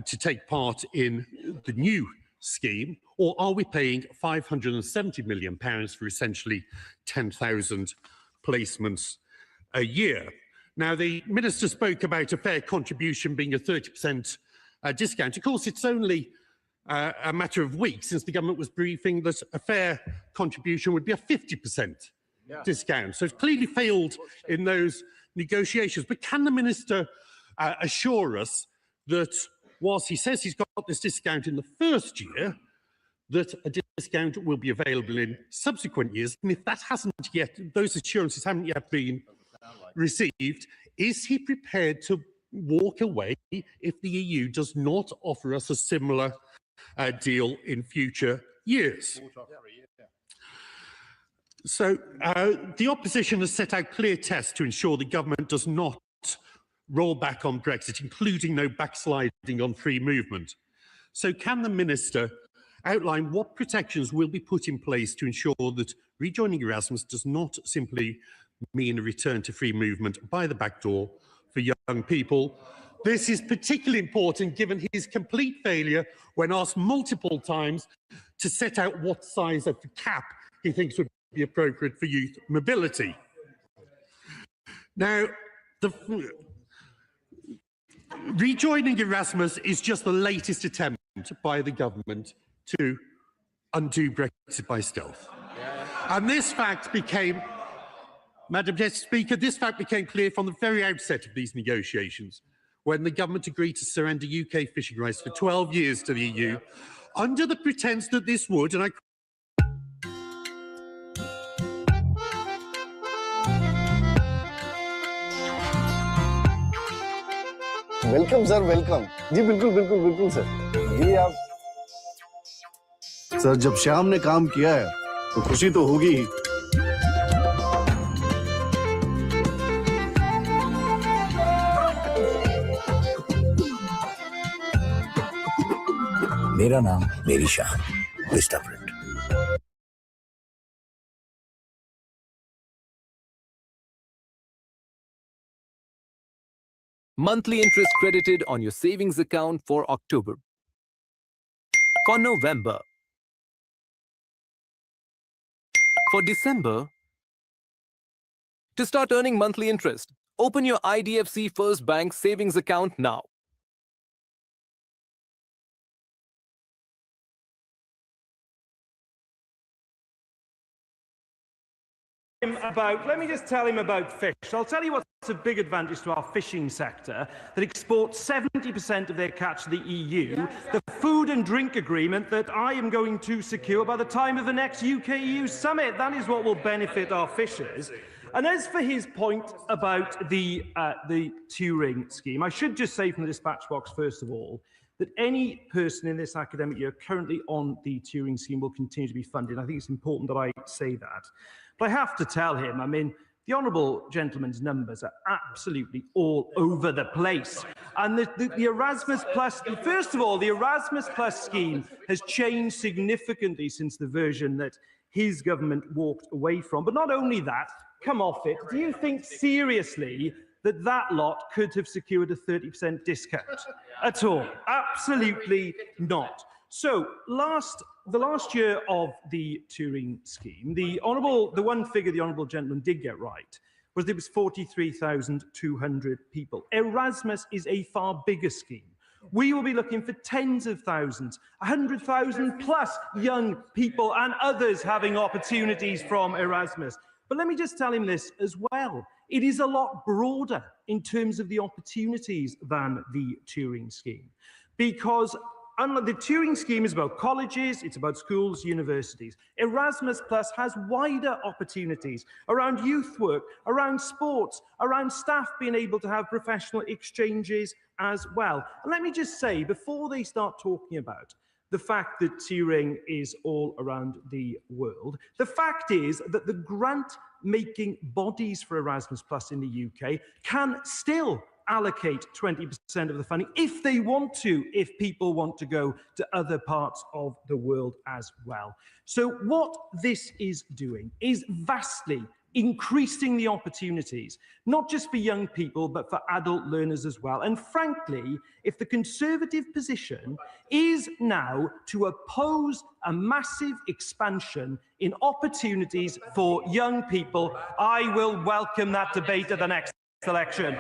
Speaker 1: take part in the new scheme, or are we paying £570 million for essentially 10,000 placements a year? Now, the Minister spoke about a fair contribution being a 30% discount. Of course, it's only a matter of weeks since the government was briefing that a fair contribution would be a 50% discount. So it's clearly failed in those negotiations. But can the Minister assure us that whilst he says he's got this discount in the first year, that a discount will be available in subsequent years? And if that hasn't yet, those assurances haven't yet been received, is he prepared to walk away if the EU does not offer us a similar deal in future years? So the opposition has set out clear tests to ensure the government does not roll back on Brexit, including no backsliding on free movement. So can the Minister outline what protections will be put in place to ensure that rejoining Erasmus does not simply mean a return to free movement by the back door for young people, This is particularly important given his complete failure, when asked multiple times, to set out what size of the cap he thinks would be appropriate for youth mobility. Now, rejoining Erasmus is just the latest attempt by the government to undo Brexit by stealth. And this fact became, Madam Deputy Speaker, this fact became clear from the very outset of these negotiations, when the government agreed to surrender UK fishing rights for 12 years to the EU, under the pretence that this would, and I
Speaker 2: welcome sir, welcome ji. बिल्कुल बिल्कुल बिल्कुल sir जी। आप sir, जब श्याम ने काम किया है तो खुशी तो होगी ही।
Speaker 3: मेरा नाम मेरी शान, Vista print.
Speaker 22: Monthly interest credited on your savings account for October. For November. For December. To start earning monthly interest, open your IDFC First Bank savings account now.
Speaker 21: Let me just tell him about fish. I'll tell you what's a big advantage to our fishing sector, that exports 70% of their catch to the EU, the food and drink agreement that I am going to secure by the time of the next UK-EU summit. That is what will benefit our fishers. And as for his point about the Turing scheme, I should just say from the dispatch box, first of all, that any person in this academic year currently on the Turing scheme will continue to be funded. I think it's important that I say that. But I have to tell him, I mean, the honourable gentleman's numbers are absolutely all over the place. And the Erasmus Plus, first of all, the Erasmus Plus scheme has changed significantly since the version that his government walked away from. But not only that, come off it. Do you think seriously that that lot could have secured a 30% discount at all? Absolutely not. So, the last year of the Turing scheme, the one figure the honourable gentleman did get right was that it was 43,200 people. Erasmus is a far bigger scheme. We will be looking for tens of thousands, 100,000 plus young people and others having opportunities from Erasmus. But let me just tell him this as well. It is a lot broader in terms of the opportunities than the Turing scheme, because the Turing scheme is about colleges, it's about schools, universities. Erasmus Plus has wider opportunities around youth work, around sports, around staff being able to have professional exchanges as well. And let me just say, before they start talking about the fact that Turing is all around the world, the fact is that the grant-making bodies for Erasmus Plus in the UK can still allocate 20% of the funding if they want to, if people want to go to other parts of the world as well. So what this is doing is vastly increasing the opportunities, not just for young people, but for adult learners as well. And frankly, if the Conservative position is now to oppose a massive expansion in opportunities for young people, I will welcome that debate at the next election.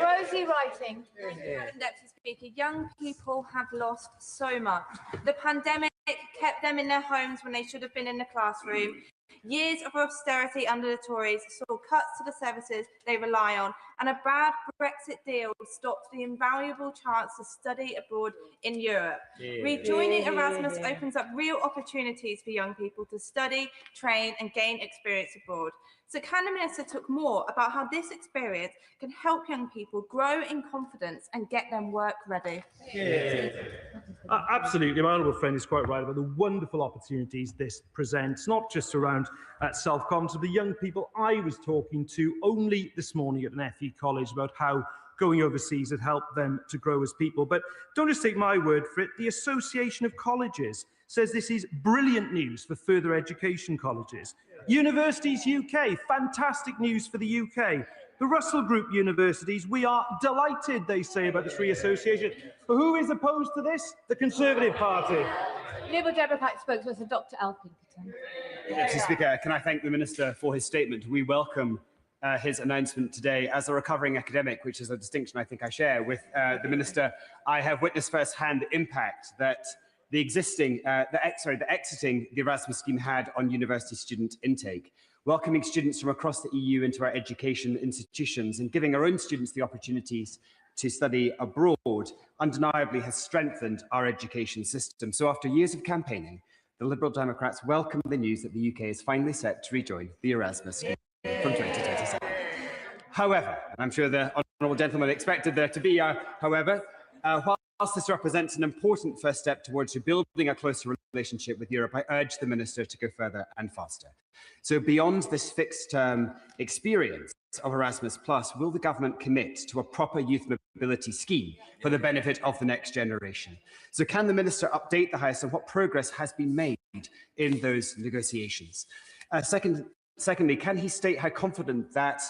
Speaker 24: Rosie Writing, Madam Deputy Speaker, young people have lost so much. The pandemic kept them in their homes when they should have been in the classroom. Years of austerity under the Tories saw cuts to the services they rely on, and a bad Brexit deal stopped the invaluable chance to study abroad in Europe. Rejoining Erasmus opens up real opportunities for young people to study, train and gain experience abroad. So can the Minister talk more about how this experience can help young people grow in confidence and get them work ready?
Speaker 21: Absolutely, my honourable friend is quite right about the wonderful opportunities this presents, not just around self-confidence, but the young people I was talking to only this morning at an FE college about how going overseas had helped them to grow as people. But don't just take my word for it. The Association of Colleges says this is brilliant news for further education colleges. Universities UK, fantastic news for the UK. The Russell Group universities, we are delighted, they say, about the free association. But who is opposed to this? The Conservative Party.
Speaker 4: Liberal Democrat spokesperson Dr. Alpington.
Speaker 5: Mr. Speaker, can I thank the Minister for his statement? We welcome his announcement today. As a recovering academic, which is a distinction I think I share with the Minister, I have witnessed firsthand the impact that the exiting the Erasmus scheme had on university student intake. Welcoming students from across the EU into our education institutions and giving our own students the opportunities to study abroad undeniably has strengthened our education system. So after years of campaigning, the Liberal Democrats welcome the news that the UK is finally set to rejoin the Erasmus scheme from 2027. However, and I'm sure the honourable gentleman expected there to be however, whilst this represents an important first step towards rebuilding a closer relationship with Europe, I urge the Minister to go further and faster. So beyond this fixed-term experience of Erasmus+, will the government commit to a proper youth mobility scheme for the benefit of the next generation? So can the Minister update the House on what progress has been made in those negotiations? Secondly, can he state how confident that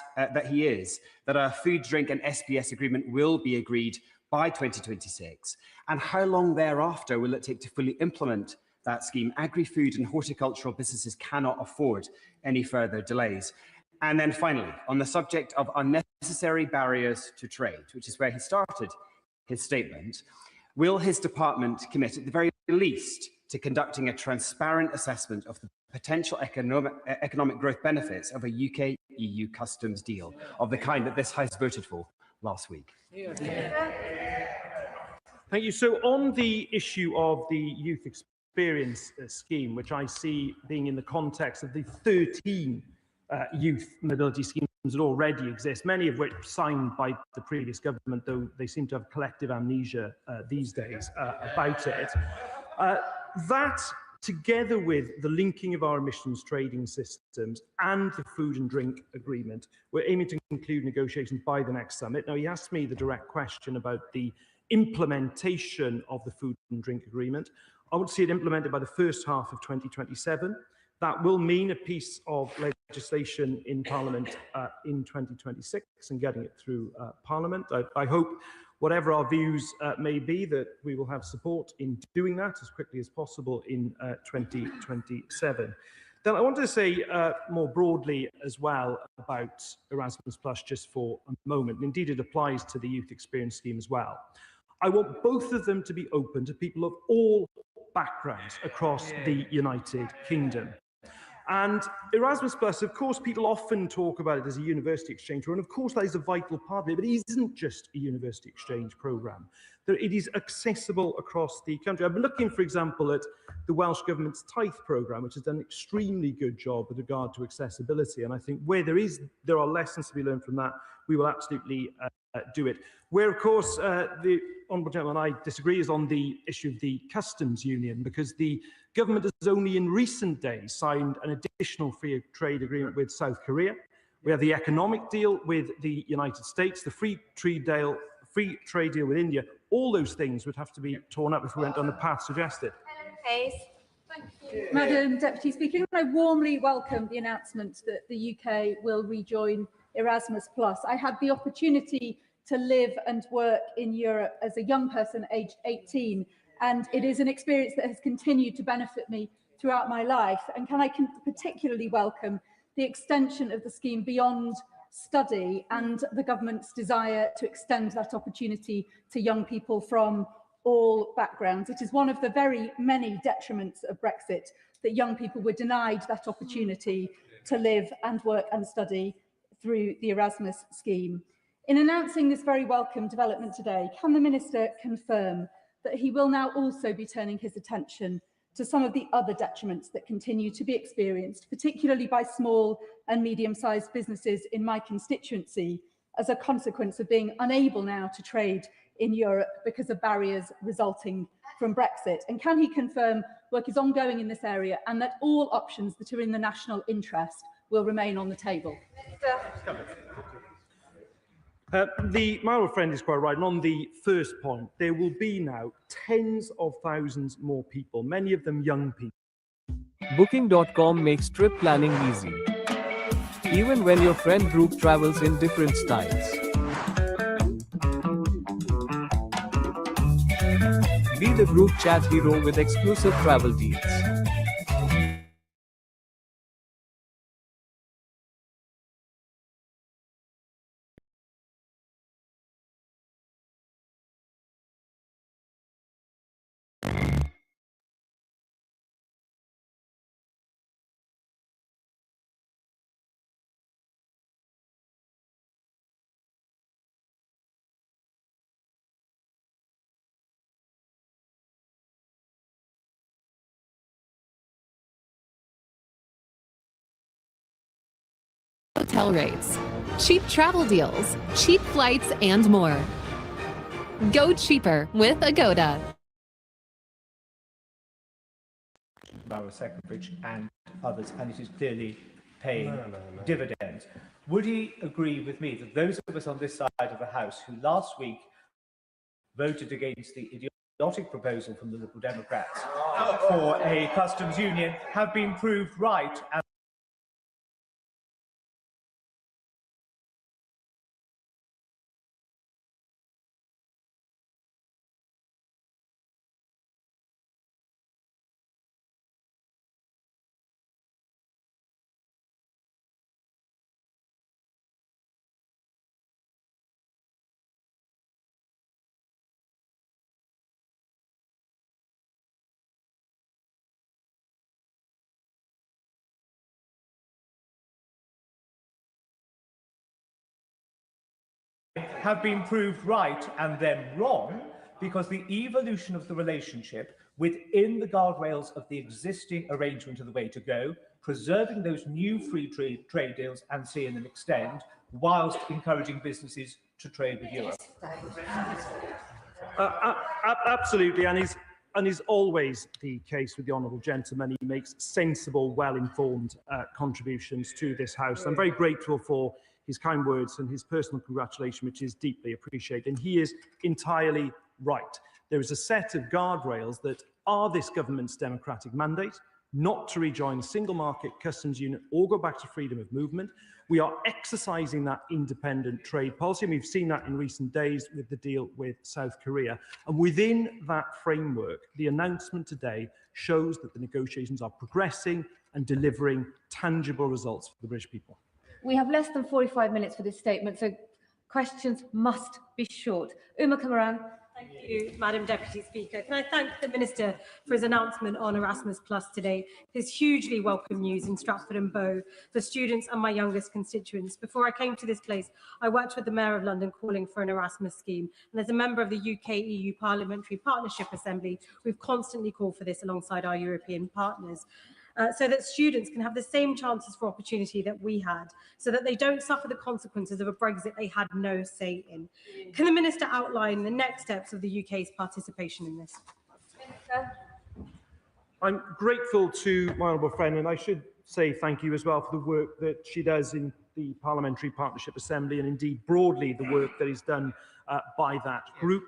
Speaker 5: he is that a food, drink and SPS agreement will be agreed by 2026? And how long thereafter will it take to fully implement that scheme? Agri-food and horticultural businesses cannot afford any further delays. And then finally, on the subject of unnecessary barriers to trade, which is where he started his statement, will his department commit at the very least to conducting a transparent assessment of the potential economic growth benefits of a UK-EU customs deal of the kind that this House voted for last week?
Speaker 21: Thank you. So on the issue of the youth experience scheme, which I see being in the context of the 13 youth mobility schemes that already exist, many of which signed by the previous government, though they seem to have collective amnesia these days about it. That, together with the linking of our emissions trading systems and the food and drink agreement, we're aiming to conclude negotiations by the next summit. Now, he asked me the direct question about the implementation of the food and drink agreement. I would see it implemented by the first half of 2027. That will mean a piece of legislation in Parliament in 2026 and getting it through Parliament. I hope, whatever our views may be, that we will have support in doing that as quickly as possible in 2027. Then I wanted to say more broadly as well about Erasmus Plus just for a moment. Indeed, it applies to the Youth Experience Scheme as well. I want both of them to be open to people of all backgrounds across the United Kingdom. And Erasmus Plus, of course, people often talk about it as a university exchange program, and of course that is a vital part of it, but it isn't just a university exchange program. It is accessible across the country. I've been looking, for example, at the Welsh Government's Tithe programme, which has done an extremely good job with regard to accessibility, and I think where there are lessons to be learned from that, we will absolutely do it. Where, of course, the Honourable Gentleman and I disagree is on the issue of the customs union, because the government has only in recent days signed an additional free trade agreement with South Korea. We have the economic deal with the United States, the free trade deal with India. All those things would have to be torn up if we went on the path suggested.
Speaker 24: Thank
Speaker 17: you. Madam Deputy Speaker, I warmly welcome the announcement that the UK will rejoin Erasmus+. I had the opportunity to live and work in Europe as a young person aged 18, and it is an experience that has continued to benefit me throughout my life. And I can particularly welcome the extension of the scheme beyond study and the government's desire to extend that opportunity to young people from all backgrounds. It is one of the very many detriments of Brexit that young people were denied that opportunity to live and work and study through the Erasmus scheme. In announcing this very welcome development today, can the Minister confirm that he will now also be turning his attention to some of the other detriments that continue to be experienced, particularly by small and medium-sized businesses in my constituency, as a consequence of being unable now to trade in Europe because of barriers resulting from Brexit? And can he confirm work is ongoing in this area and that all options that are in the national interest will remain on the table?
Speaker 21: My old friend is quite right. And on the first point, there will be now tens of thousands more people, many of them young people.
Speaker 22: Booking.com makes trip planning easy. even when your friend group travels in different styles. Be the group chat hero with exclusive travel deals.
Speaker 6: Hotel rates, cheap travel deals, cheap flights, and more. Go cheaper with Agoda.
Speaker 7: Borough Secretary and others, and it is clearly paying dividends. Would he agree with me that those of us on this side of the House who last week voted against the idiotic proposal from the Liberal Democrats for a customs union have been proved right? And have been proved right and then wrong, because the evolution of the relationship within the guardrails of the existing arrangement are the way to go, preserving those new free trade deals and seeing them extend, whilst encouraging businesses to trade with Europe.
Speaker 21: Absolutely, and is always the case with the honourable gentleman. He makes sensible, well-informed contributions to this House. I'm very grateful for his kind words and his personal congratulation, which is deeply appreciated. And he is entirely right. There is a set of guardrails that are this government's democratic mandate, not to rejoin the single market customs union or go back to freedom of movement. We are exercising that independent trade policy, and we've seen that in recent days with the deal with South Korea. And within that framework, the announcement today shows that the negotiations are progressing and delivering tangible results for the British people.
Speaker 4: We have less than 45 minutes for this statement, so questions must be short. Uma Kamaran.
Speaker 10: Thank you, Madam Deputy Speaker. Can I thank the Minister for his announcement on Erasmus Plus today? It's hugely welcome news in Stratford and Bow for students and my youngest constituents. Before I came to this place, I worked with the Mayor of London calling for an Erasmus scheme. And as a member of the UK-EU Parliamentary Partnership Assembly, we've constantly called for this alongside our European partners. So that students can have the same chances for opportunity that we had, so that they don't suffer the consequences of a Brexit they had no say in. Can the Minister outline the next steps of the UK's participation in this? Minister.
Speaker 21: I'm grateful to my honourable friend, and I should say thank you as well for the work that she does in the Parliamentary Partnership Assembly, and indeed broadly the work that is done by that group.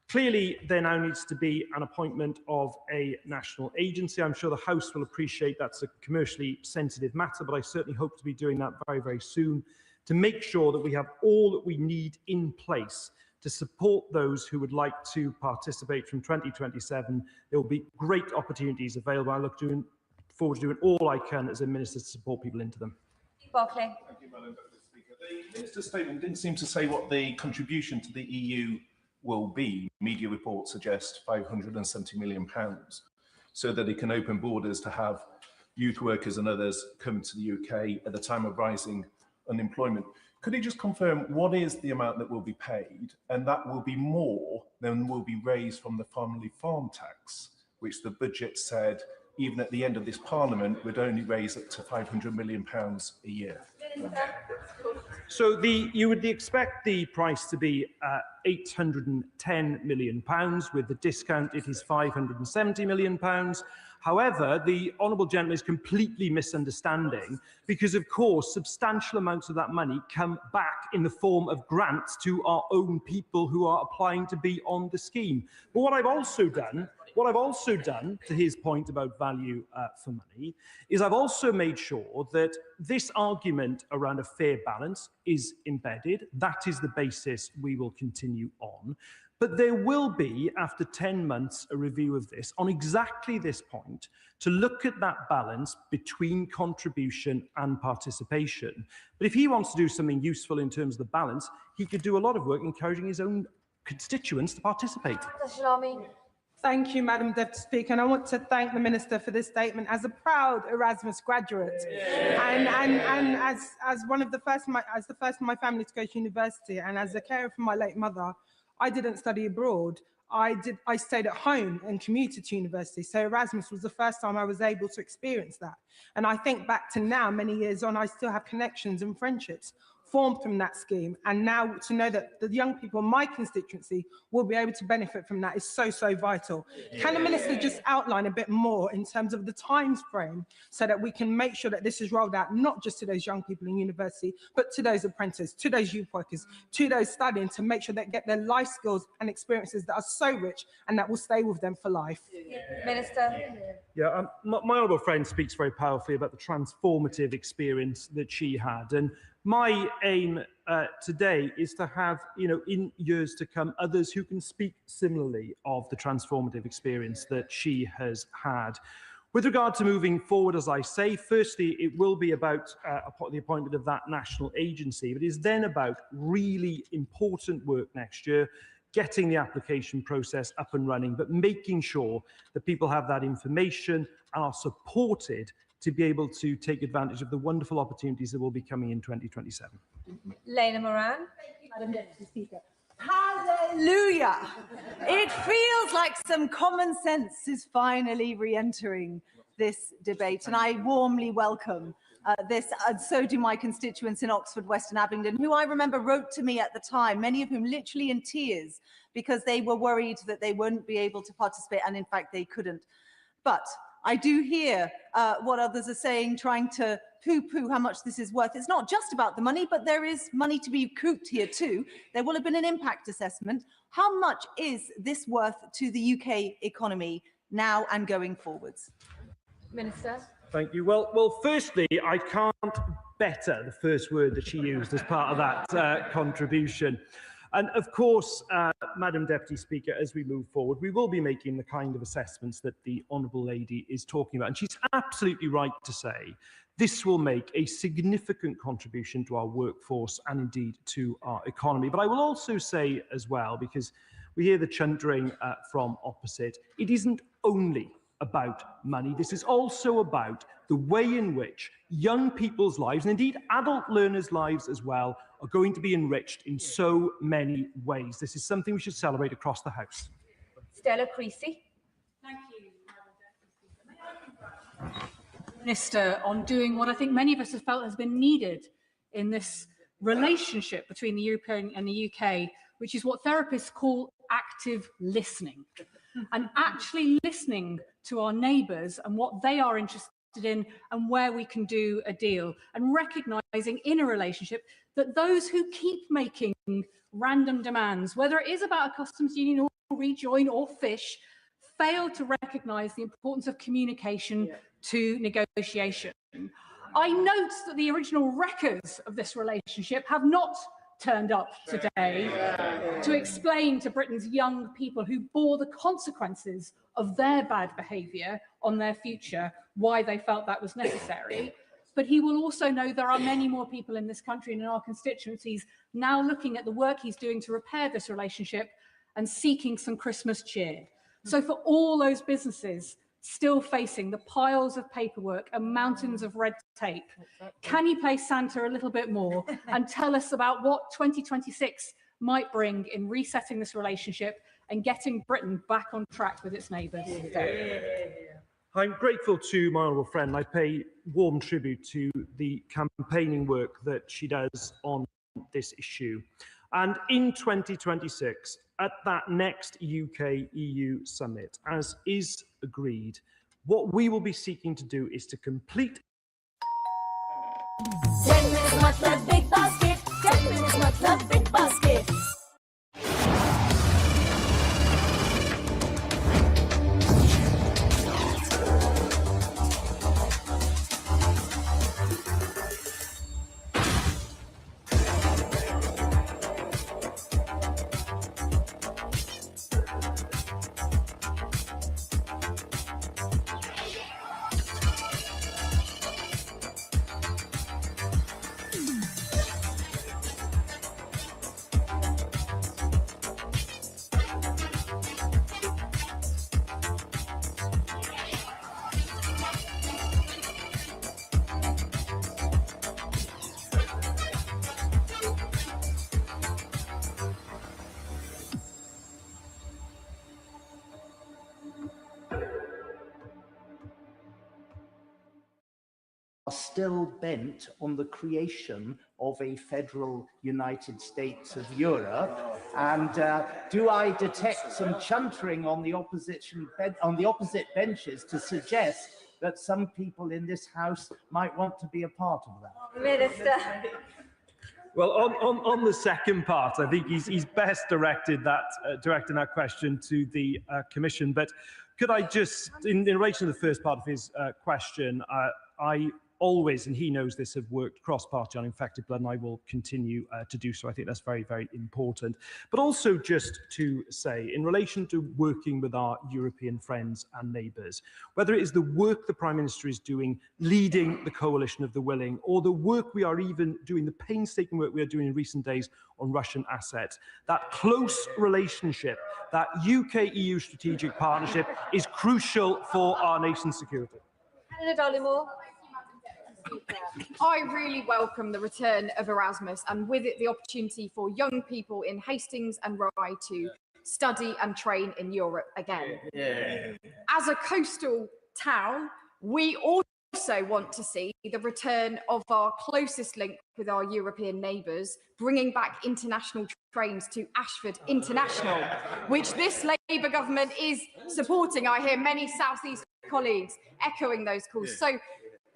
Speaker 21: Clearly, there now needs to be an appointment of a national agency. I'm sure the House will appreciate that's a commercially sensitive matter, but I certainly hope to be doing that very, very soon to make sure that we have all that we need in place to support those who would like to participate from 2027. There will be great opportunities available. I look forward to doing all I can as a minister to support people into them.
Speaker 4: Barclay.
Speaker 13: Thank you, Madam Deputy Speaker. The Minister's statement didn't seem to say what the contribution to the EU will be. Media reports suggest £570 million, so that it can open borders to have youth workers and others come to the UK at a time of rising unemployment. Could you just confirm what is the amount that will be paid, and that will be more than will be raised from the family farm tax, which the budget said even at the end of this Parliament would only raise up to £500 million a year?
Speaker 21: So you would expect the price to be £810 million. With the discount, it is £570 million. However, the honourable gentleman is completely misunderstanding because, of course, substantial amounts of that money come back in the form of grants to our own people who are applying to be on the scheme. But what I've also done what I've also done, to his point about value for money, is I've also made sure that this argument around a fair balance is embedded. That is the basis we will continue on. But there will be, after 10 months, a review of this on exactly this point to look at that balance between contribution and participation. But if he wants to do something useful in terms of the balance, he could do a lot of work encouraging his own constituents to participate.
Speaker 8: Thank you, Madam Deputy Speaker, and I want to thank the Minister for this statement as a proud Erasmus graduate, and as one of the first in my family to go to university, and as a carer for my late mother. I didn't study abroad. I stayed at home and commuted to university. So Erasmus was the first time I was able to experience that. And I think back to now, many years on, I still have connections and friendships formed from that scheme. And now to know that the young people in my constituency will be able to benefit from that is so, so vital. Can the Minister just outline a bit more in terms of the time frame so that we can make sure that this is rolled out, not just to those young people in university, but to those apprentices, to those youth workers, to those studying, to make sure they get their life skills and experiences that are so rich and that will stay with them for life.
Speaker 4: Minister.
Speaker 21: Yeah, my honourable friend speaks very powerfully about the transformative experience that she had. And my aim today is to have, in years to come, others who can speak similarly of the transformative experience that she has had. With regard to moving forward, as I say, firstly, it will be about the appointment of that national agency, but it is then about really important work next year, getting the application process up and running, but making sure that people have that information and are supported to be able to take advantage of the wonderful opportunities that will be coming in 2027.
Speaker 4: Lena Moran.
Speaker 11: Madam Deputy Speaker. Hallelujah! It feels like some common sense is finally re-entering this debate, and I warmly welcome this, and so do my constituents in Oxford, West and Abingdon, who I remember wrote to me at the time, many of whom literally in tears, because they were worried that they wouldn't be able to participate, and in fact they couldn't. But I do hear what others are saying, trying to poo-poo how much this is worth. It's not just about the money, but there is money to be recouped here too. There will have been an impact assessment. How much is this worth to the UK economy now and going forwards?
Speaker 4: Minister.
Speaker 21: Thank you. Well, firstly, I can't better the first word that she used as part of that contribution. And of course, Madam Deputy Speaker, as we move forward, we will be making the kind of assessments that the Honourable Lady is talking about. And she's absolutely right to say this will make a significant contribution to our workforce and indeed to our economy. But I will also say as well, because we hear the chuntering from opposite, it isn't only about money. This is also about the way in which young people's lives, and indeed adult learners' lives as well, are going to be enriched in so many ways. This is something we should celebrate across the House.
Speaker 4: Stella Creasy.
Speaker 12: Thank you, Madam Deputy Speaker. Minister, on doing what I think many of us have felt has been needed in this relationship between the European and the UK, which is what therapists call active listening. And actually listening to our neighbours and what they are interested in and where we can do a deal, and recognising in a relationship that those who keep making random demands, whether it is about a customs union or rejoin or fish, fail to recognise the importance of communication to negotiation. I note that the original wreckers of this relationship have not turned up today to explain to Britain's young people who bore the consequences of their bad behaviour on their future why they felt that was necessary. But he will also know there are many more people in this country and in our constituencies now looking at the work he's doing to repair this relationship and seeking some Christmas cheer. So for all those businesses still facing the piles of paperwork and mountains of red tape, can you play Santa a little bit more and tell us about what 2026 might bring in resetting this relationship and getting Britain back on track with its neighbours?
Speaker 21: I'm grateful to my honourable friend. I pay warm tribute to the campaigning work that she does on this issue. And in 2026, at that next UK-EU summit, as is agreed, what we will be seeking to do is to complete
Speaker 23: 10 minutes matlab big basket. 10 minutes matlab big basket.
Speaker 14: still bent on the creation of a federal United States of Europe? And do I detect some chuntering on the opposite benches to suggest that some people in this House might want to be a part of that?
Speaker 24: Minister.
Speaker 21: Well, on the second part, I think he's best directing that question to the Commission. But could I just, in relation to the first part of his question, I always, and he knows this, have worked cross-party on infected blood, and I will continue to do so. I think that's very, very important. But also just to say, in relation to working with our European friends and neighbours, whether it is the work the Prime Minister is doing, leading the coalition of the willing, or the work we are even doing, the painstaking work we are doing in recent days on Russian assets, that close relationship, that UK-EU strategic partnership is crucial for our nation's security.
Speaker 24: Helena Dollymore.
Speaker 15: I really welcome the return of Erasmus, and with it the opportunity for young people in Hastings and Rye to study and train in Europe again. Yeah. As a coastal town, we also want to see the return of our closest link with our European neighbours, bringing back international trains to Ashford International, which this Labour government is supporting. I hear many South East colleagues echoing those calls. So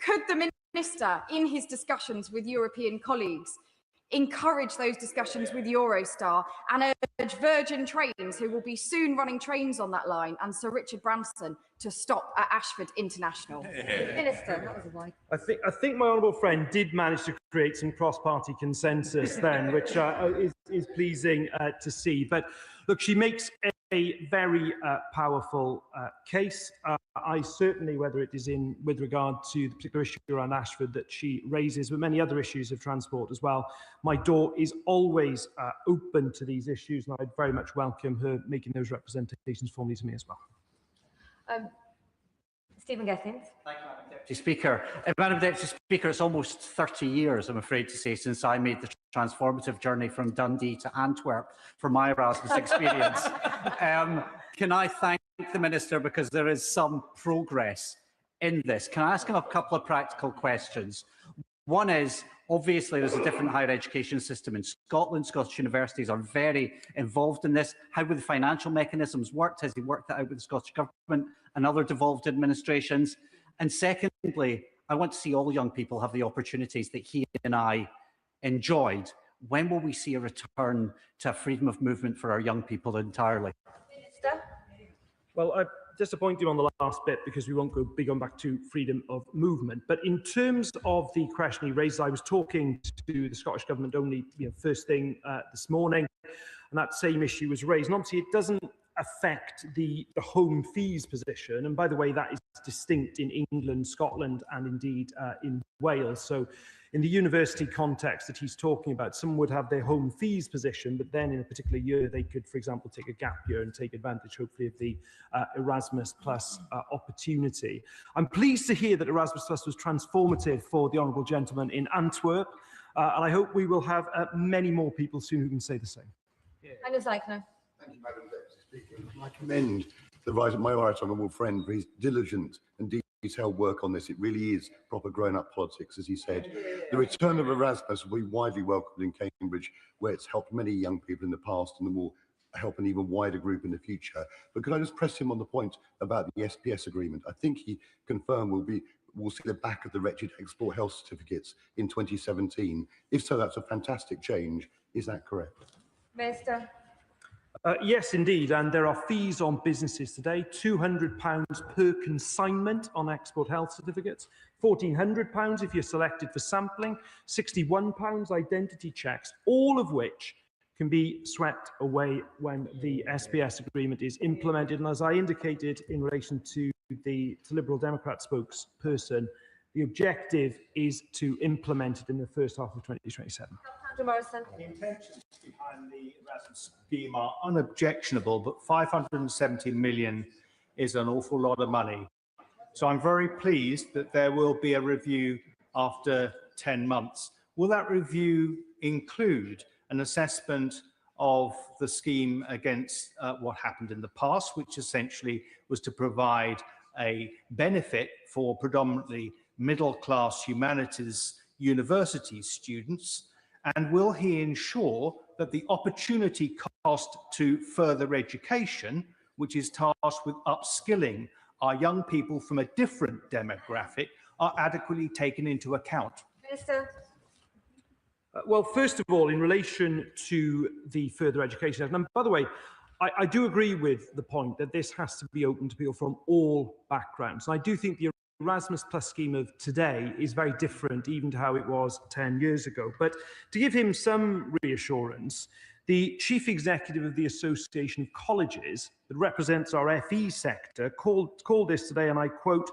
Speaker 15: could the Minister, in his discussions with European colleagues, encourage those discussions with Eurostar and urge Virgin Trains, who will be soon running trains on that line, and Sir Richard Branson to stop at Ashford International?
Speaker 24: Minister, that was a wide.
Speaker 21: I think my honourable friend did manage to create some cross-party consensus then, which is pleasing to see. But look, she makes a very powerful case. I certainly, whether it is with regard to the particular issue around Ashford that she raises, but many other issues of transport as well, my door is always open to these issues, and I'd very much welcome her making those representations formally to me as well.
Speaker 24: Stephen Gethings.
Speaker 16: Thank you, Madam Deputy Speaker. Madam Deputy Speaker, it's almost 30 years, I'm afraid to say, since I made the transformative journey from Dundee to Antwerp for my Erasmus experience. Can I thank the Minister, because there is some progress in this. Can I ask him a couple of practical questions? One is, obviously, there's a different higher education system in Scotland. Scottish universities are very involved in this. How would the financial mechanisms work? Has he worked that out with the Scottish Government and other devolved administrations? And secondly, I want to see all young people have the opportunities that he and I enjoyed. When will we see a return to freedom of movement for our young people entirely?
Speaker 24: Minister.
Speaker 21: Well, I disappoint you on the last bit, because we won't be going back to freedom of movement. But in terms of the question he raised, I was talking to the Scottish Government only first thing this morning, and that same issue was raised. And obviously, it doesn't affect the home fees position. And by the way, that is distinct in England, Scotland, and indeed in Wales. So in the university context that he's talking about, some would have their home fees position, but then in a particular year, they could, for example, take a gap year and take advantage, hopefully, of the Erasmus Plus opportunity. I'm pleased to hear that Erasmus Plus was transformative for the honourable gentleman in Antwerp, and I hope we will have many more people soon who can say the same.
Speaker 24: Anna Zeichner.
Speaker 18: Thank you, Madam Deputy Speaker. I commend my right honourable friend for his diligent and detailed work on this. It really is proper grown-up politics, as he said. The return of Erasmus will be widely welcomed in Cambridge, where it's helped many young people in the past and will help an even wider group in the future. But could I just press him on the point about the SPS agreement? I think he confirmed we'll see the back of the wretched export health certificates in 2017. If so, that's a fantastic change. Is that correct?
Speaker 24: Minister.
Speaker 21: Yes, indeed, and there are fees on businesses today, £200 per consignment on export health certificates, £1,400 if you're selected for sampling, £61 identity checks, all of which can be swept away when the SPS agreement is implemented. And as I indicated in relation to the Liberal Democrat spokesperson, the objective is to implement it in the first half of 2027.
Speaker 24: Morrison.
Speaker 7: The intentions behind the Erasmus scheme are unobjectionable, but 570 million is an awful lot of money. So I'm very pleased that there will be a review after 10 months. Will that review include an assessment of the scheme against what happened in the past, which essentially was to provide a benefit for predominantly middle-class humanities university students? And will he ensure that the opportunity cost to further education, which is tasked with upskilling our young people from a different demographic, are adequately taken into account?
Speaker 4: Minister.
Speaker 21: Well, first of all, in relation to the further education, and by the way, I do agree with the point that this has to be open to people from all backgrounds. And I do think the Erasmus Plus scheme of today is very different even to how it was 10 years ago. But to give him some reassurance, the Chief Executive of the Association of Colleges that represents our FE sector called this today, and I quote,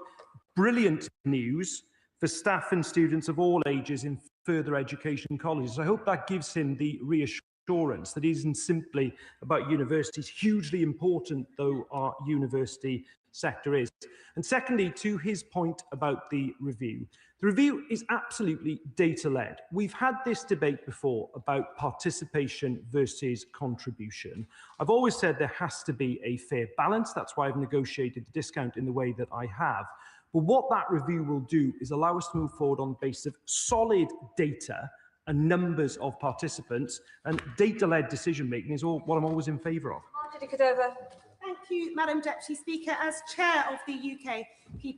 Speaker 21: "brilliant news for staff and students of all ages in further education colleges." I hope that gives him the reassurance that it isn't simply about universities, hugely important though our university sector is. And secondly, to his point about the review is absolutely data-led. We've had this debate before about participation versus contribution. I've always said there has to be a fair balance. That's why I've negotiated the discount in the way that I have. But what that review will do is allow us to move forward on the basis of solid data and numbers of participants, and data-led decision-making is what I'm always in favour of.
Speaker 8: Thank you, Madam Deputy Speaker. As Chair of the UK EU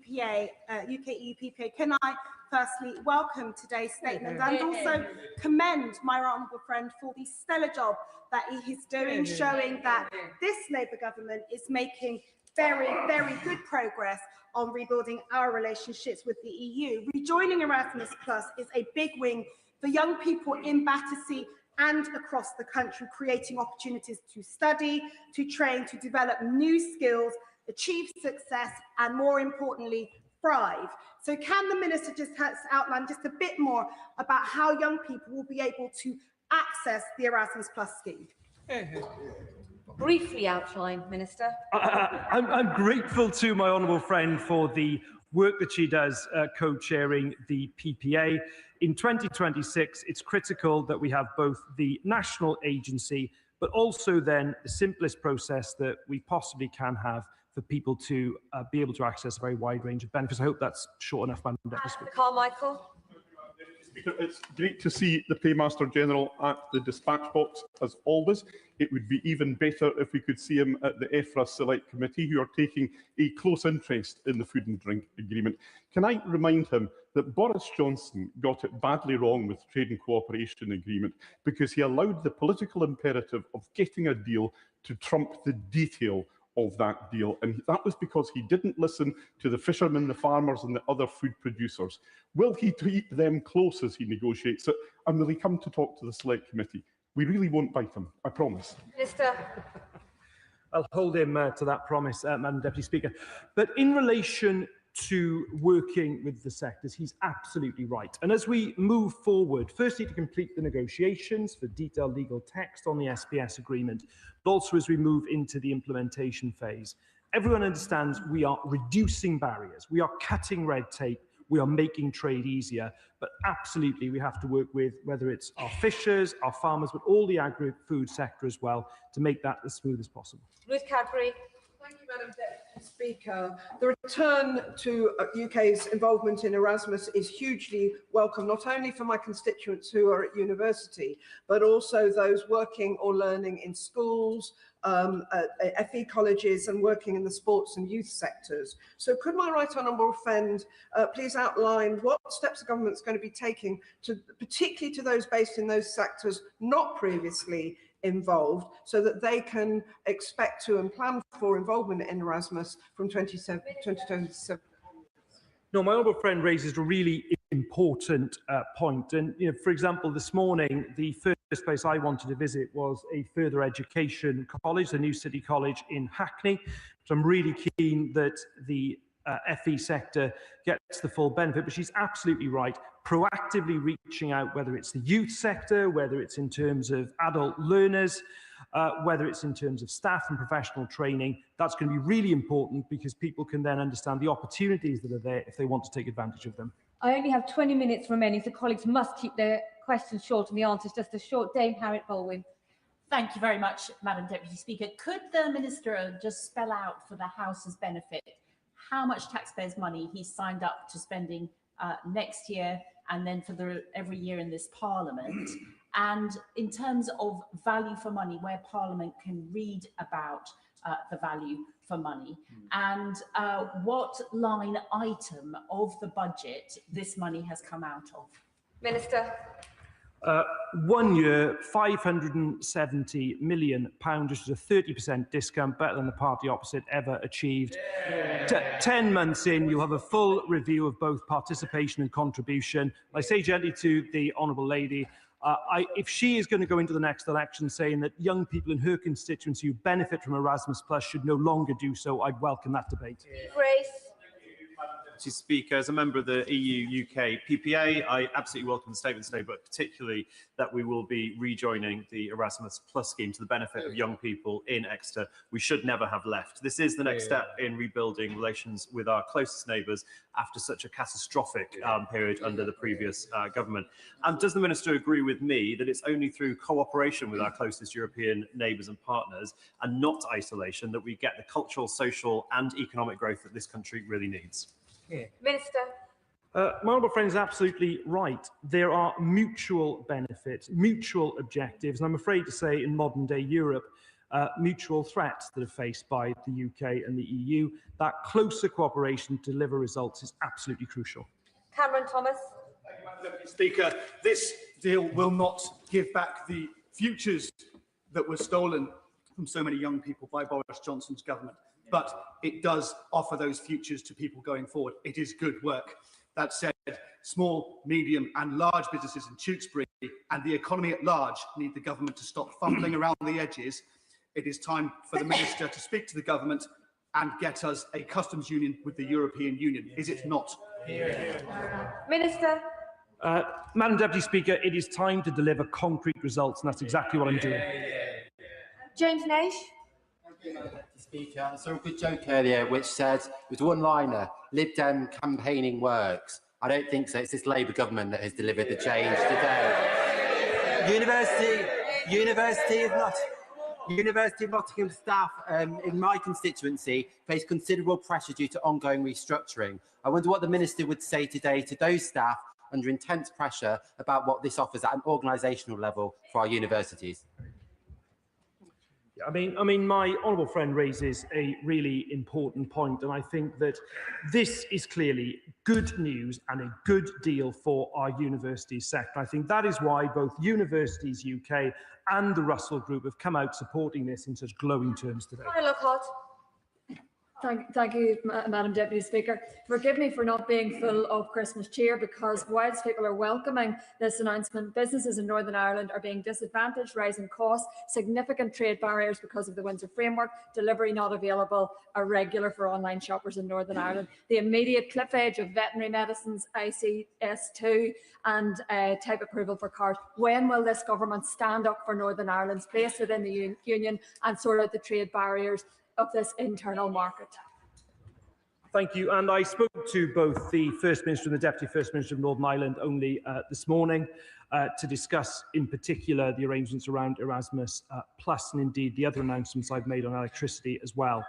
Speaker 8: PPA, can I firstly welcome today's statement and also commend my honourable friend for the stellar job that he is doing, showing that this Labour government is making very, very good progress on rebuilding our relationships with the EU. Rejoining Erasmus Plus is a big win for young people in Battersea and across the country, creating opportunities to study, to train, to develop new skills, achieve success, and more importantly, thrive. So can the Minister just outline just a bit more about how young people will be able to access the Erasmus Plus scheme?
Speaker 4: Briefly outline, Minister.
Speaker 21: I'm grateful to my honourable friend for the work that she does co-chairing the PPA. In 2026, it's critical that we have both the national agency, but also then the simplest process that we possibly can have for people to be able to access a very wide range of benefits. I hope that's short enough, Madam Deputy Speaker.
Speaker 4: Carmichael.
Speaker 1: Speaker, it's great to see the Paymaster General at the dispatch box, as always. It would be even better if we could see him at the EFRA Select Committee, who are taking a close interest in the food and drink agreement. Can I remind him that Boris Johnson got it badly wrong with the Trade and Cooperation Agreement because he allowed the political imperative of getting a deal to trump the detail of that deal, and that was because he didn't listen to the fishermen, the farmers and the other food producers. Will he keep them close as he negotiates it, and will he come to talk to the Select Committee? We really won't bite him, I promise.
Speaker 4: Minister.
Speaker 21: I'll hold him to that promise, Madam Deputy Speaker. But in relation to working with the sectors, he's absolutely right. And as we move forward, firstly to complete the negotiations for detailed legal text on the SPS agreement, but also as we move into the implementation phase, everyone understands we are reducing barriers, we are cutting red tape, we are making trade easier, but absolutely we have to work with whether it's our fishers, our farmers, but all the agri-food sector as well to make that as smooth as possible.
Speaker 4: Ruth Cadbury.
Speaker 9: Thank you, Madam Deputy Speaker. The return to UK's involvement in Erasmus is hugely welcome, not only for my constituents who are at university, but also those working or learning in schools, FE colleges and working in the sports and youth sectors. So could my right honourable friend please outline what steps the government is going to be taking, particularly to those based in those sectors not previously involved, so that they can expect to and plan for involvement in Erasmus from 2027?
Speaker 21: No, my honourable friend raises a really important point. And, for example, this morning, the first place I wanted to visit was a further education college, the New City College in Hackney. So I'm really keen that the FE sector gets the full benefit, but she's absolutely right. Proactively reaching out, whether it's the youth sector, whether it's in terms of adult learners, whether it's in terms of staff and professional training, that's going to be really important because people can then understand the opportunities that are there if they want to take advantage of them.
Speaker 4: I only have 20 minutes remaining, so colleagues must keep their questions short and the answers just as short. Dame Harriet Bolwin.
Speaker 19: Thank you very much, Madam Deputy Speaker. Could the Minister just spell out for the House's benefit how much taxpayers' money he's signed up to spending next year, and then for every year in this Parliament. And in terms of value for money, where Parliament can read about the value for money, and what line item of the budget this money has come out of.
Speaker 24: Minister.
Speaker 21: 1 year, £570 million, which is a 30% discount, better than the party opposite ever achieved. 10 months in, you'll have a full review of both participation and contribution. I say gently to the honourable lady, if she is going to go into the next election saying that young people in her constituency who benefit from Erasmus Plus should no longer do so, I'd welcome that debate.
Speaker 24: Grace.
Speaker 2: Mr. Speaker, as a member of the EU-UK PPA, I absolutely welcome the statement today, but particularly that we will be rejoining the Erasmus Plus scheme to the benefit of young people in Exeter we should never have left. This is the next step in rebuilding relations with our closest neighbours after such a catastrophic period under the previous government. Does the Minister agree with me that it's only through cooperation with our closest European neighbours and partners and not isolation that we get the cultural, social and economic growth that this country really needs?
Speaker 24: Minister.
Speaker 21: My honourable friend is absolutely right. There are mutual benefits, mutual objectives, and I'm afraid to say in modern day Europe, mutual threats that are faced by the UK and the EU. That closer cooperation to deliver results is absolutely crucial.
Speaker 24: Cameron Thomas.
Speaker 3: Deputy Speaker, this deal will not give back the futures that were stolen from so many young people by Boris Johnson's government, but it does offer those futures to people going forward. It is good work. That said, small, medium and large businesses in Tewkesbury and the economy at large need the government to stop fumbling around the edges. It is time for the Minister to speak to the government and get us a customs union with the European Union. Is it not?
Speaker 24: Minister.
Speaker 21: Madam Deputy Speaker, it is time to deliver concrete results, and that's exactly what I'm doing.
Speaker 24: James Nash.
Speaker 5: Speaker, I saw a good joke earlier which said, with one-liner, Lib Dem campaigning works. I don't think so. It's this Labour government that has delivered the change today. University of Nottingham staff in my constituency face considerable pressure due to ongoing restructuring. I wonder what the Minister would say today to those staff under intense pressure about what this offers at an organisational level for our universities.
Speaker 21: I mean, my honourable friend raises a really important point, and I think that this is clearly good news and a good deal for our universities sector. I think that is why both Universities UK and the Russell Group have come out supporting this in such glowing terms today.
Speaker 20: Thank you, Madam Deputy Speaker. Forgive me for not being full of Christmas cheer, because whilst people are welcoming this announcement, businesses in Northern Ireland are being disadvantaged, rising costs, significant trade barriers because of the Windsor Framework, delivery not available, are regular for online shoppers in Northern Ireland. The immediate cliff edge of veterinary medicines, ICS2 and type approval for cars. When will this government stand up for Northern Ireland's place within the Union and sort out the trade barriers of this internal market?
Speaker 21: Thank you. And I spoke to both the First Minister and the Deputy First Minister of Northern Ireland only this morning to discuss in particular the arrangements around Erasmus Plus and indeed the other announcements I've made on electricity as well.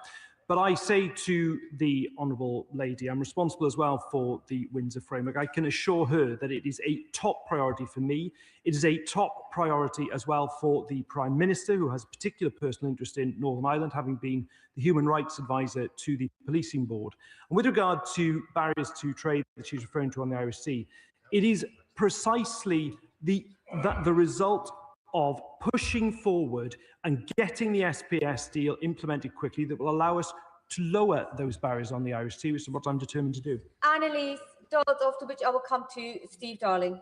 Speaker 21: But I say to the honourable lady, I'm responsible as well for the Windsor Framework. I can assure her that it is a top priority for me. It is a top priority as well for the Prime Minister, who has a particular personal interest in Northern Ireland, having been the Human Rights Advisor to the Policing Board. And with regard to barriers to trade that she's referring to on the Irish Sea, it is precisely the result of pushing forward and getting the SPS deal implemented quickly that will allow us to lower those barriers on the Irish Sea, which is what I'm determined to do.
Speaker 24: Annalise Dodds, after which I will come to Steve Darling.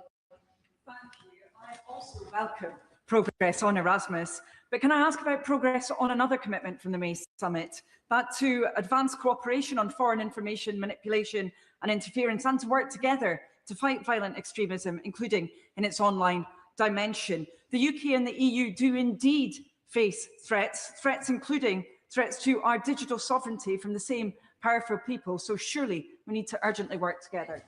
Speaker 25: Thank you. I also welcome progress on Erasmus, but can I ask about progress on another commitment from the May summit, that to advance cooperation on foreign information manipulation and interference, and to work together to fight violent extremism, including in its online dimension. The UK and the EU do indeed face threats including threats to our digital sovereignty from the same powerful people, so surely we need to urgently work together.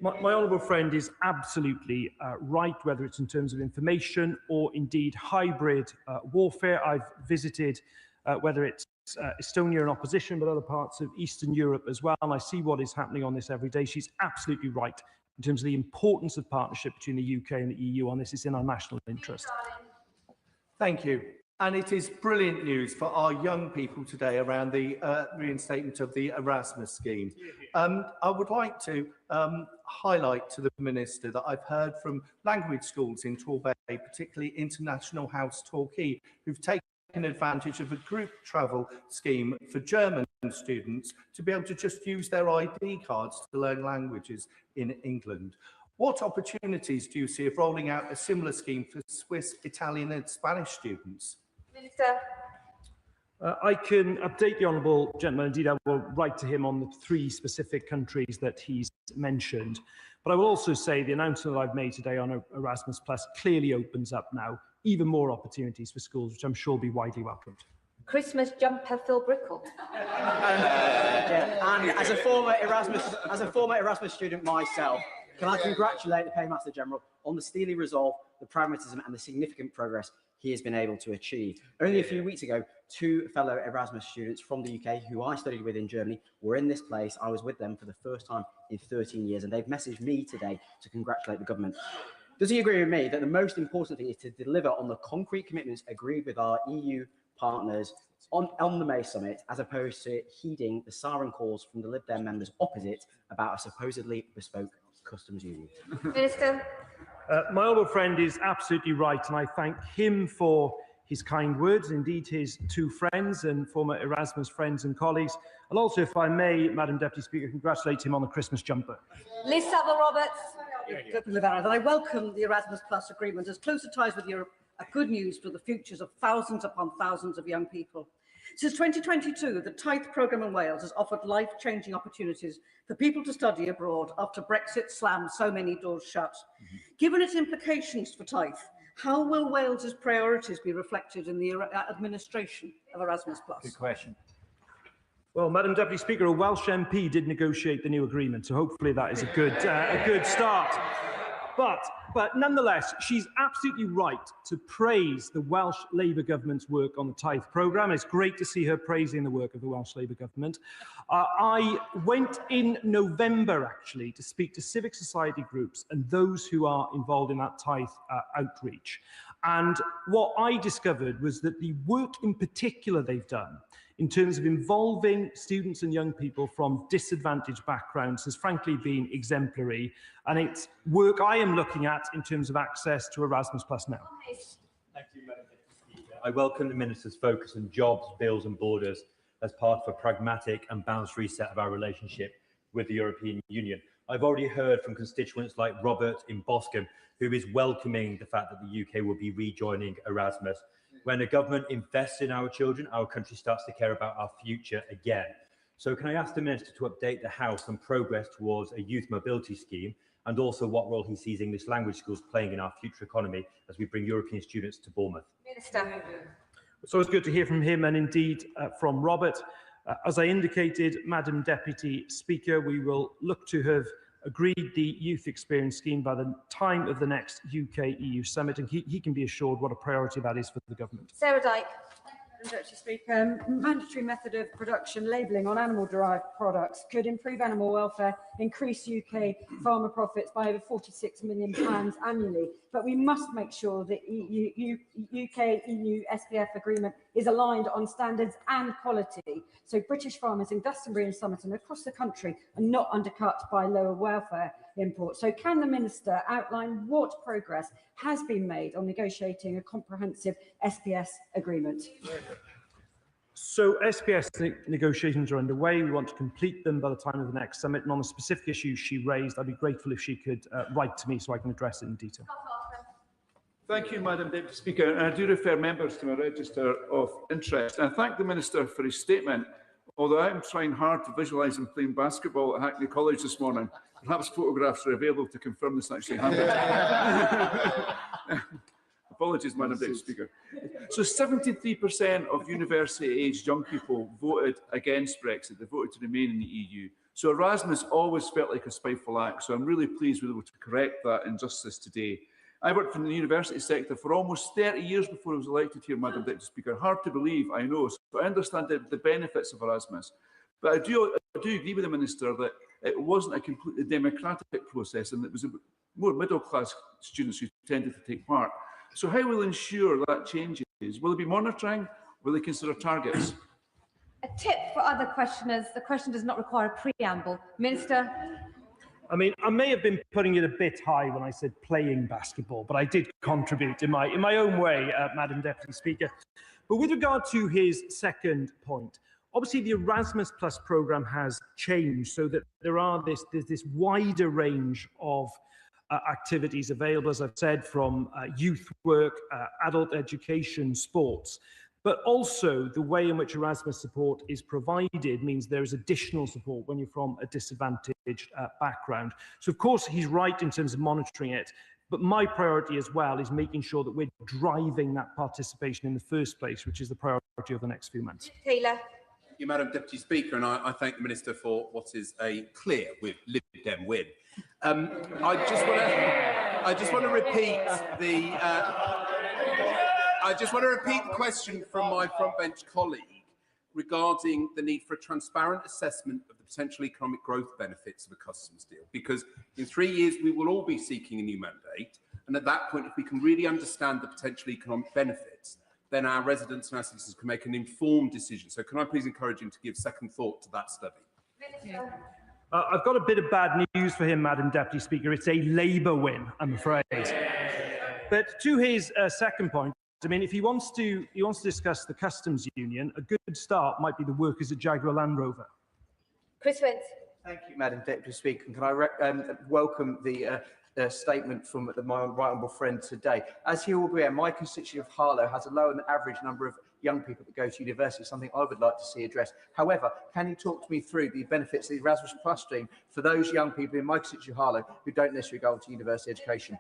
Speaker 21: My honourable friend is absolutely right, whether it's in terms of information or indeed hybrid warfare. I've visited, whether it's Estonia in opposition, but other parts of Eastern Europe as well. And I see what is happening on this every day. She's absolutely right in terms of the importance of partnership between the UK and the EU on this. It's in our national interest.
Speaker 14: Thank you. And it is brilliant news for our young people today around the reinstatement of the Erasmus scheme. I would like to highlight to the Minister that I've heard from language schools in Torbay, particularly International House Torquay, who've taken advantage of a group travel scheme for German students to be able to just use their ID cards to learn languages in England. What opportunities do you see of rolling out a similar scheme for Swiss, Italian and Spanish students?
Speaker 24: Minister.
Speaker 21: I can update the honourable gentleman. Indeed, I will write to him on the 3 specific countries that he's mentioned. But I will also say the announcement that I've made today on Erasmus Plus clearly opens up now even more opportunities for schools, which I'm sure will be widely welcomed.
Speaker 4: Christmas jumper Phil Brickle.
Speaker 6: And as a former Erasmus student myself, can I congratulate the Paymaster General on the steely resolve, the pragmatism and the significant progress he has been able to achieve. Only a few weeks ago, 2 fellow Erasmus students from the UK who I studied with in Germany were in this place. I was with them for the first time in 13 years, and they've messaged me today to congratulate the government. Does he agree with me that the most important thing is to deliver on the concrete commitments agreed with our EU partners on the May summit, as opposed to heeding the siren calls from the Lib Dem members opposite about a supposedly bespoke customs union?
Speaker 24: Minister.
Speaker 21: My honourable friend is absolutely right, and I thank him for his kind words, indeed his 2 friends and former Erasmus friends and colleagues. And also, if I may, Madam Deputy Speaker, congratulate him on the Christmas jumper.
Speaker 4: Liz Saville-Roberts.
Speaker 10: I welcome the Erasmus Plus agreement as closer ties with Europe are good news for the futures of thousands upon thousands of young people. Since 2022, the Tithe programme in Wales has offered life-changing opportunities for people to study abroad after Brexit slammed so many doors shut. Given its implications for Tithe, how will Wales's priorities be reflected in the administration of Erasmus Plus?
Speaker 21: Good question. Well, Madam Deputy Speaker, a Welsh MP did negotiate the new agreement, so hopefully that is a good start. But nonetheless, she's absolutely right to praise the Welsh Labour government's work on the Tithe programme. It's great to see her praising the work of the Welsh Labour government. I went in November, actually, to speak to civic society groups and those who are involved in that Tithe outreach. And what I discovered was that the work in particular they've done in terms of involving students and young people from disadvantaged backgrounds has frankly been exemplary, and it's work I am looking at in terms of access to Erasmus Plus now.
Speaker 13: Thank you, Madam Deputy Speaker. I welcome the Minister's focus on jobs, bills and borders as part of a pragmatic and balanced reset of our relationship with the European Union. I've already heard from constituents like Robert in Boscombe, who is welcoming the fact that the UK will be rejoining Erasmus. When a government invests in our children, our country starts to care about our future again. So can I ask the Minister to update the House on progress towards a youth mobility scheme, and also what role he sees English language schools playing in our future economy as we bring European students to Bournemouth?
Speaker 24: Minister.
Speaker 21: It's always good to hear from him and indeed from Robert. As I indicated, Madam Deputy Speaker, we will look to have agreed the youth experience scheme by the time of the next UK-EU summit, and he can be assured what a priority that is for the government.
Speaker 24: Sarah Dyke.
Speaker 10: Deputy Speaker, mandatory method of production labelling on animal-derived products could improve animal welfare, increase UK farmer profits by over £46 million annually. But we must make sure the UK-EU SPF agreement is aligned on standards and quality, so British farmers in Glastonbury and Somerton across the country are not undercut by lower welfare imports. So can the Minister outline what progress has been made on negotiating a comprehensive SPS agreement?
Speaker 21: So SPS negotiations are underway. We want to complete them by the time of the next summit. And on the specific issues she raised, I'd be grateful if she could write to me so I can address it in detail.
Speaker 17: Thank you, Madam Deputy Speaker. And I do refer members to my register of interest. And I thank the Minister for his statement, although I'm trying hard to visualise him playing basketball at Hackney College this morning. Perhaps photographs are available to confirm this actually happened. Apologies, Madam Deputy Speaker. So 73% of university-aged young people voted against Brexit. They voted to remain in the EU. So Erasmus always felt like a spiteful act. So I'm really pleased we were able to correct that injustice today. I worked in the university sector for almost 30 years before I was elected here, Madam Deputy Speaker. Hard to believe, I know. So I understand the benefits of Erasmus. But I do agree with the Minister that it wasn't a completely democratic process, and it was more middle-class students who tended to take part. So how will ensure that changes? Will there be monitoring? Will they consider targets?
Speaker 4: A tip for other questioners, the question does not require a preamble. Minister.
Speaker 21: I mean, I may have been putting it a bit high when I said playing basketball, but I did contribute in my own way, Madam Deputy Speaker. But with regard to his second point, obviously the Erasmus Plus programme has changed so that there's this wider range of activities available, as I've said, from youth work, adult education, sports. But also the way in which Erasmus support is provided means there is additional support when you're from a disadvantaged background. So of course he's right in terms of monitoring it, but my priority as well is making sure that we're driving that participation in the first place, which is the priority of the next few months.
Speaker 4: Taylor.
Speaker 11: Thank you, Madam Deputy Speaker, and I thank the Minister for what is a clear Lib Dem win. I just want to repeat the question from my frontbench colleague regarding the need for a transparent assessment of the potential economic growth benefits of a customs deal, because in 3 years we will all be seeking a new mandate, and at that point, if we can really understand the potential economic benefits, then our residents and our citizens can make an informed decision. So can I please encourage him to give second thought to that study?
Speaker 21: I've got a bit of bad news for him, Madam Deputy Speaker. It's a Labour win, I'm afraid. But to his second point, I mean, if he wants to discuss the customs union, a good start might be the workers at Jaguar Land Rover.
Speaker 4: Chris Wentz.
Speaker 6: Thank you, Madam Deputy Speaker. Can I welcome the statement from my right honourable friend today? As he will be aware, my constituency of Harlow has a lower than average number of young people that go to university, something I would like to see addressed. However, can you talk to me through the benefits of the Erasmus Plus stream for those young people in my constituency of Harlow who don't necessarily go on to university education?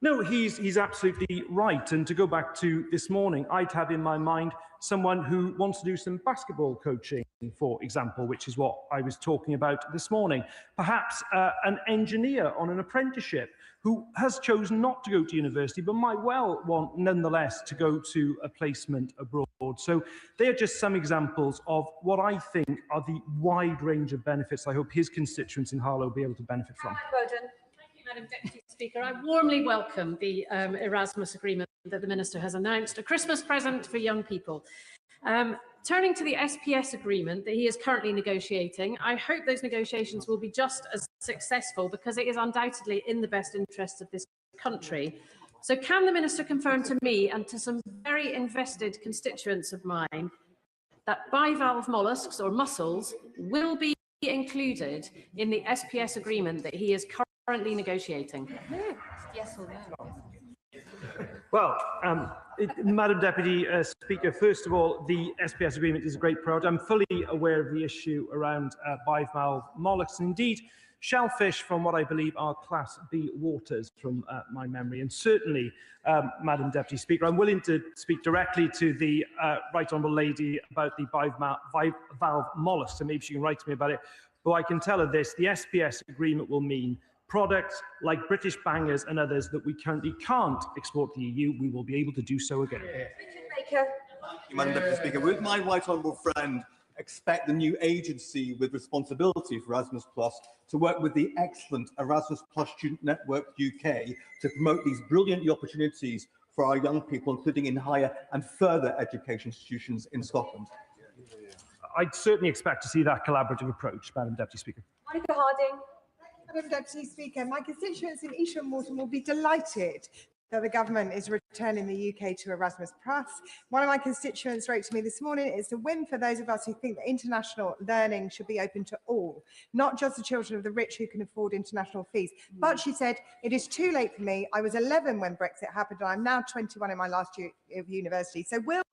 Speaker 21: No, he's absolutely right. And to go back to this morning, I'd have in my mind someone who wants to do some basketball coaching, for example, which is what I was talking about this morning. Perhaps an engineer on an apprenticeship who has chosen not to go to university, but might well want, nonetheless, to go to a placement abroad. So they are just some examples of what I think are the wide range of benefits I hope his constituents in Harlow will be able to benefit from.
Speaker 12: Madam Deputy Speaker, I warmly welcome the Erasmus agreement that the Minister has announced, a Christmas present for young people. Turning to the SPS agreement that he is currently negotiating, I hope those negotiations will be just as successful because it is undoubtedly in the best interest of this country. So can the Minister confirm to me and to some very invested constituents of mine that bivalve molluscs or mussels will be included in the SPS agreement that he is currently negotiating?
Speaker 4: Yes or no?
Speaker 21: Well, Madam Deputy Speaker, first of all, the SPS agreement is a great priority. I'm fully aware of the issue around bivalve molluscs. Indeed, shellfish from what I believe are Class B waters from my memory. And certainly, Madam Deputy Speaker, I'm willing to speak directly to the Right Honourable Lady about the bivalve molluscs, and maybe she can write to me about it. But I can tell her this, the SPS agreement will mean products like British bangers and others that we currently can't export to the EU, we will be able to do so again.
Speaker 15: Madam Deputy Speaker, would my right honourable friend expect the new agency with responsibility for Erasmus Plus to work with the excellent Erasmus Plus Student Network UK to promote these brilliant new opportunities for our young people, including in higher and further education institutions in Scotland?
Speaker 21: I'd certainly expect to see that collaborative approach, Madam Deputy Speaker.
Speaker 4: Monica Harding.
Speaker 22: Madam Deputy Speaker, my constituents in Esher and Morton will be delighted that the government is returning the UK to Erasmus Plus. One of my constituents wrote to me this morning, it's a win for those of us who think that international learning should be open to all, not just the children of the rich who can afford international fees. But she said, it is too late for me. I was 11 when Brexit happened, and I'm now 21 in my last year of university. So will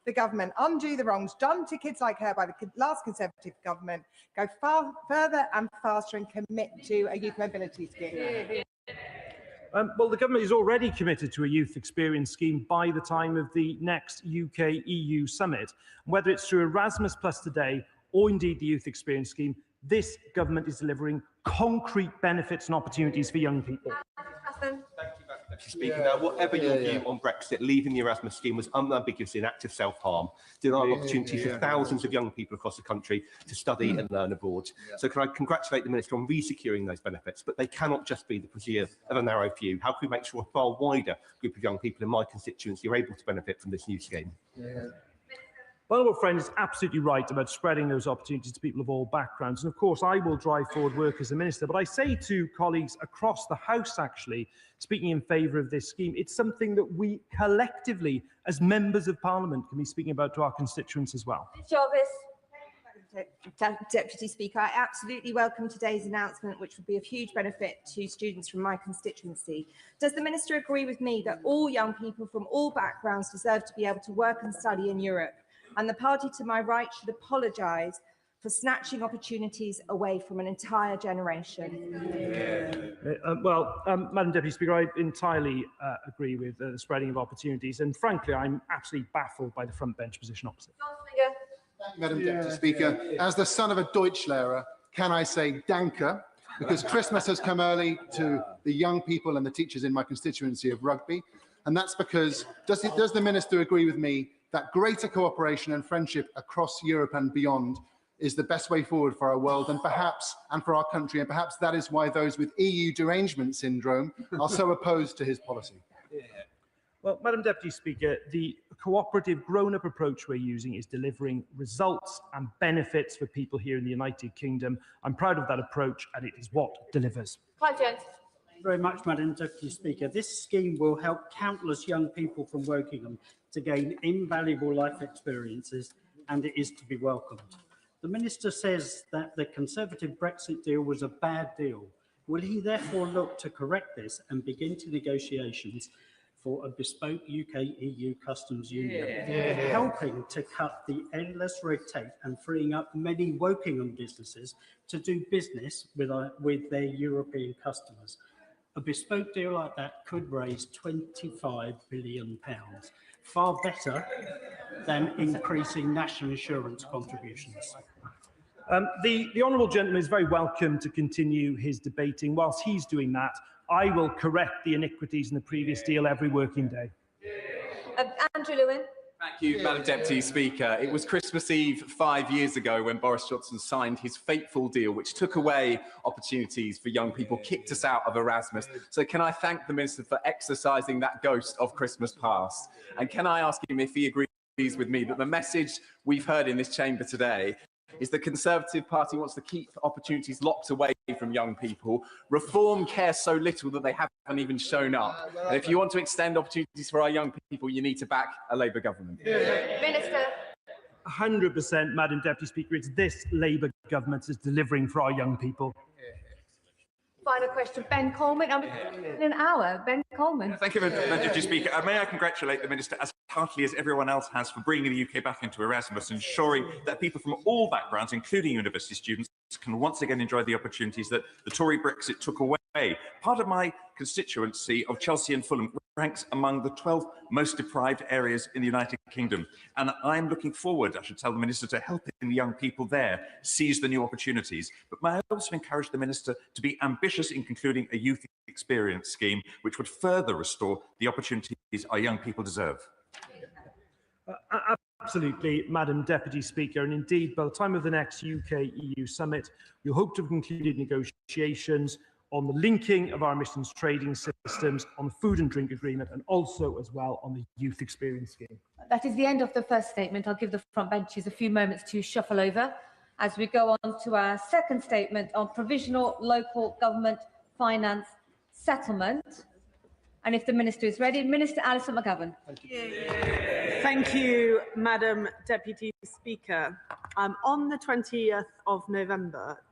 Speaker 22: the government undo the wrongs done to kids like her by the last Conservative government, go far further and faster and commit to a youth mobility scheme?
Speaker 21: Well, the government is already committed to a youth experience scheme by the time of the next UK-EU summit. Whether it's through Erasmus Plus today or indeed the youth experience scheme, this government is delivering concrete benefits and opportunities for young people.
Speaker 4: Jonathan.
Speaker 7: Thank you, Madam Deputy Speaker. Now, whatever your view on Brexit, leaving the Erasmus scheme was unambiguously an act of self-harm, denying opportunities to thousands of young people across the country to study and learn abroad. So can I congratulate the Minister on re-securing those benefits, but they cannot just be the procedure of a narrow few. How can we make sure a far wider group of young people in my constituency are able to benefit from this new scheme?
Speaker 21: Well, our friend is absolutely right about spreading those opportunities to people of all backgrounds. And of course, I will drive forward work as a minister. But I say to colleagues across the House, actually, speaking in favour of this scheme, it's something that we collectively, as members of Parliament, can be speaking about to our constituents as well.
Speaker 4: Jarvis.
Speaker 8: Deputy Speaker, I absolutely welcome today's announcement, which would be of huge benefit to students from my constituency. Does the Minister agree with me that all young people from all backgrounds deserve to be able to work and study in Europe? And the party to my right should apologise for snatching opportunities away from an entire generation.
Speaker 21: Madam Deputy Speaker, I entirely agree with the spreading of opportunities. And frankly, I'm absolutely baffled by the front bench position opposite.
Speaker 16: Thank you, Madam Deputy Speaker. As the son of a Deutschlehrer, can I say danke? Because Christmas has come early to the young people and the teachers in my constituency of Rugby. And that's because, does the Minister agree with me that greater cooperation and friendship across Europe and beyond is the best way forward for our world and for our country, and perhaps that is why those with EU derangement syndrome are so opposed to his policy?
Speaker 21: Well, Madam Deputy Speaker, the cooperative grown-up approach we're using is delivering results and benefits for people here in the United Kingdom. I'm proud of that approach, and it is what delivers.
Speaker 4: Clive Jones.
Speaker 18: Thank you very much, Madam Deputy Speaker. This scheme will help countless young people from Wokingham to gain invaluable life experiences, and it is to be welcomed. The Minister says that the Conservative Brexit deal was a bad deal. Will he therefore look to correct this and begin to negotiations for a bespoke UK-EU customs union, helping to cut the endless red tape and freeing up many Wokingham businesses to do business with their European customers? A bespoke deal like that could raise £25 billion, far better than increasing national insurance contributions.
Speaker 21: The honourable gentleman is very welcome to continue his debating. Whilst he's doing that, I will correct the iniquities in the previous deal every working day.
Speaker 4: Andrew Lewin.
Speaker 23: Thank you, Madam Deputy Speaker. It was Christmas Eve 5 years ago when Boris Johnson signed his fateful deal, which took away opportunities for young people, kicked us out of Erasmus. So can I thank the Minister for exercising that ghost of Christmas past? And can I ask him if he agrees with me that the message we've heard in this chamber today is the Conservative Party wants to keep opportunities locked away from young people. Reform cares so little that they haven't even shown up. And if you want to extend opportunities for our young people, you need to back a Labour government.
Speaker 4: Minister.
Speaker 21: 100%, Madam Deputy Speaker. It's this Labour government is delivering for our young people.
Speaker 4: Final question, Ben Coleman. In an hour, Ben Coleman.
Speaker 26: Thank you, Madam Deputy Speaker. May I congratulate the Minister as heartily as everyone else has for bringing the UK back into Erasmus, ensuring that people from all backgrounds, including university students, can once again enjoy the opportunities that the Tory Brexit took away. Part of my constituency of Chelsea and Fulham ranks among the 12 most deprived areas in the United Kingdom. And I'm looking forward, I should tell the Minister, to helping the young people there seize the new opportunities. But may I also encourage the Minister to be ambitious in concluding a youth experience scheme, which would further restore the opportunities our young people deserve?
Speaker 21: Absolutely, Madam Deputy Speaker. And indeed, by the time of the next UK-EU summit, we hope to have concluded negotiations on the linking of our emissions trading systems, on the food and drink agreement, and also as well on the youth experience scheme.
Speaker 4: That is the end of the first statement. I'll give the front benches a few moments to shuffle over as we go on to our second statement on provisional local government finance settlement. And if the Minister is ready, Minister Alison McGovern.
Speaker 27: Thank you, Madam Deputy Speaker. On the 20th of November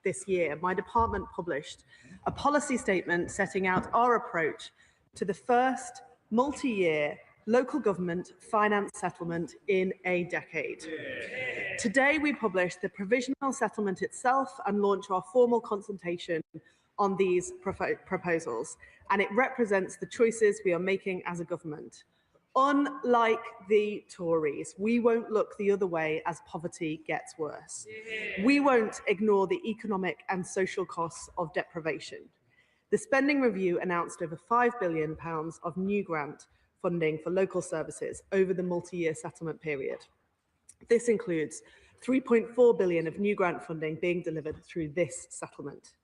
Speaker 27: this year, my department published a policy statement setting out our approach to the first multi-year local government finance settlement in a decade. Today, we publish the provisional settlement itself and launch our formal consultation on these proposals, and it represents the choices we are making as a government. Unlike the Tories, we won't look the other way as poverty gets worse. We won't ignore the economic and social costs of deprivation. The spending review announced over £5 billion of new grant funding for local services over the multi-year settlement period. This includes £3.4 billion of new grant funding being delivered through this settlement.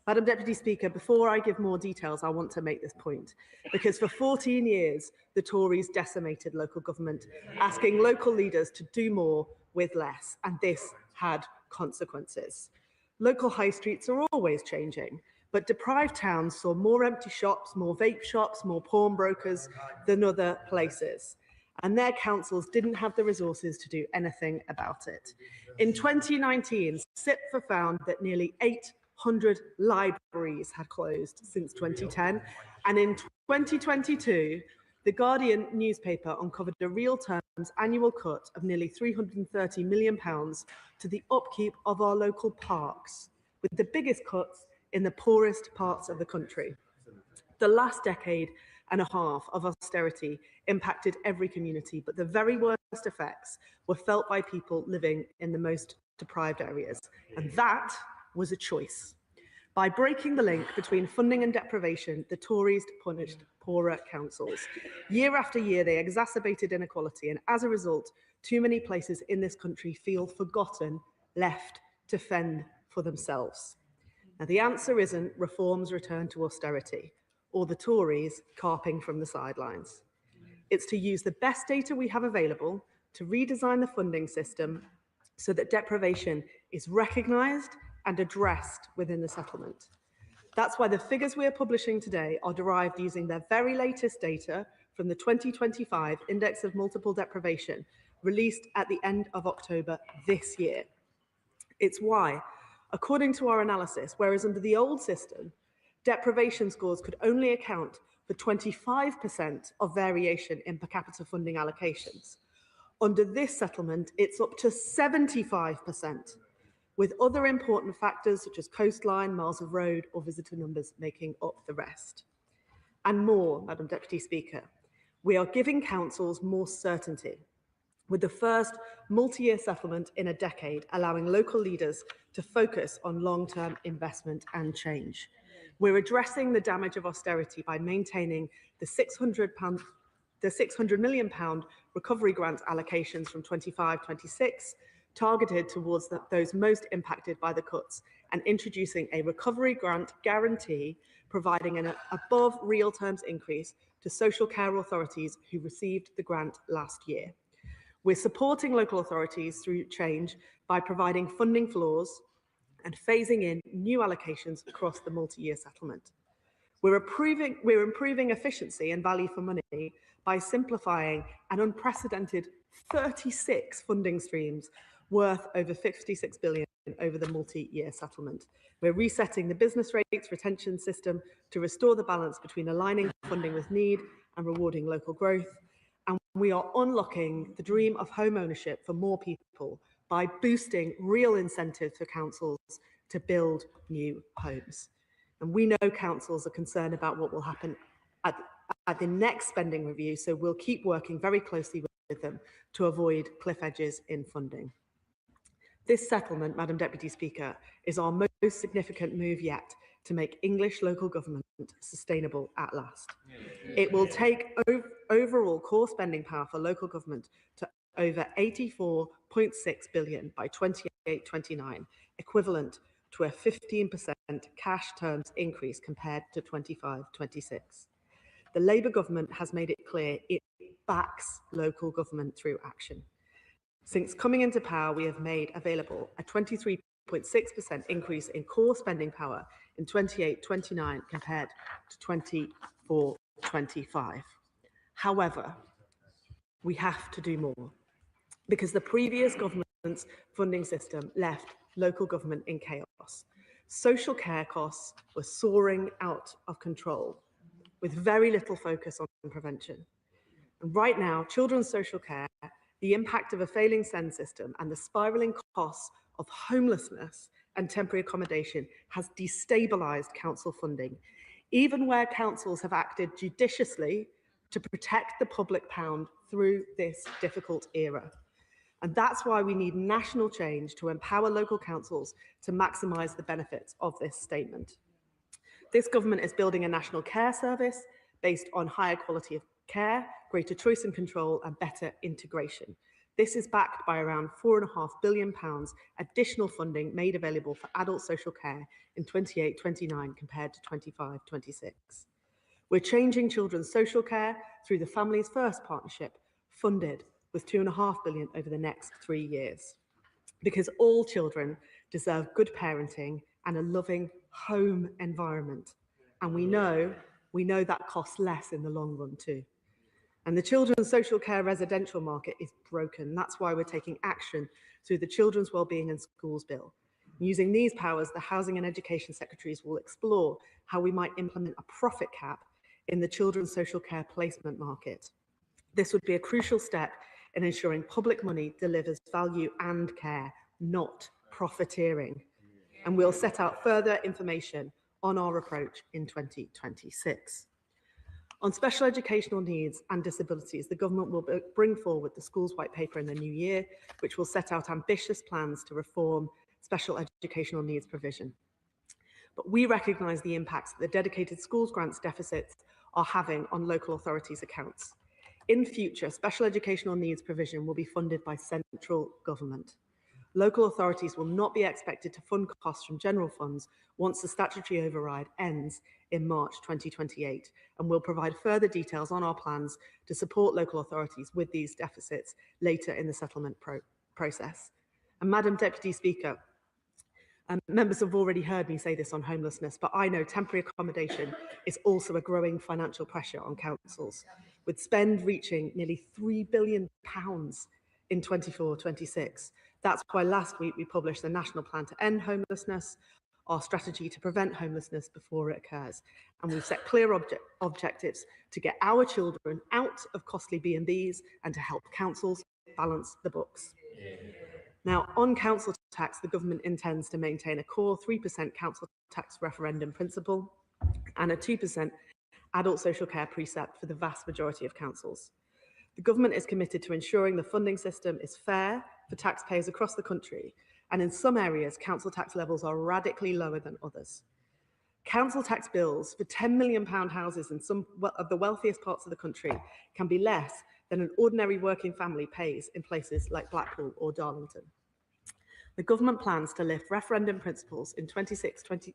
Speaker 27: Madam Deputy Speaker, before I give more details, I want to make this point, because for 14 years, the Tories decimated local government, asking local leaders to do more with less, and this had consequences. Local high streets are always changing, but deprived towns saw more empty shops, more vape shops, more pawnbrokers than other places, and their councils didn't have the resources to do anything about it. In 2019, SIPFA found that nearly 800 libraries had closed since 2010, and in 2022, The Guardian newspaper uncovered a real terms annual cut of nearly £330 million to the upkeep of our local parks, with the biggest cuts in the poorest parts of the country. The last decade and a half of austerity impacted every community, but the very worst effects were felt by people living in the most deprived areas, and that was a choice. By breaking the link between funding and deprivation, the Tories punished poorer councils. Year after year, they exacerbated inequality, and as a result, too many places in this country feel forgotten, left to fend for themselves. Now, the answer isn't reforms return to austerity or the Tories carping from the sidelines. It's to use the best data we have available to redesign the funding system so that deprivation is recognised and addressed within the settlement. That's why the figures we are publishing today are derived using their very latest data from the 2025 Index of Multiple Deprivation, released at the end of October this year. It's why, according to our analysis, whereas under the old system, deprivation scores could only account for 25% of variation in per capita funding allocations. Under this settlement, it's up to 75%, with other important factors such as coastline, miles of road, or visitor numbers making up the rest. And more, Madam Deputy Speaker, we are giving councils more certainty, with the first multi-year settlement in a decade, allowing local leaders to focus on long-term investment and change. We're addressing the damage of austerity by maintaining the £600 million recovery grant allocations from 25-26, targeted towards those most impacted by the cuts, and introducing a recovery grant guarantee, providing an above real terms increase to social care authorities who received the grant last year. We're supporting local authorities through change by providing funding floors and phasing in new allocations across the multi-year settlement. We're improving efficiency and value for money by simplifying an unprecedented 36 funding streams worth over £56 billion over the multi-year settlement. We're resetting the business rates retention system to restore the balance between aligning funding with need and rewarding local growth. And we are unlocking the dream of home ownership for more people by boosting real incentives for councils to build new homes. And we know councils are concerned about what will happen at the next spending review, so we'll keep working very closely with them to avoid cliff edges in funding. This settlement, Madam Deputy Speaker, is our most significant move yet to make English local government sustainable at last. It will take overall core spending power for local government to over £84.6 billion by 28-29, equivalent to a 15% cash terms increase compared to 25-26. The Labour government has made it clear it backs local government through action. Since coming into power, we have made available a 23.6% increase in core spending power in 28-29 compared to 24-25. However, we have to do more, because the previous government's funding system left local government in chaos. Social care costs were soaring out of control, with very little focus on prevention. And right now, children's social care, the impact of a failing SEND system, and the spiralling costs of homelessness and temporary accommodation has destabilised council funding, even where councils have acted judiciously to protect the public pound through this difficult era. And that's why we need national change to empower local councils to maximise the benefits of this statement. This government is building a national care service based on higher quality of care, greater choice and control, and better integration. This is backed by around £4.5 billion additional funding made available for adult social care in 28-29 compared to 25-26. We're changing children's social care through the Families First partnership, funded with £2.5 billion over the next 3 years. Because all children deserve good parenting and a loving home environment. And we know that costs less in the long run too. And the children's social care residential market is broken. That's why we're taking action through the Children's Wellbeing and Schools Bill. Using these powers, the Housing and Education Secretaries will explore how we might implement a profit cap in the children's social care placement market. This would be a crucial step in ensuring public money delivers value and care, not profiteering. And we'll set out further information on our approach in 2026. On special educational needs and disabilities, the government will bring forward the Schools White Paper in the new year, which will set out ambitious plans to reform special educational needs provision. But we recognise the impacts that the dedicated schools grants deficits are having on local authorities' accounts. In future, special educational needs provision will be funded by central government. Local authorities will not be expected to fund costs from general funds once the statutory override ends in March 2028, and we'll provide further details on our plans to support local authorities with these deficits later in the settlement process. And Madam Deputy Speaker, members have already heard me say this on homelessness, but I know temporary accommodation is also a growing financial pressure on councils, with spend reaching nearly £3 billion in 24-26. That's why last week we published the National Plan to End Homelessness, our strategy to prevent homelessness before it occurs. And we've set clear objectives to get our children out of costly B&Bs and to help councils balance the books. Now, on council tax, the government intends to maintain a core 3% council tax referendum principle and a 2% adult social care precept for the vast majority of councils. The government is committed to ensuring the funding system is fair for taxpayers across the country, and in some areas, council tax levels are radically lower than others. Council tax bills for £10 million houses in some of the wealthiest parts of the country can be less than an ordinary working family pays in places like Blackpool or Darlington. The government plans to lift referendum principles in 27-28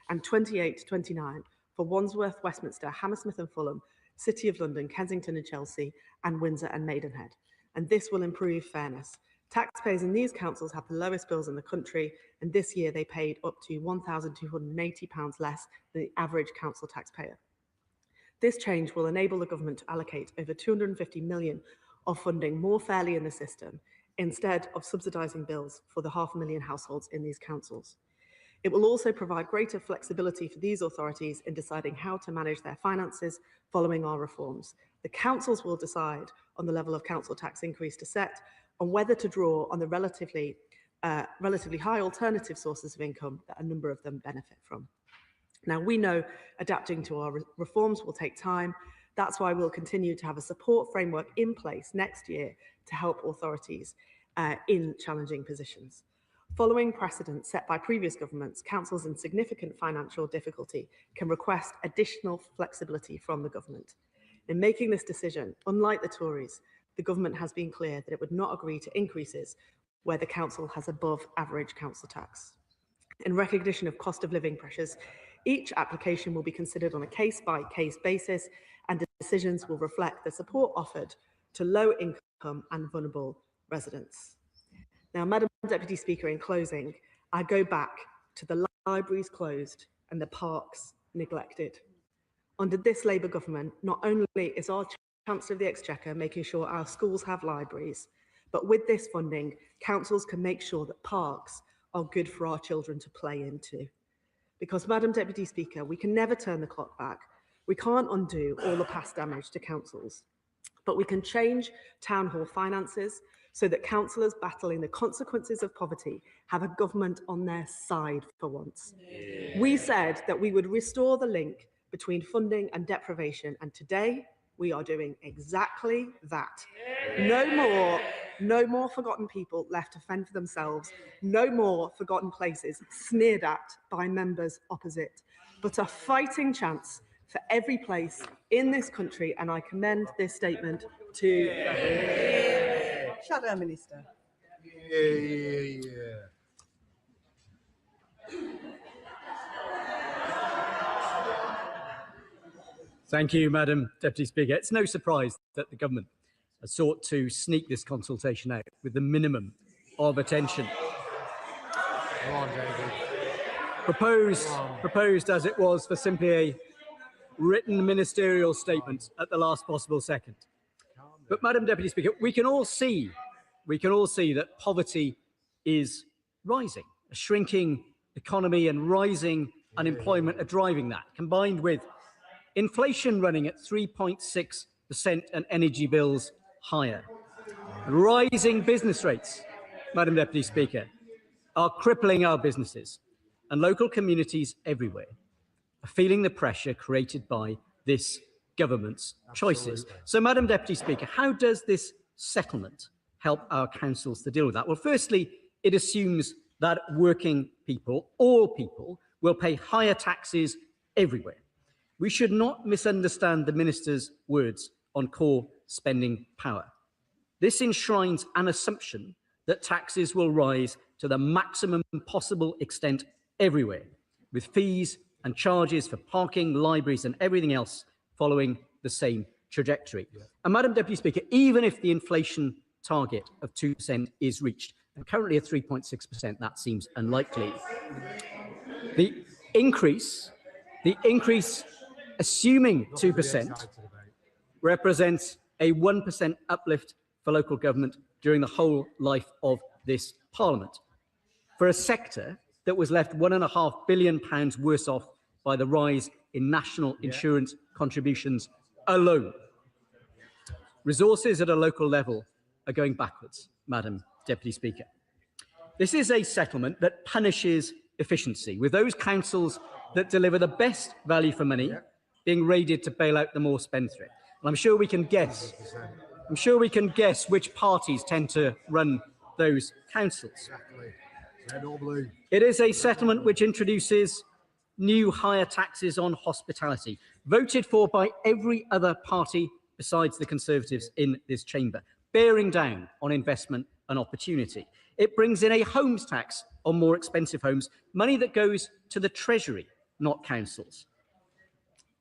Speaker 27: and 28-29 for Wandsworth, Westminster, Hammersmith and Fulham, City of London, Kensington and Chelsea, and Windsor and Maidenhead. And this will improve fairness. Taxpayers in these councils have the lowest bills in the country, and this year they paid up to £1,280 less than the average council taxpayer. This change will enable the government to allocate over £250 million of funding more fairly in the system, instead of subsidising bills for the 500,000 households in these councils. It will also provide greater flexibility for these authorities in deciding how to manage their finances following our reforms. The councils will decide on the level of council tax increase to set, on whether to draw on the relatively high alternative sources of income that a number of them benefit from. Now, we know adapting to our reforms will take time. That's why we'll continue to have a support framework in place next year to help authorities in challenging positions. Following precedent set by previous governments, councils in significant financial difficulty can request additional flexibility from the government. In making this decision, unlike the Tories, the government has been clear that it would not agree to increases where the council has above average council tax. In recognition of cost of living pressures, each application will be considered on a case-by-case basis, and decisions will reflect the support offered to low-income and vulnerable residents. Now, Madam Deputy Speaker, in closing, I go back to the libraries closed and the parks neglected. Under this Labour government, not only is our Chancellor of the Exchequer making sure our schools have libraries, but with this funding, councils can make sure that parks are good for our children to play into. Because, Madam Deputy Speaker, we can never turn the clock back. We can't undo all the past damage to councils, but we can change town hall finances so that councillors battling the consequences of poverty have a government on their side for once. Yeah. We said that we would restore the link between funding and deprivation, and today we are doing exactly that. Yeah. No more forgotten people left to fend for themselves. No more forgotten places sneered at by members opposite. But a fighting chance for every place in this country, and I commend this statement to...
Speaker 1: Shadow Minister.
Speaker 2: Thank you, Madam Deputy Speaker. It's no surprise that the government has sought to sneak this consultation out with the minimum of attention.
Speaker 3: Come on, David.
Speaker 2: Proposed as it was for simply a written ministerial statement at the last possible second. But, Madam Deputy Speaker, we can all see that poverty is rising. A shrinking economy and rising unemployment are driving that, combined with inflation running at 3.6% and energy bills higher. Rising business rates, Madam Deputy Speaker, are crippling our businesses, and local communities everywhere are feeling the pressure created by this government's choices. So, Madam Deputy Speaker, how does this settlement help our councils to deal with that? Well, firstly, it assumes that working people, all people, will pay higher taxes everywhere. We should not misunderstand the Minister's words on core spending power. This enshrines an assumption that taxes will rise to the maximum possible extent everywhere, with fees and charges for parking, libraries and everything else following the same trajectory. And, Madam Deputy Speaker, even if the inflation target of 2% is reached, and currently at 3.6%, that seems unlikely, the increase assuming 2%, represents a 1% uplift for local government during the whole life of this Parliament, for a sector that was left £1.5 billion worse off by the rise in national insurance contributions alone. Resources at a local level are going backwards, Madam Deputy Speaker. This is a settlement that punishes efficiency, with those councils that deliver the best value for money being raided to bail out the more spendthrift. And I'm sure we can guess which parties tend to run those councils. It is a settlement which introduces new higher taxes on hospitality, voted for by every other party besides the Conservatives in this chamber, bearing down on investment and opportunity. It brings in a homes tax on more expensive homes, money that goes to the Treasury, not councils.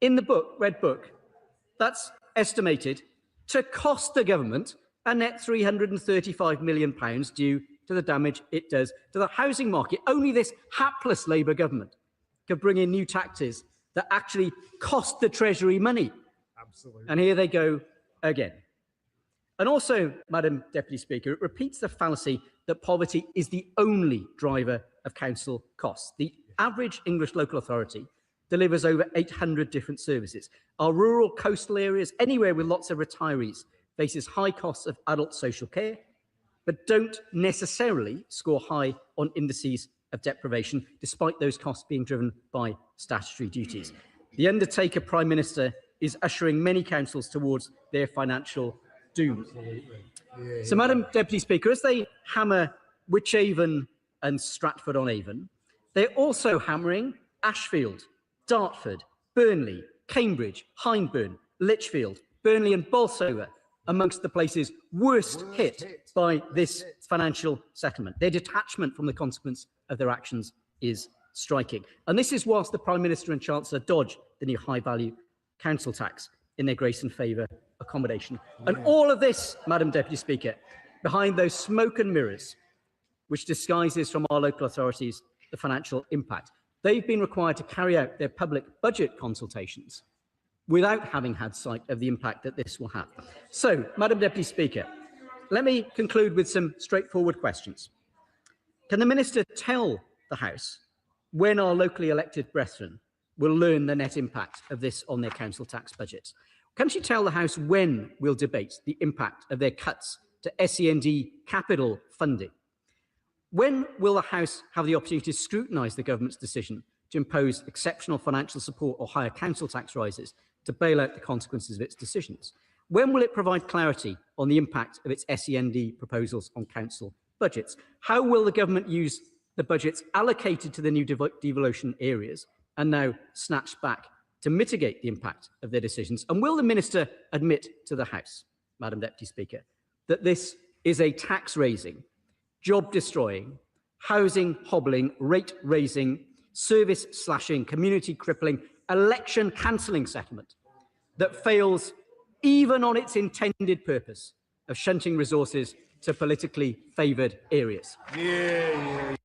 Speaker 2: In the book, Red Book, that's estimated to cost the government a net £335 million due to the damage it does to the housing market. Only this hapless Labour government could bring in new taxes that actually cost the Treasury money. Absolutely. And here they go again. And also, Madam Deputy Speaker, it repeats the fallacy that poverty is the only driver of council costs. The average English local authority delivers over 800 different services. Our rural coastal areas, anywhere with lots of retirees, faces high costs of adult social care, but don't necessarily score high on indices of deprivation, despite those costs being driven by statutory duties. The Undertaker Prime Minister is ushering many councils towards their financial doom. So, Madam Deputy Speaker, as they hammer Wychavon and Stratford-on-Avon, they're also hammering Ashfield, Dartford, Burnley, Cambridge, Hyndburn, Lichfield, Burnley and Bolsover, amongst the places worst hit by this financial settlement. Their detachment from the consequence of their actions is striking. And this is whilst the Prime Minister and Chancellor dodge the new high-value council tax in their grace and favour accommodation. And all of this, Madam Deputy Speaker, behind those smoke and mirrors, which disguises from our local authorities the financial impact. They've been required to carry out their public budget consultations without having had sight of the impact that this will have. So, Madam Deputy Speaker, let me conclude with some straightforward questions. Can the Minister tell the House when our locally elected brethren will learn the net impact of this on their council tax budgets? Can she tell the House when we'll debate the impact of their cuts to SEND capital funding? When will the House have the opportunity to scrutinise the government's decision to impose exceptional financial support or higher council tax rises to bail out the consequences of its decisions? When will it provide clarity on the impact of its SEND proposals on council budgets? How will the government use the budgets allocated to the new devolution areas and now snatched back to mitigate the impact of their decisions? And will the Minister admit to the House, Madam Deputy Speaker, that this is a tax-raising, job-destroying, housing hobbling, rate-raising, service-slashing, community-crippling, election-cancelling settlement that fails even on its intended purpose of shunting resources to politically favoured areas?
Speaker 1: Yeah.